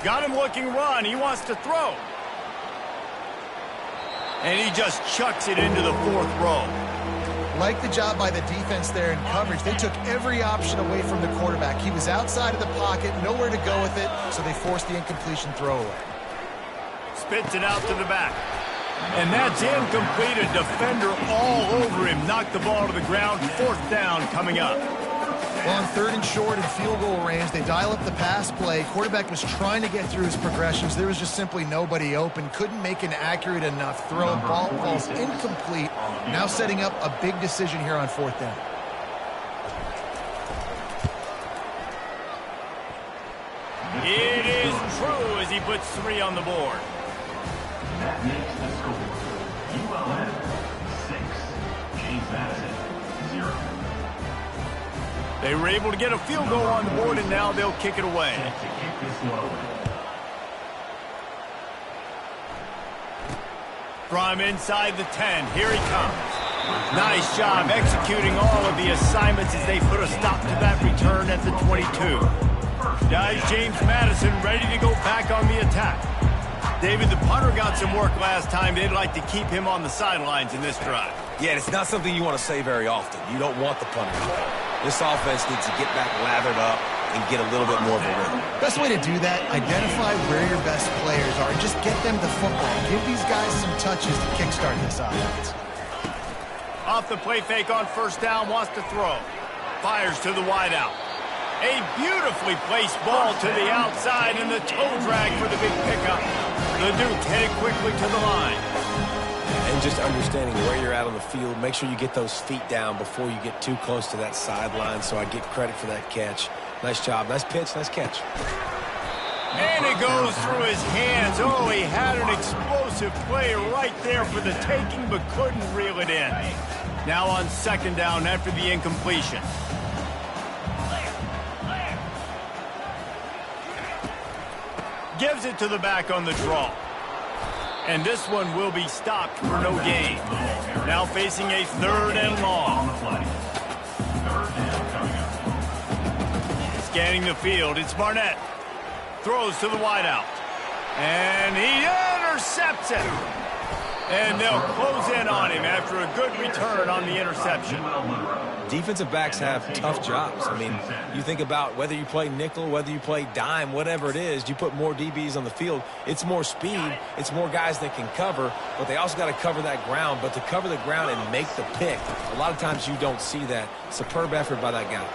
Got him looking run. He wants to throw. And he just chucks it into the 4th row. Like the job by the defense there in coverage. They took every option away from the quarterback. He was outside of the pocket, nowhere to go with it, so they forced the incompletion throwaway. Spits it out to the back. And that's incomplete. A defender all over him. Knocked the ball to the ground. 4th down coming up. Well, on 3rd and short and field goal range, they dial up the pass play. Quarterback was trying to get through his progressions. There was just simply nobody open. Couldn't make an accurate enough throw. Ball falls incomplete. Now setting up a big decision here on 4th down. It is true as he puts 3 on the board. That makes the score. ULM 6, James Madison 0. They were able to get a field goal on the board, and now they'll kick it away. To kick this low. From inside the 10, here he comes. Nice job executing all of the assignments as they put a stop to that return at the 22. Guys, James Madison ready to go back on the attack. David, the punter got some work last time. They'd like to keep him on the sidelines in this drive. Yeah, it's not something you want to say very often. You don't want the punter to play. This offense needs to get back lathered up and get a little bit more of a rhythm. Best way to do that, identify where your best players are and just get them the football. Give these guys some touches to kickstart this offense. Off the play fake on 1st down, wants to throw. Fires to the wideout. A beautifully placed ball to the outside and the toe drag for the big pickup. The Duke headed quickly to the line. And just understanding where you're at on the field, make sure you get those feet down before you get too close to that sideline, so I get credit for that catch. Nice job. Nice pitch. Nice catch. And it goes through his hands. Oh, he had an explosive play right there for the taking, but couldn't reel it in. Now on 2nd down after the incompletion. Gives it to the back on the draw. And this one will be stopped for no gain. Now facing a 3rd and long. Scanning the field, it's Barnett. Throws to the wideout. And he intercepts it. And they'll close in on him after a good return on the interception. Defensive backs have tough jobs. I mean, you think about whether you play nickel, whether you play dime, whatever it is, you put more DBs on the field. It's more speed. It's more guys that can cover, but they also got to cover that ground. But to cover the ground and make the pick, a lot of times you don't see that. Superb effort by that guy.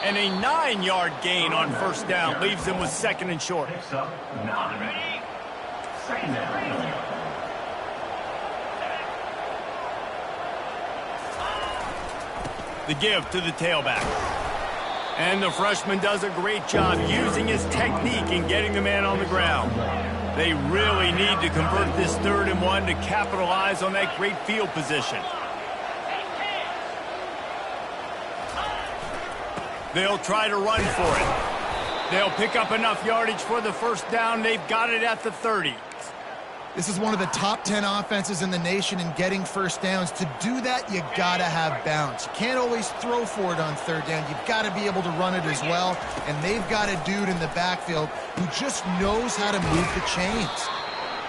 And a 9-yard gain on 1st down leaves them with 2nd and short. Picks up 9. Ready? 2nd down. The give to the tailback. And the freshman does a great job using his technique and getting the man on the ground. They really need to convert this 3rd and 1 to capitalize on that great field position. They'll try to run for it. They'll pick up enough yardage for the 1st down. They've got it at the 30. This is one of the top 10 offenses in the nation in getting first downs. To do that, you gotta have balance. You can't always throw for it on third down. You've got to be able to run it as well. And they've got a dude in the backfield who just knows how to move the chains.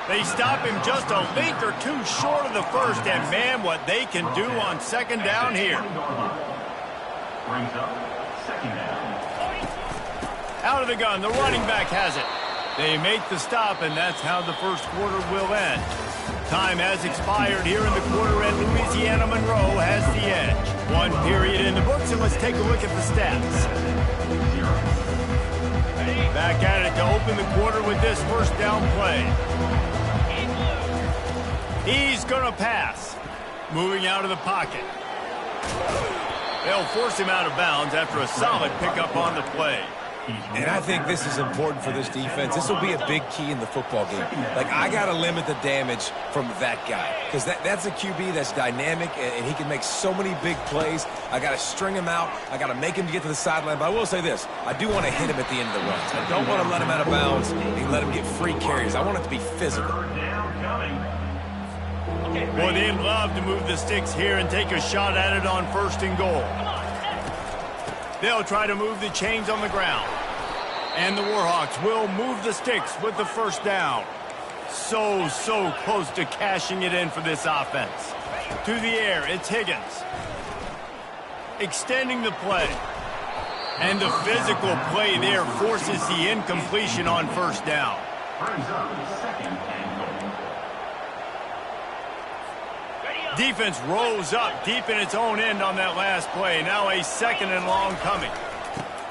They stop him just a link or two short of the first, and man, what they can do on second down here. Brings up second down. Out of the gun, the running back has it. They make the stop, and that's how the first quarter will end. Time has expired here in the quarter, and Louisiana Monroe has the edge. One period in the books, and let's take a look at the stats. Back at it to open the quarter with this first down play. He's going to pass. Moving out of the pocket. They'll force him out of bounds after a solid pickup on the play. And I think this is important for this defense. This will be a big key in the football game. Like, I got to limit the damage from that guy because that's a QB that's dynamic, and he can make so many big plays. I got to string him out. I got to make him get to the sideline. But I will say this. I do want to hit him at the end of the runs. I don't want to let him out of bounds and let him get free carries. I want it to be physical. Boy, they'd love to move the sticks here and take a shot at it on first and goal. They'll try to move the chains on the ground. And the Warhawks will move the sticks with the first down. So close to cashing it in for this offense. To the air, it's Higgins. Extending the play. And the physical play there forces the incompletion on first down. Brings up second and goal. Defense rolls up deep in its own end on that last play. Now a second and long coming.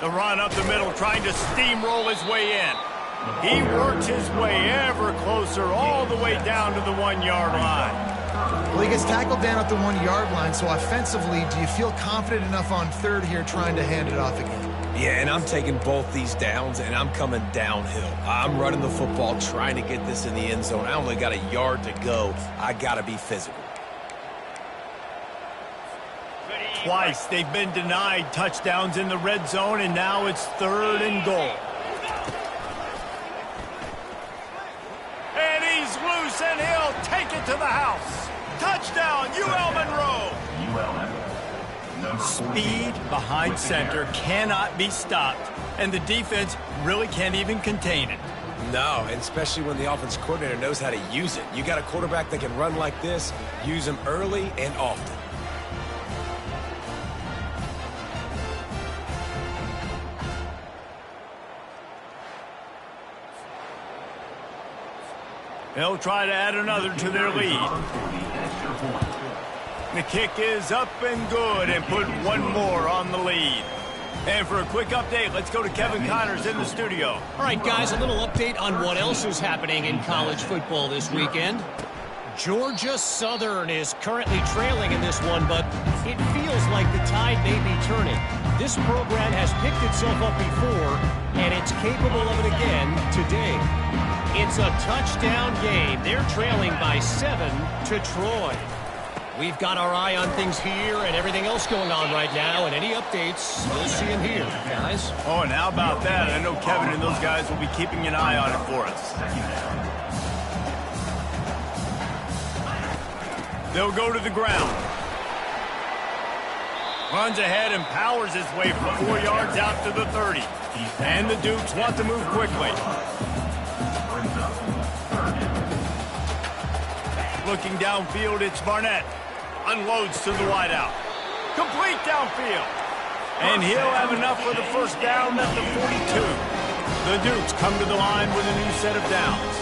The run up the middle, trying to steamroll his way in. He works his way ever closer all the way down to the 1 yard line. Well, he gets tackled down at the 1 yard line, so offensively, do you feel confident enough on third here trying to hand it off again? Yeah, and I'm taking both these downs, and I'm coming downhill. I'm running the football, trying to get this in the end zone. I only got a yard to go. I got to be physical. Twice they've been denied touchdowns in the red zone, and now it's third and goal. And he's loose, and he'll take it to the house. Touchdown, UL Monroe. Speed behind center cannot be stopped, and the defense really can't even contain it. No, and especially when the offense coordinator knows how to use it. You got a quarterback that can run like this, use him early and often. They'll try to add another to their lead. The kick is up and good and put one more on the lead. And for a quick update, let's go to Kevin Connors in the studio. All right, guys, a little update on what else is happening in college football this weekend. Georgia Southern is currently trailing in this one, but it feels like the tide may be turning. This program has picked itself up before, and it's capable of it again today. It's a touchdown game. They're trailing by 7 to Troy. We've got our eye on things here and everything else going on right now, and any updates, we'll see them here, guys. Oh, and how about that? I know Kevin and those guys will be keeping an eye on it for us. They'll go to the ground. Runs ahead and powers his way for 4 yards out to the 30. And the Dukes want to move quickly. Looking downfield, it's Barnett. Unloads to the wideout. Complete downfield. And he'll have enough for the first down at the 42. The Dukes come to the line with a new set of downs.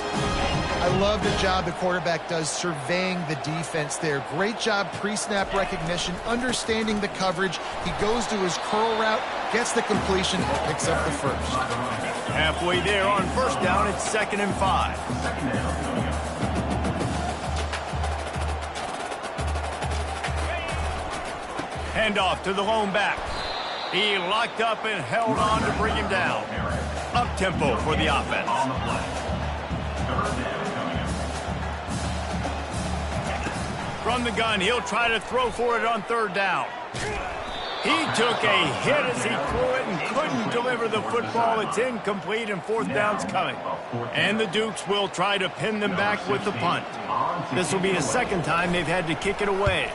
I love the job the quarterback does surveying the defense there. Great job pre-snap recognition, understanding the coverage. He goes to his curl route, gets the completion, picks up the first. Halfway there on first down, it's 2nd and 5. Handoff to the lone back. He locked up and held on to bring him down. Up-tempo for the offense. From the gun, he'll try to throw for it on third down. He took a hit as he threw it and couldn't deliver the football. It's incomplete, and fourth down's coming. And the Dukes will try to pin them back with the punt. This will be the second time they've had to kick it away.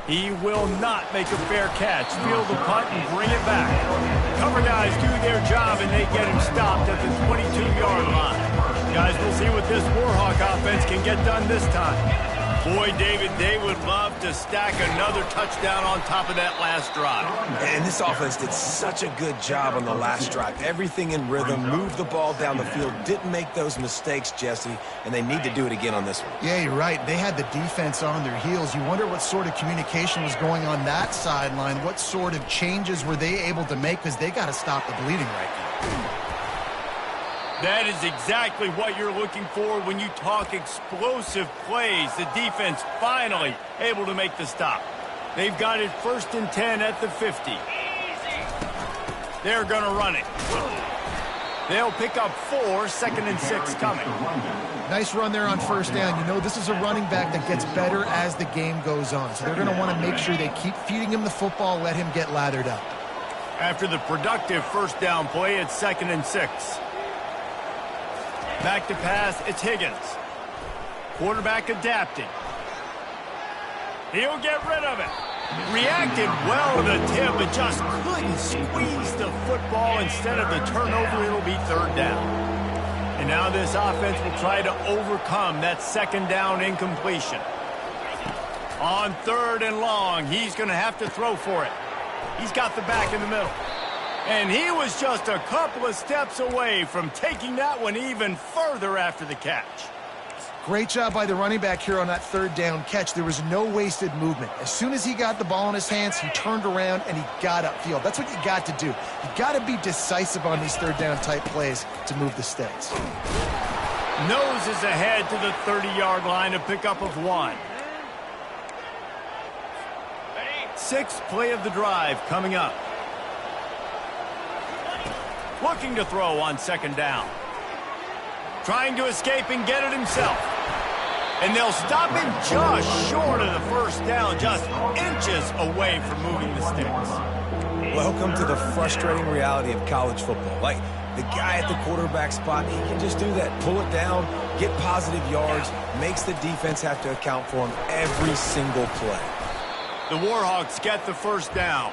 He will not make a fair catch. Field the punt and bring it back. Cover guys do their job, and they get him stopped at the 22-yard line. Guys, we'll see what this Warhawk offense can get done this time. Boy, David, they would love to stack another touchdown on top of that last drive. And this offense did such a good job on the last drive. Everything in rhythm, moved the ball down the field, didn't make those mistakes, Jesse, and they need to do it again on this one. Yeah, you're right. They had the defense on their heels. You wonder what sort of communication was going on that sideline. What sort of changes were they able to make, because they got to stop the bleeding right now. That is exactly what you're looking for when you talk explosive plays. The defense finally able to make the stop. They've got it 1st and 10 at the 50. They're going to run it. They'll pick up 4, 2nd and 6 coming. Nice run there on 1st down. You know, this is a running back that gets better as the game goes on. So they're going to want to make sure they keep feeding him the football, let him get lathered up. After the productive 1st down play, it's 2nd and 6. Back to pass, it's Higgins. Quarterback adapting. He'll get rid of it. Reacted well to the tip, but just couldn't squeeze the football. Instead of the turnover, it'll be 3rd down. And now this offense will try to overcome that 2nd down incompletion. On 3rd and long, he's going to have to throw for it. He's got the back in the middle. And he was just a couple of steps away from taking that one even further after the catch. Great job by the running back here on that 3rd down catch. There was no wasted movement. As soon as he got the ball in his hands, he turned around and he got upfield. That's what you got to do. You got to be decisive on these 3rd down type plays to move the sticks. Noses ahead to the 30-yard line, a pickup of 1. 6th play of the drive coming up. Looking to throw on 2nd down. Trying to escape and get it himself. And they'll stop him just short of the 1st down, just inches away from moving the sticks. Welcome to the frustrating reality of college football. Like, the guy at the quarterback spot, he can just do that. Pull it down, get positive yards, makes the defense have to account for him every single play. The Warhawks get the 1st down.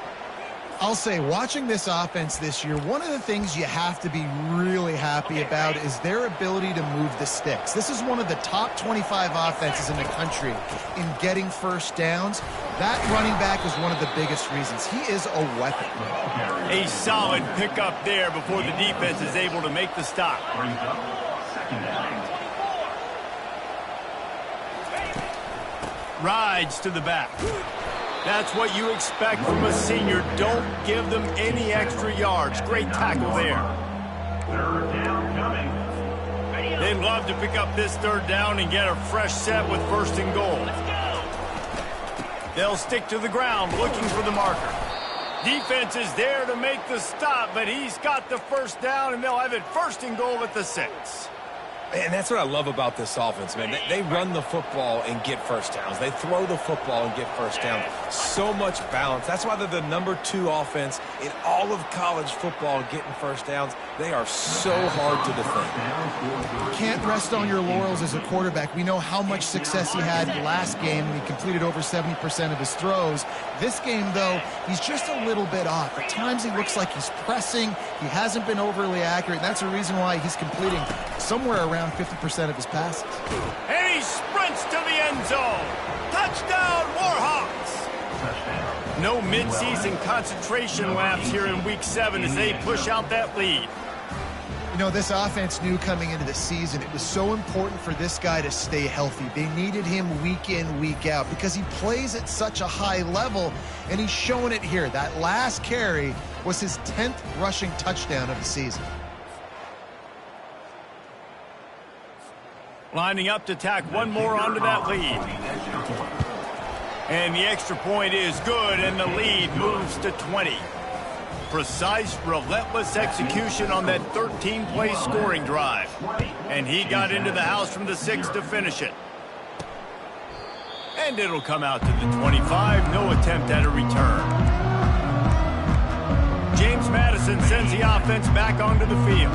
I'll say, watching this offense this year, one of the things you have to be really happy about is their ability to move the sticks. This is one of the top 25 offenses in the country in getting 1st downs. That running back is one of the biggest reasons. He is a weapon. A solid pickup there before the defense is able to make the stop. Rides to the back. That's what you expect from a senior. Don't give them any extra yards. Great tackle there. 3rd down coming. They'd love to pick up this 3rd down and get a fresh set with 1st and goal. They'll stick to the ground looking for the marker. Defense is there to make the stop, but he's got the 1st down, and they'll have it 1st and goal at the 6. And that's what I love about this offense, man. They run the football and get 1st downs. They throw the football and get 1st downs. So much balance. That's why they're the #2 offense in all of college football getting 1st downs. They are so hard to defend. You can't rest on your laurels as a quarterback. We know how much success he had last game when he completed over 70% of his throws. This game, though, he's just a little bit off. At times he looks like he's pressing. He hasn't been overly accurate. And that's the reason why he's completing somewhere around 50% of his passes. And he sprints to the end zone. Touchdown, Warhawks! No midseason concentration laps here in Week 7 as they push out that lead. You know, this offense knew coming into the season it was so important for this guy to stay healthy. They needed him week in, week out because he plays at such a high level, and he's showing it here. That last carry was his 10th rushing touchdown of the season. Lining up to tack one more onto that lead. And the extra point is good, and the lead moves to 20. Precise, relentless execution on that 13-play scoring drive. And he got into the house from the 6 to finish it. And it'll come out to the 25. No attempt at a return. James James Madison sends the offense back onto the field.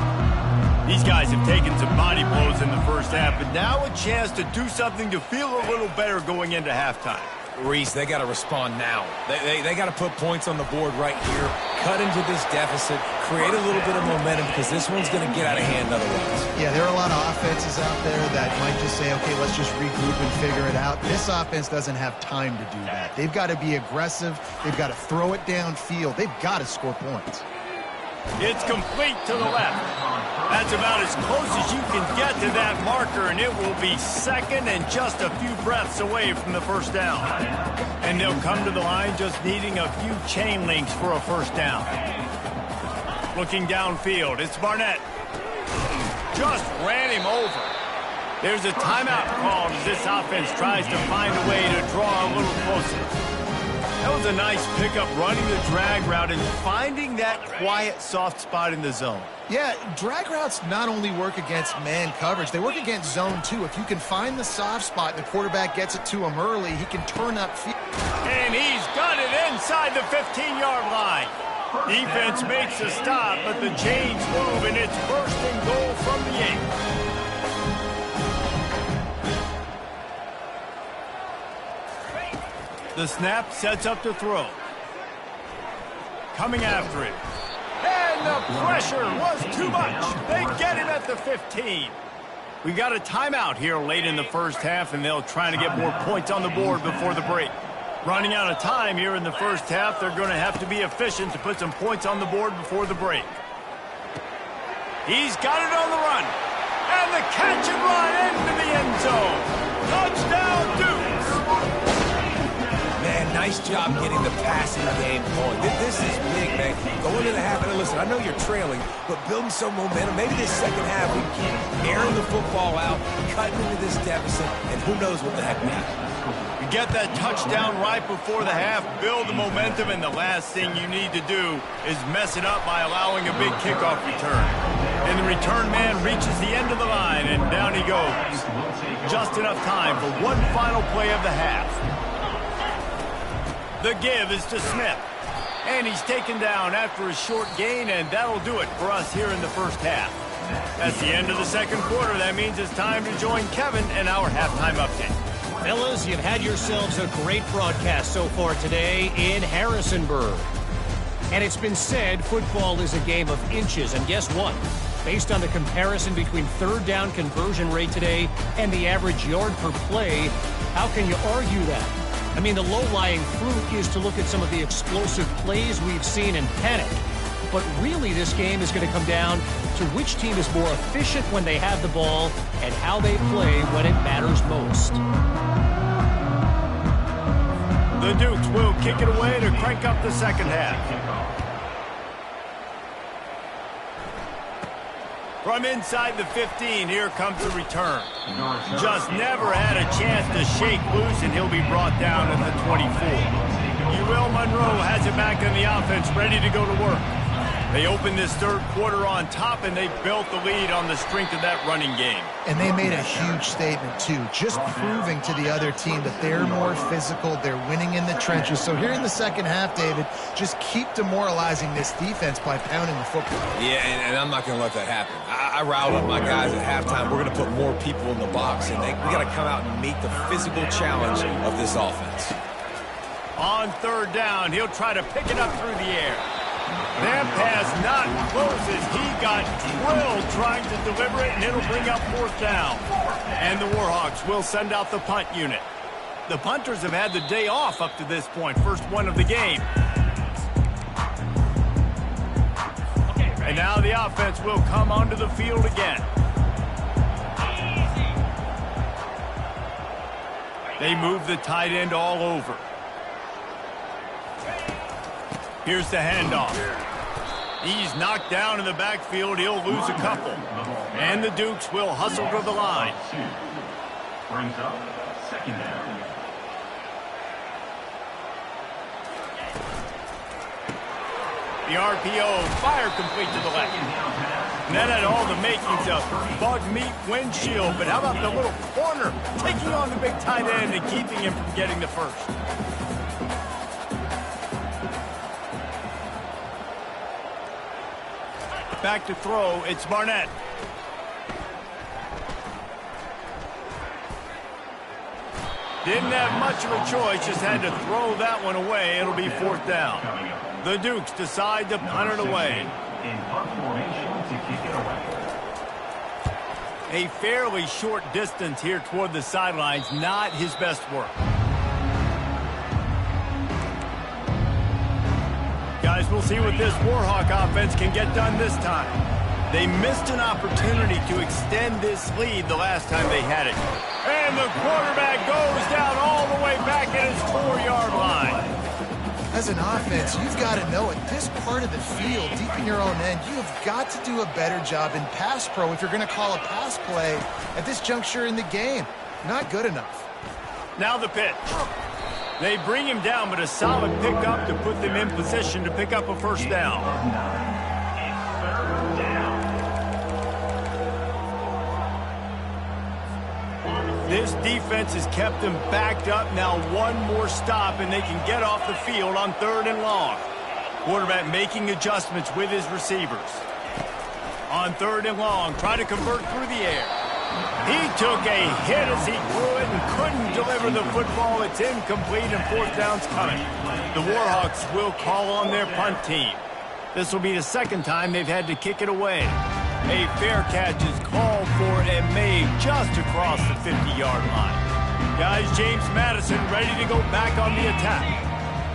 These guys have taken some body blows in the first half, but now a chance to do something to feel a little better going into halftime. Reese, they got to respond now. They got to put points on the board right here, cut into this deficit, create a little bit of momentum because this one's going to get out of hand otherwise. Yeah, there are a lot of offenses out there that might just say, okay, let's just regroup and figure it out. This offense doesn't have time to do that. They've got to be aggressive. They've got to throw it downfield. They've got to score points. It's complete to the left. That's about as close as you can get to that marker, and it will be second and just a few breaths away from the first down. And they'll come to the line just needing a few chain links for a first down. Looking downfield, it's Barnett. Just ran him over. There's a timeout called as this offense tries to find a way to draw a little closer. That was a nice pickup, running the drag route and finding that quiet, soft spot in the zone. Yeah, drag routes not only work against man coverage, they work against zone too. If you can find the soft spot and the quarterback gets it to him early, he can turn up field. And he's got it inside the 15-yard line. Defense makes a stop, but the chains move, and it's first and goal from the 8. The snap sets up the throw. Coming after it. And the pressure was too much. They get him at the 15. We've got a timeout here late in the first half, and they'll try to get more points on the board before the break. Running out of time here in the first half, they're going to have to be efficient to put some points on the board before the break. He's got it on the run. And the catch and run into the end zone. Touchdown, Dukes. Man, nice job getting the passing game going. This is big, man. Going into the half, and listen, I know you're trailing, but building some momentum. Maybe this second half we keep airing the football out, cutting into this deficit, and who knows what the heck will happen. You get that touchdown right before the half, build the momentum, and the last thing you need to do is mess it up by allowing a big kickoff return. And the return man reaches the end of the line, and down he goes. Just enough time for one final play of the half. The give is to Smith. And he's taken down after a short gain, and that'll do it for us here in the first half. That's the end of the second quarter. That means it's time to join Kevin in our halftime update. Fellas, you've had yourselves a great broadcast so far today in Harrisonburg. And it's been said football is a game of inches. And guess what? Based on the comparison between third down conversion rate today and the average yard per play, how can you argue that? I mean, the low-lying fruit is to look at some of the explosive plays we've seen and panic. But really, this game is going to come down to which team is more efficient when they have the ball and how they play when it matters most. The Dukes will kick it away to crank up the second half. From inside the 15, here comes the return. Just never had a chance to shake loose, and he'll be brought down at the 24. Will Monroe has it back in the offense, ready to go to work. They opened this third quarter on top, and they built the lead on the strength of that running game. And they made a huge statement, too, just proving to the other team that they're more physical, they're winning in the trenches. So here in the second half, David, just keep demoralizing this defense by pounding the football. Yeah, and I'm not going to let that happen. I riled up my guys at halftime. We're going to put more people in the box, and we got to come out and meet the physical challenge of this offense. On third down, he'll try to pick it up through the air. That pass not close as he got drilled trying to deliver it, and it'll bring up fourth down. And the Warhawks will send out the punt unit. The punters have had the day off up to this point, first one of the game. And now the offense will come onto the field again. They move the tight end all over. Here's the handoff. He's knocked down in the backfield. He'll lose a couple. And the Dukes will hustle to the line. Brings up second down. The RPO, fire complete to the left. And that had all the makings of bug meat windshield. But how about the little corner taking on the big tight end and keeping him from getting the first? Back to throw, it's Barnett. Didn't have much of a choice, just had to throw that one away. It'll be 4th down. The Dukes decide to punt it away. In punt formation to kick it away. A fairly short distance here toward the sidelines, not his best work. Guys, we'll see what this Warhawk offense can get done this time. They missed an opportunity to extend this lead the last time they had it. And the quarterback goes down all the way back at his 4-yard line. As an offense, you've got to know at this part of the field, deep in your own end, you have got to do a better job in pass pro if you're going to call a pass play at this juncture in the game. Not good enough. Now the pitch. They bring him down, but a solid pickup to put them in position to pick up a 1st down. This defense has kept them backed up. Now one more stop, and they can get off the field on 3rd and long. Quarterback making adjustments with his receivers. On 3rd and long, try to convert through the air. He took a hit as he threw it and couldn't deliver the football. It's incomplete, and 4th down's coming. The Warhawks will call on their punt team. This will be the 2nd time they've had to kick it away. A fair catch is called for and made just across the 50-yard line. Guys, James Madison ready to go back on the attack.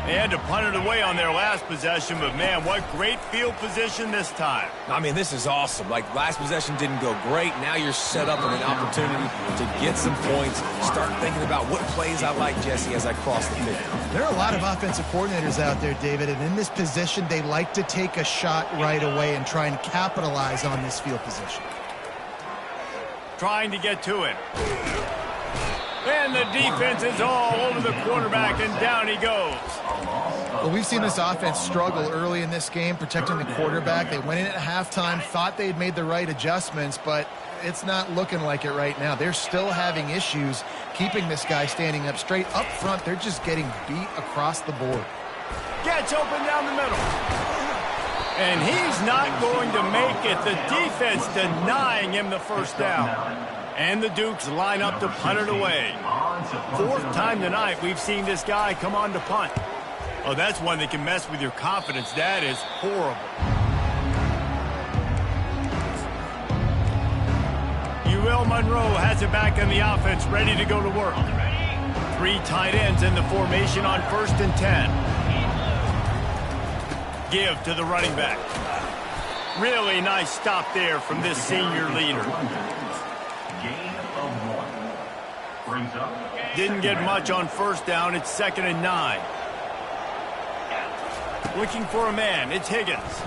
They had to punt it away on their last possession, but man, what great field position this time. I mean, this is awesome. Like, last possession didn't go great. Now you're set up with an opportunity to get some points. Start thinking about what plays I like, Jesse, as I cross the 50. There are a lot of offensive coordinators out there, David, and in this position, they like to take a shot right away and try and capitalize on this field position. Trying to get to it. And the defense is all over the quarterback, and down he goes. Well, we've seen this offense struggle early in this game, protecting the quarterback. They went in at halftime, thought they'd made the right adjustments, but it's not looking like it right now. They're still having issues keeping this guy standing up straight. Up front, they're just getting beat across the board. Gets open down the middle. And he's not going to make it. The defense denying him the 1st down. And the Dukes line up to punt it away. 4th time tonight we've seen this guy come on to punt. Oh, that's one that can mess with your confidence. That is horrible. UL Monroe has it back in the offense, ready to go to work. 3 tight ends in the formation on 1st and 10. Give to the running back. Really nice stop there from this senior leader. Didn't get much on 1st down. It's 2nd and 9. Looking for a man. It's Higgins.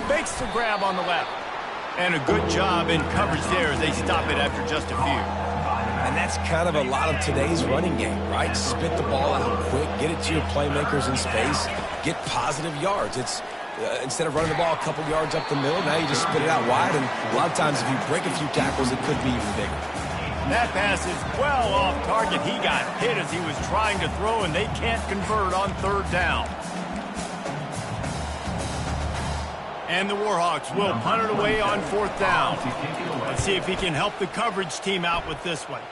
Fakes the grab on the left. And a good job in coverage there as they stop it after just a few. And that's kind of a lot of today's running game, right? Spit the ball out quick, get it to your playmakers in space, get positive yards. It's instead of running the ball a couple yards up the middle, now you just spit it out wide, and a lot of times if you break a few tackles, it could be even bigger. That pass is well off target. He got hit as he was trying to throw, and they can't convert on 3rd down. And the Warhawks will punt it away on 4th down. Let's see if he can help the coverage team out with this one.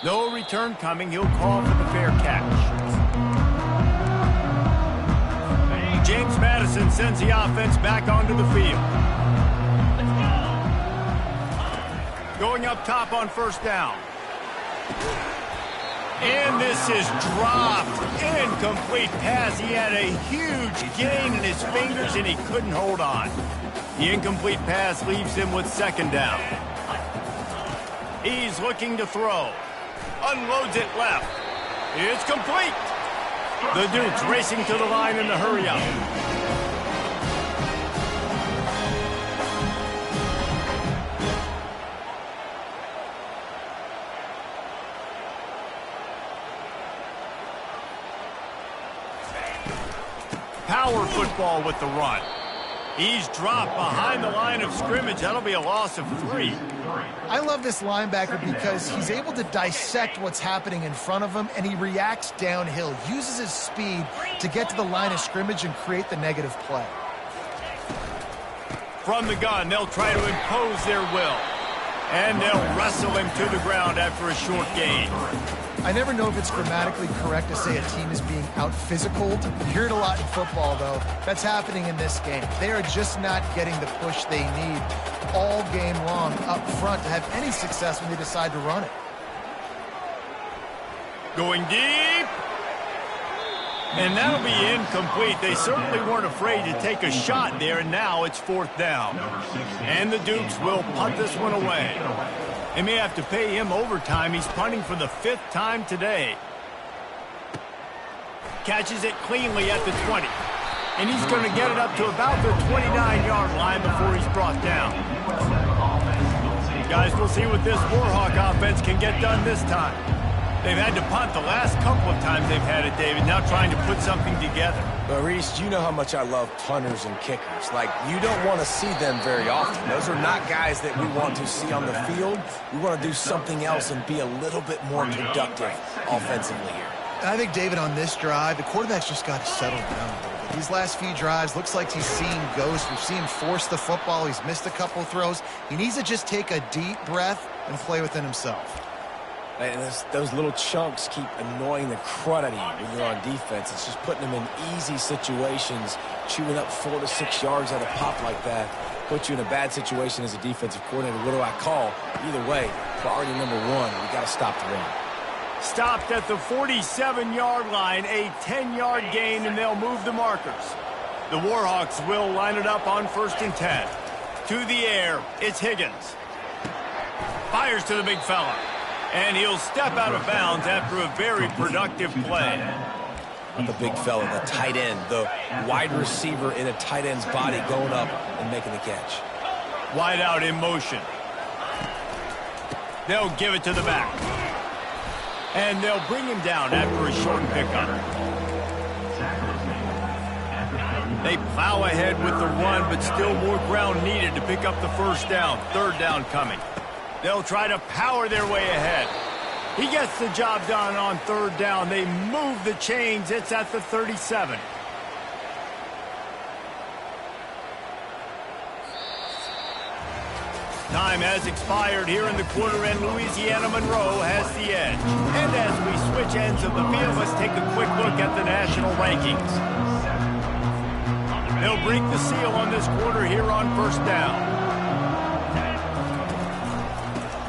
No return coming. He'll call for the fair catch. James Madison sends the offense back onto the field. Going up top on 1st down. And this is dropped. Incomplete pass. He had a huge gain in his fingers, and he couldn't hold on. The incomplete pass leaves him with 2nd down. He's looking to throw. Unloads it left. It's complete. The Dukes racing to the line in the hurry-up. Power football with the run. He's dropped behind the line of scrimmage. That'll be a loss of 3. I love this linebacker because he's able to dissect what's happening in front of him, and he reacts downhill, uses his speed to get to the line of scrimmage and create the negative play. From the gun, they'll try to impose their will. And they'll wrestle him to the ground after a short gain. I never know if it's grammatically correct to say a team is being out-physicaled. You hear it a lot in football, though. That's happening in this game. They are just not getting the push they need all game long up front to have any success when they decide to run it. Going deep. And that'll be incomplete. They certainly weren't afraid to take a shot there, and now it's 4th down. And the Dukes will punt this one away. They may have to pay him overtime. He's punting for the 5th time today. Catches it cleanly at the 20. And he's going to get it up to about the 29-yard line before he's brought down. Guys, we'll see what this Warhawk offense can get done this time. They've had to punt the last couple of times they've had it, David, now trying to put something together. But, Reese, you know how much I love punters and kickers. Like, you don't want to see them very often. Those are not guys that we want to see on the field. We want to do something else and be a little bit more productive offensively here. I think, David, on this drive, the quarterback's just got to settle down a little bit. These last few drives, looks like he's seeing ghosts. We've seen him force the football. He's missed a couple of throws. He needs to just take a deep breath and play within himself. And those little chunks keep annoying the crud out of you when you're on defense. It's just putting them in easy situations, chewing up 4 to 6 yards at a pop like that. Put you in a bad situation as a defensive coordinator. What do I call? Either way, priority number 1, we got to stop the run. Stopped at the 47-yard line, a 10-yard gain, and they'll move the markers. The Warhawks will line it up on 1st and 10. To the air, it's Higgins. Fires to the big fella. And he'll step out of bounds after a very productive play. Not the big fella, the tight end, the wide receiver in a tight end's body going up and making the catch. Wide out in motion. They'll give it to the back. And they'll bring him down after a short pickup. They plow ahead with the run, but still more ground needed to pick up the 1st down. 3rd down coming. They'll try to power their way ahead. He gets the job done on 3rd down. They move the chains. It's at the 37. Time has expired here in the quarter, and Louisiana Monroe has the edge. And as we switch ends of the field, let's take a quick look at the national rankings. They'll break the seal on this quarter here on 1st down.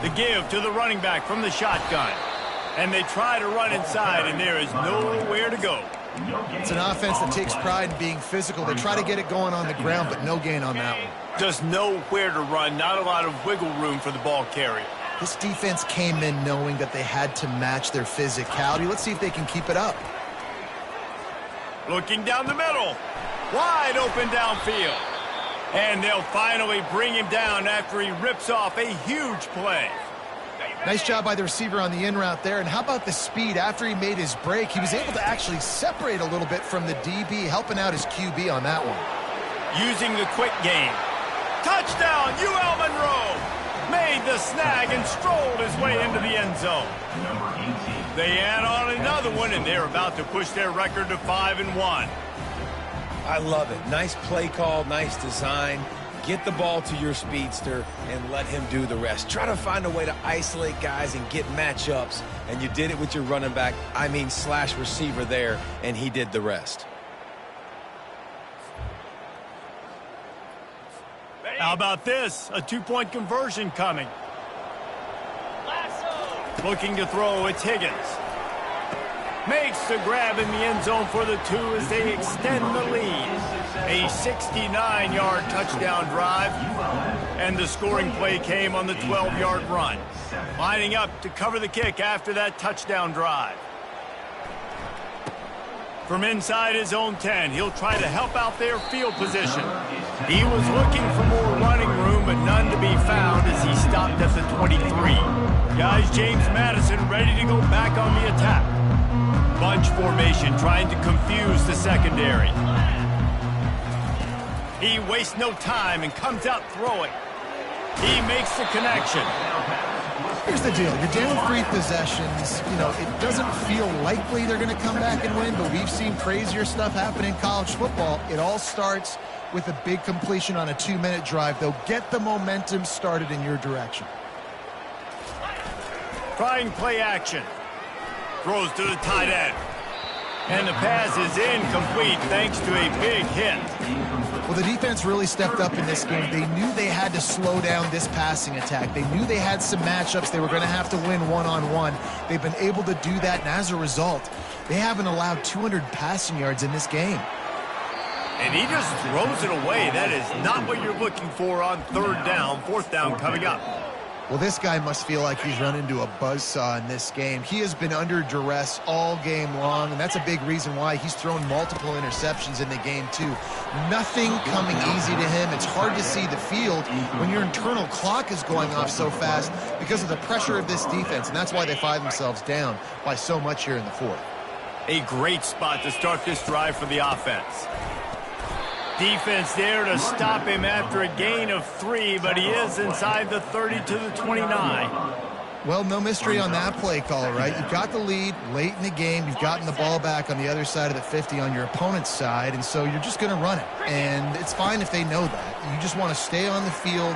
The give to the running back from the shotgun. And they try to run inside, and there is nowhere to go. It's an offense that takes pride in being physical. They try to get it going on the ground, but no gain on that one. Just nowhere to run, not a lot of wiggle room for the ball carrier. This defense came in knowing that they had to match their physicality. Let's see if they can keep it up. Looking down the middle. Wide open downfield. And they'll finally bring him down after he rips off a huge play. Nice job by the receiver on the in route there. And how about the speed after he made his break? He was able to actually separate a little bit from the DB, helping out his QB on that one. Using the quick game. Touchdown, UL Monroe! Made the snag and strolled his way into the end zone. They add on another one, and they're about to push their record to 5-1. I love it. Nice play call, nice design. Get the ball to your speedster and let him do the rest. Try to find a way to isolate guys and get matchups, and you did it with your running back, slash receiver there, and he did the rest. How about this? A 2-point conversion coming. Looking to throw, it's Higgins. Makes the grab in the end zone for the 2 as they extend the lead. A 69-yard touchdown drive, and the scoring play came on the 12-yard run. Lining up to cover the kick after that touchdown drive. From inside his own 10, he'll try to help out their field position. He was looking for more running room, but none to be found as he stopped at the 23. Guys, James Madison ready to go back on the attack. Bunch formation trying to confuse the secondary. He wastes no time and comes out throwing. He makes the connection. Here's the deal. You're down 3 possessions. You know, it doesn't feel likely they're going to come back and win, but we've seen crazier stuff happen in college football. It all starts with a big completion on a 2-minute drive. They'll get the momentum started in your direction. Trying play action. Throws to the tight end. And the pass is incomplete thanks to a big hit. Well, the defense really stepped up in this game. They knew they had to slow down this passing attack. They knew they had some matchups they were going to have to win one-on-one. They've been able to do that, and as a result, they haven't allowed 200 passing yards in this game. And he just throws it away. That is not what you're looking for on third down. Fourth down coming up. Well, this guy must feel like he's run into a buzzsaw in this game. He has been under duress all game long, and that's a big reason why he's thrown multiple interceptions in the game, too. Nothing coming easy to him. It's hard to see the field when your internal clock is going off so fast because of the pressure of this defense, and that's why they find themselves down by so much here in the fourth. A great spot to start this drive for the offense. Defense there to stop him after a gain of 3, but he is inside the 30 to the 29. Well, no mystery on that play call, right? You've got the lead late in the game. You've gotten the ball back on the other side of the 50 on your opponent's side, and so you're just going to run it. And it's fine if they know that. You just want to stay on the field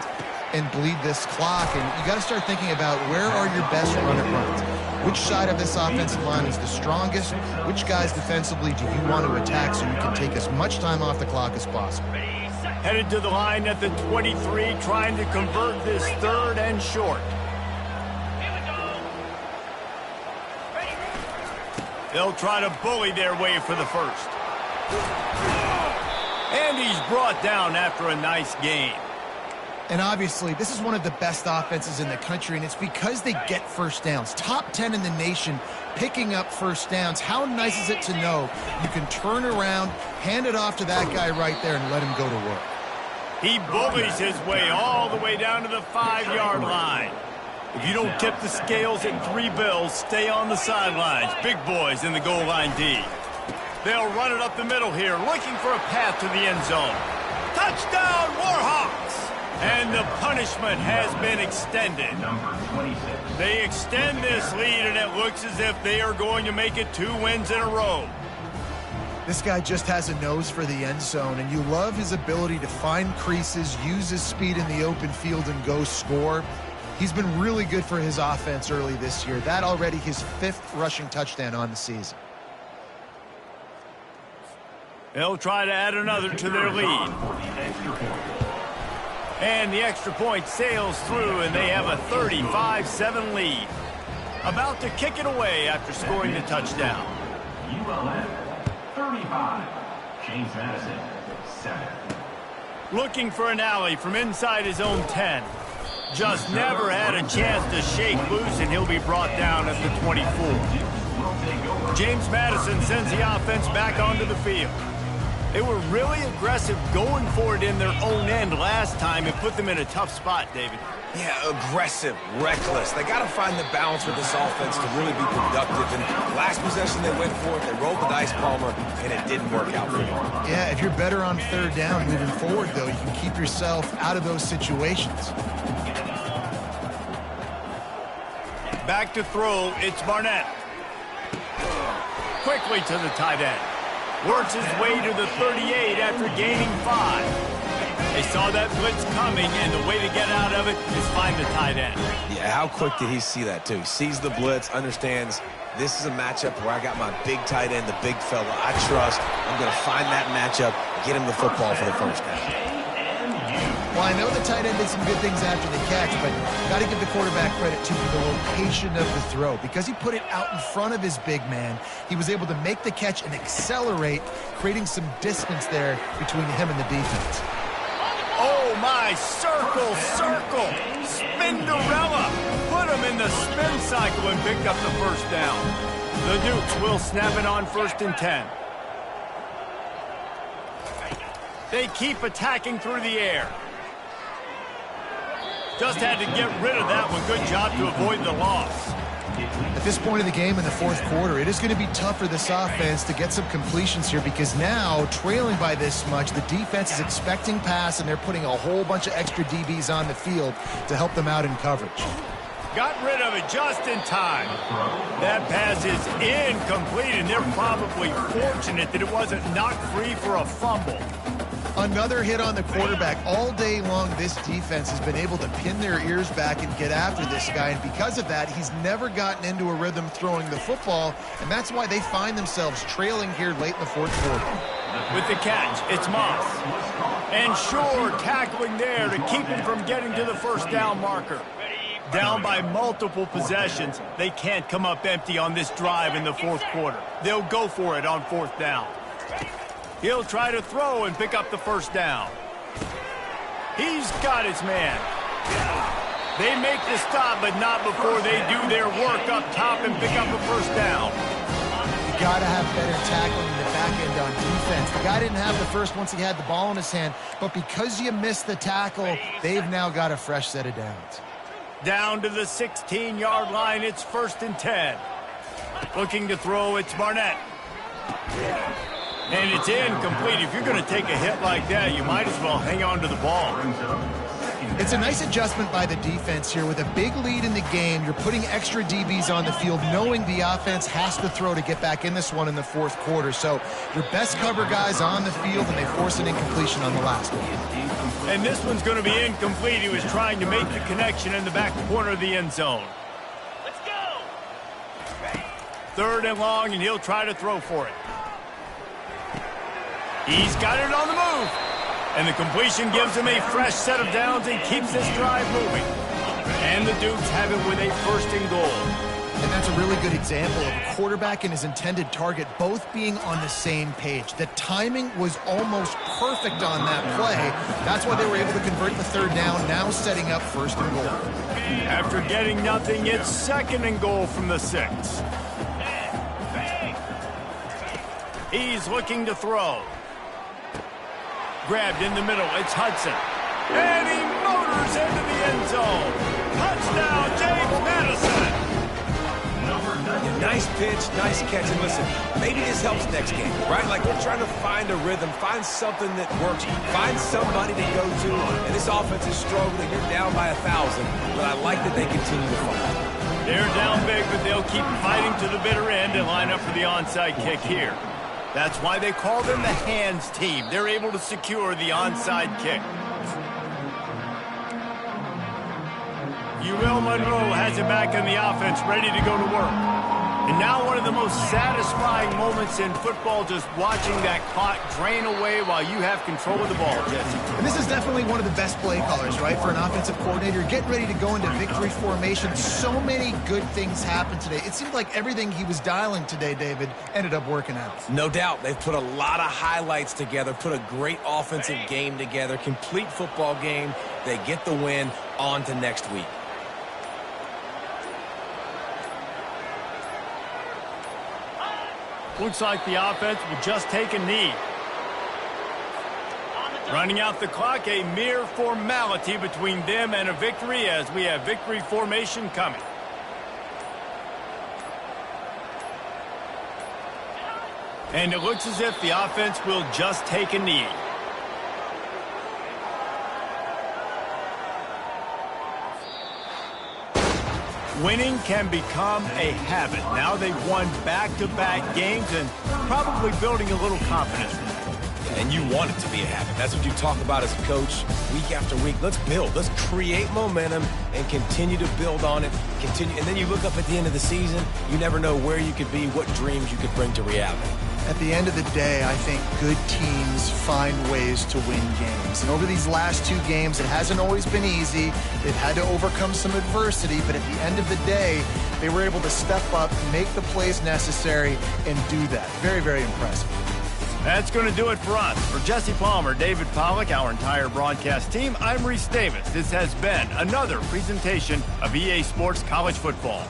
and bleed this clock, and you got to start thinking about where are your best runner runs. Which side of this offensive line is the strongest? Which guys defensively do you want to attack so you can take as much time off the clock as possible? Headed to the line at the 23, trying to convert this third and short. They'll try to bully their way for the first. And he's brought down after a nice gain. And obviously, this is one of the best offenses in the country, and it's because they get first downs. Top 10 in the nation picking up first downs. How nice is it to know you can turn around, hand it off to that guy right there, and let him go to work? He bullies his way all the way down to the 5-yard line. If you don't tip the scales at 3 bills, stay on the sidelines. Big boys in the goal line D. They'll run it up the middle here, looking for a path to the end zone. Touchdown, Warhawks! And the punishment has been extended. They extend this lead, and it looks as if they are going to make it 2 wins in a row. This guy just has a nose for the end zone, and you love his ability to find creases, use his speed in the open field, and go score. He's been really good for his offense early this year. That already his 5th rushing touchdown on the season. They'll try to add another to their lead. And the extra point sails through, and they have a 35-7 lead. About to kick it away after scoring the touchdown. ULM 35, James Madison 7. Looking for an alley from inside his own 10. Just never had a chance to shake loose, and he'll be brought down at the 24. James Madison sends the offense back onto the field. They were really aggressive going for it in their own end last time. It put them in a tough spot, David. Yeah, aggressive, reckless. They got to find the balance with this offense to really be productive. And last possession they went for it, they rolled the dice, Palmer, and it didn't work out for them. Yeah, if you're better on third down moving forward, though, you can keep yourself out of those situations. Back to throw, it's Barnett. Quickly to the tight end. Works his way to the 38 after gaining 5. They saw that blitz coming, and the way to get out of it is find the tight end. Yeah, how quick did he see that, too? He sees the blitz, understands this is a matchup where I got my big tight end, the big fella I trust. I'm going to find that matchup, get him the football for the first down. Well, I know the tight end did some good things after the catch, but got to give the quarterback credit, too, for the location of the throw. Because he put it out in front of his big man, he was able to make the catch and accelerate, creating some distance there between him and the defense. Oh, my, circle, Spinderella. Put him in the spin cycle and picked up the first down. The Dukes will snap it on 1st and 10. They keep attacking through the air. Just had to get rid of that one. Good job to avoid the loss. At this point of the game in the 4th quarter, it is going to be tough for this offense to get some completions here because now, trailing by this much, the defense is expecting pass, and they're putting a whole bunch of extra DBs on the field to help them out in coverage. Got rid of it just in time. That pass is incomplete, and they're probably fortunate that it wasn't knocked free for a fumble. Another hit on the quarterback. All day long, this defense has been able to pin their ears back and get after this guy, and because of that, he's never gotten into a rhythm throwing the football, and that's why they find themselves trailing here late in the fourth quarter. With the catch, it's Moss. And Shore tackling there to keep him from getting to the first down marker. Down by multiple possessions, they can't come up empty on this drive in the fourth quarter. They'll go for it on fourth down. He'll try to throw and pick up the first down. He's got his man. They make the stop, but not before they do their work up top and pick up a first down. You got to have better tackling in the back end on defense. The guy didn't have the first once he had the ball in his hand, but because you missed the tackle, they've now got a fresh set of downs. Down to the 16-yard line, it's 1st and 10. Looking to throw, it's Barnett. And it's incomplete. If you're going to take a hit like that, you might as well hang on to the ball. It's a nice adjustment by the defense here. With a big lead in the game, you're putting extra DBs on the field, knowing the offense has to throw to get back in this one in the fourth quarter. So your best cover guys on the field, and they force an incompletion on the last one. And this one's going to be incomplete. He was trying to make the connection in the back corner of the end zone. Let's go. 3rd and long, and he'll try to throw for it. He's got it on the move. And the completion gives him a fresh set of downs and keeps this drive moving. And the Dukes have it with a 1st and goal. And that's a really good example of a quarterback and his intended target both being on the same page. The timing was almost perfect on that play. That's why they were able to convert the 3rd down, now setting up 1st and goal. After getting nothing, it's 2nd and goal from the 6. He's looking to throw. Grabbed in the middle, it's Hudson. And he motors into the end zone. Touchdown, James Madison. Yeah, nice pitch, nice catch. And listen, maybe this helps next game, right? Like they're trying to find a rhythm, find something that works, find somebody to go to. And this offense is struggling. You're down by 1,000, but I like that they continue to fight. They're down big, but they'll keep fighting to the bitter end and line up for the onside kick here. That's why they call them the hands team. They're able to secure the onside kick. UL Monroe has it back in the offense, ready to go to work. And now one of the most satisfying moments in football, just watching that clock drain away while you have control of the ball, Jesse. And this is definitely one of the best play callers, right, for an offensive coordinator. Getting ready to go into victory formation. So many good things happened today. It seemed like everything he was dialing today, David, ended up working out. No doubt. They've put a lot of highlights together, put a great offensive game together, complete football game. They get the win. On to next week. Looks like the offense will just take a knee. Running out the clock, a mere formality between them and a victory as we have victory formation coming. And it looks as if the offense will just take a knee. Winning can become a habit. Now they've won back-to-back games and probably building a little confidence from that. And you want it to be a habit. That's what you talk about as a coach week after week. Let's build. Let's create momentum and continue to build on it. Continue, and then you look up at the end of the season, you never know where you could be, what dreams you could bring to reality. At the end of the day, I think good teams find ways to win games. And over these last 2 games, it hasn't always been easy. They've had to overcome some adversity, but at the end of the day, they were able to step up, make the plays necessary, and do that. Very, very impressive. That's going to do it for us. For Jesse Palmer, David Pollack, our entire broadcast team, I'm Reese Davis. This has been another presentation of EA Sports College Football.